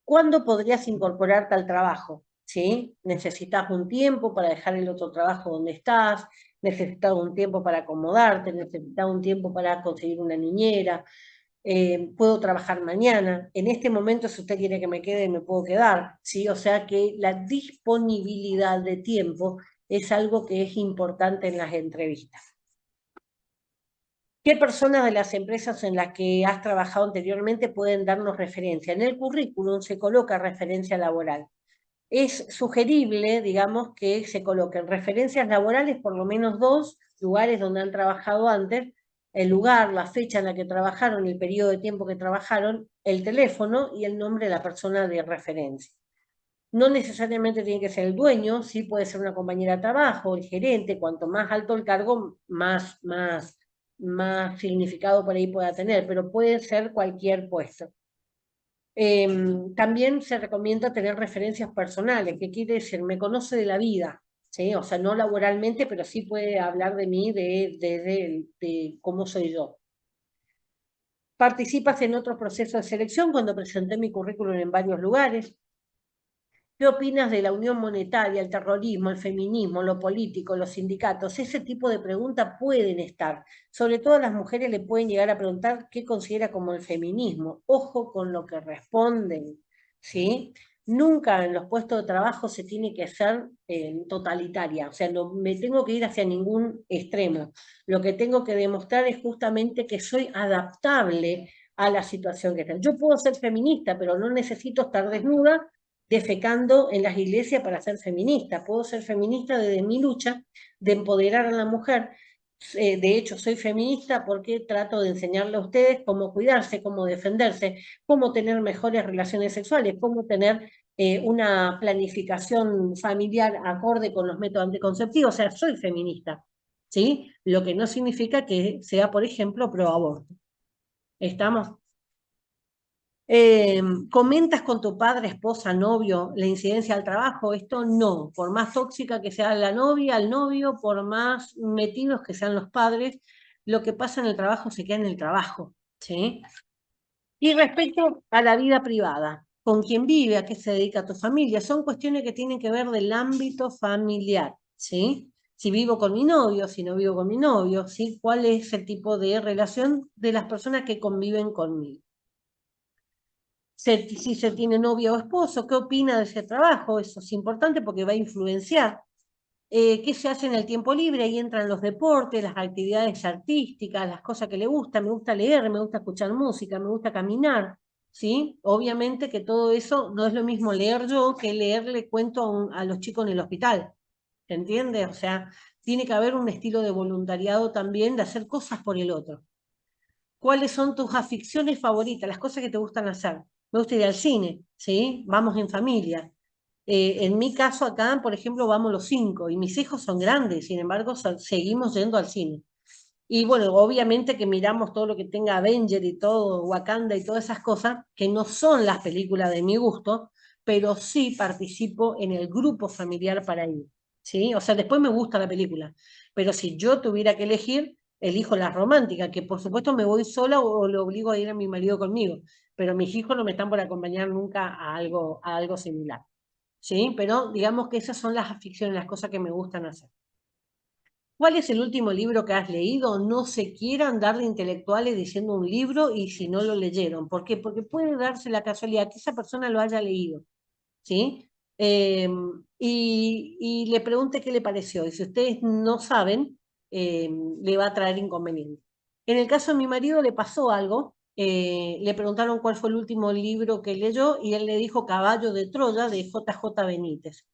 ¿Cuándo podrías incorporarte al trabajo? ¿Sí? ¿Necesitas un tiempo para dejar el otro trabajo donde estás? ¿Necesitas un tiempo para acomodarte? ¿Necesitas un tiempo para conseguir una niñera? ¿Puedo trabajar mañana? En este momento, si usted quiere que me quede, me puedo quedar, ¿sí? O sea que la disponibilidad de tiempo es algo que es importante en las entrevistas. ¿Qué personas de las empresas en las que has trabajado anteriormente pueden darnos referencia? En el currículum se coloca referencia laboral. Es sugerible, digamos, que se coloquen referencias laborales, por lo menos 2 lugares donde han trabajado antes, el lugar, la fecha en la que trabajaron, el periodo de tiempo que trabajaron, el teléfono y el nombre de la persona de referencia. No necesariamente tiene que ser el dueño, sí puede ser una compañera de trabajo, el gerente. Cuanto más alto el cargo, más significado por ahí pueda tener, pero puede ser cualquier puesto. También se recomienda tener referencias personales, que quiere decir, me conoce de la vida, ¿sí? O sea, no laboralmente, pero sí puede hablar de mí, de cómo soy yo. ¿Participas en otros procesos de selección? Cuando presenté mi currículum en varios lugares. ¿Qué opinas de la unión monetaria, el terrorismo, el feminismo, lo político, los sindicatos? Ese tipo de preguntas pueden estar. Sobre todo a las mujeres le pueden llegar a preguntar qué considera como el feminismo. Ojo con lo que responden, ¿sí? Nunca en los puestos de trabajo se tiene que ser totalitaria, o sea, no me tengo que ir hacia ningún extremo. Lo que tengo que demostrar es justamente que soy adaptable a la situación que está. Yo puedo ser feminista, pero no necesito estar desnuda defecando en las iglesias para ser feminista. Puedo ser feminista desde mi lucha de empoderar a la mujer. De hecho, soy feminista porque trato de enseñarle a ustedes cómo cuidarse, cómo defenderse, cómo tener mejores relaciones sexuales, cómo tener una planificación familiar acorde con los métodos anticonceptivos. O sea, soy feminista, ¿sí? Lo que no significa que sea, por ejemplo, pro aborto. ¿Estamos? ¿Comentas con tu padre, esposa, novio la incidencia al trabajo? Esto no, por más tóxica que sea la novia, el novio, por más metidos que sean los padres, lo que pasa en el trabajo se queda en el trabajo, ¿sí? Y respecto a la vida privada, ¿con quién vive? ¿A qué se dedica tu familia? Son cuestiones que tienen que ver del ámbito familiar, ¿sí? Si vivo con mi novio, si no vivo con mi novio, ¿sí? ¿Cuál es el tipo de relación de las personas que conviven conmigo? Si se tiene novio o esposo, ¿qué opina de ese trabajo? Eso es importante porque va a influenciar. ¿Qué se hace en el tiempo libre? Ahí entran los deportes, las actividades artísticas, las cosas que le gustan. Me gusta leer, me gusta escuchar música, me gusta caminar, ¿sí? Obviamente que todo eso no es lo mismo leer yo que leerle cuento a los chicos en el hospital, ¿se entiende? O sea, tiene que haber un estilo de voluntariado también, de hacer cosas por el otro. ¿Cuáles son tus aficiones favoritas, las cosas que te gustan hacer? Me gusta ir al cine, ¿sí? Vamos en familia. En mi caso acá, por ejemplo, vamos los 5 y mis hijos son grandes, sin embargo, seguimos yendo al cine. Y bueno, obviamente que miramos todo lo que tenga Avenger y todo, Wakanda y todas esas cosas, que no son las películas de mi gusto, pero sí participo en el grupo familiar para ir, ¿sí? O sea, después me gusta la película, pero si yo tuviera que elegir, elijo la romántica, que por supuesto me voy sola o lo obligo a ir a mi marido conmigo, pero mis hijos no me están por acompañar nunca a algo similar, ¿sí? Pero digamos que esas son las aficiones, las cosas que me gustan hacer. ¿Cuál es el último libro que has leído? No se quieran dar de intelectuales diciendo un libro y si no lo leyeron. ¿Por qué? Porque puede darse la casualidad que esa persona lo haya leído, ¿sí? Y le pregunte qué le pareció. Y si ustedes no saben, le va a traer inconveniente. En el caso de mi marido le pasó algo. Le preguntaron cuál fue el último libro que leyó y él le dijo Caballo de Troya de J.J. Benítez.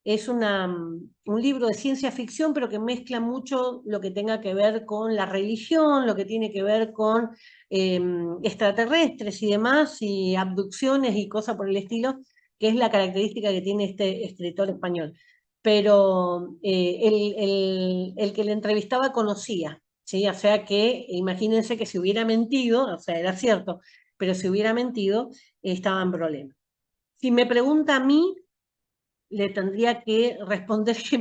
es un libro de ciencia ficción, pero que mezcla mucho lo que tenga que ver con la religión, lo que tiene que ver con extraterrestres y demás, y abducciones y cosas por el estilo, que es la característica que tiene este escritor español. Pero el que le entrevistaba conocía, ¿sí? O sea que imagínense que si hubiera mentido, o sea, era cierto, pero si hubiera mentido, estaba en problemas. Si me pregunta a mí, le tendría que responder que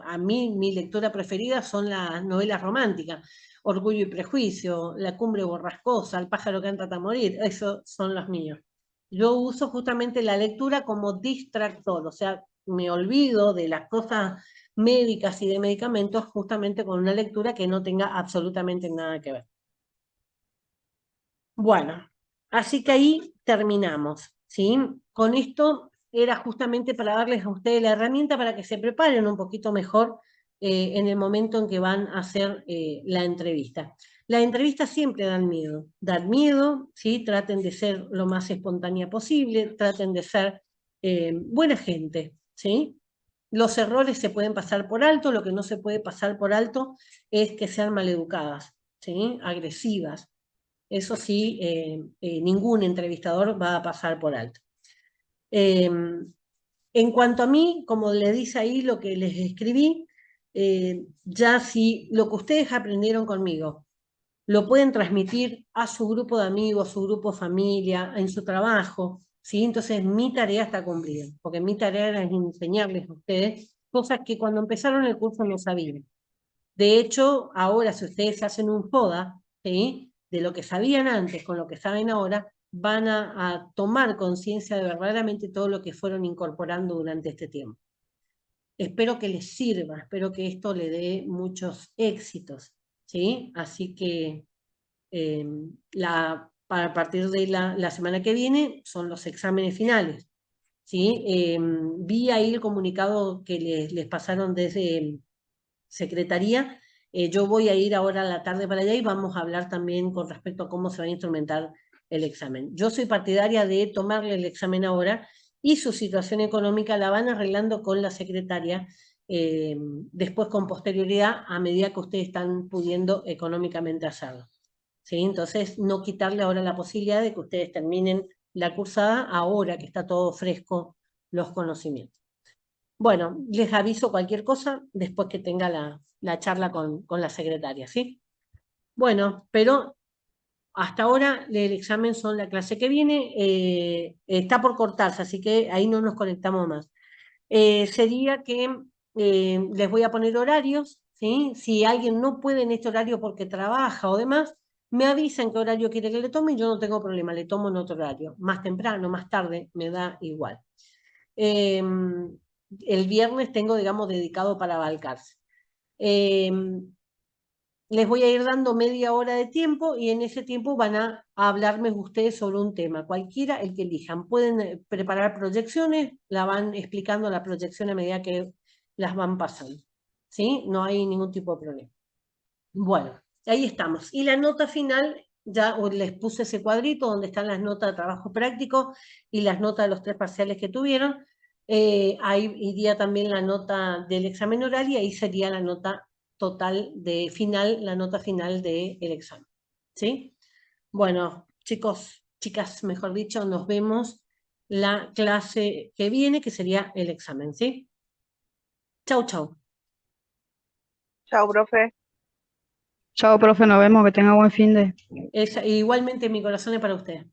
a mí mi lectura preferida son las novelas románticas, Orgullo y Prejuicio, La Cumbre Borrascosa, El pájaro que canta hasta morir, esos son los míos. Yo uso justamente la lectura como distractor, o sea, me olvido de las cosas médicas y de medicamentos justamente con una lectura que no tenga absolutamente nada que ver. Bueno, así que ahí terminamos, ¿sí? Con esto era justamente para darles a ustedes la herramienta para que se preparen un poquito mejor en el momento en que van a hacer la entrevista. Las entrevistas siempre dan miedo, ¿sí? Traten de ser lo más espontánea posible, traten de ser buena gente, ¿sí? Los errores se pueden pasar por alto, lo que no se puede pasar por alto es que sean maleducadas, ¿sí? Agresivas. Eso sí, ningún entrevistador va a pasar por alto. En cuanto a mí, como le dice ahí lo que les escribí, ya si lo que ustedes aprendieron conmigo lo pueden transmitir a su grupo de amigos, a su grupo de familia, en su trabajo, ¿sí? Entonces mi tarea está cumplida, porque mi tarea era enseñarles a ustedes cosas que cuando empezaron el curso no sabían. De hecho, ahora si ustedes hacen un FODA, ¿sí? De lo que sabían antes con lo que saben ahora, van a tomar conciencia de verdaderamente todo lo que fueron incorporando durante este tiempo. Espero que les sirva, espero que esto le dé muchos éxitos, ¿sí? Así que a partir de la semana que viene son los exámenes finales, ¿sí? Vi ahí el comunicado que les pasaron desde Secretaría. Yo voy a ir ahora a la tarde para allá y vamos a hablar también con respecto a cómo se va a instrumentar el examen. Yo soy partidaria de tomarle el examen ahora y su situación económica la van arreglando con la secretaria después con posterioridad a medida que ustedes están pudiendo económicamente hacerlo. ¿Sí? Entonces, no quitarle ahora la posibilidad de que ustedes terminen la cursada ahora que está todo fresco los conocimientos. Bueno, les aviso cualquier cosa después que tenga la charla con la secretaria, ¿sí? Bueno, pero hasta ahora el examen son la clase que viene, está por cortarse, así que ahí no nos conectamos más. Sería que les voy a poner horarios, ¿sí? Si alguien no puede en este horario porque trabaja o demás, me avisan qué horario quiere que le tome y yo no tengo problema, le tomo en otro horario. Más temprano, más tarde, me da igual. El viernes tengo, digamos, dedicado para Balcarce. Les voy a ir dando media hora de tiempo y en ese tiempo van a hablarme ustedes sobre un tema, cualquiera el que elijan. Pueden preparar proyecciones, la van explicando la proyección a medida que las van pasando. ¿Sí? No hay ningún tipo de problema. Bueno, ahí estamos. Y la nota final, ya les puse ese cuadrito donde están las notas de trabajo práctico y las notas de los 3 parciales que tuvieron. Ahí iría también la nota del examen oral y ahí sería la nota total de final, la nota final del examen. ¿Sí? Bueno, chicos, chicas, mejor dicho, nos vemos la clase que viene, que sería el examen, ¿sí? Chau, chau. Chao, profe. Chao, profe, nos vemos, que tenga buen fin de. Igualmente mi corazón es para ustedes.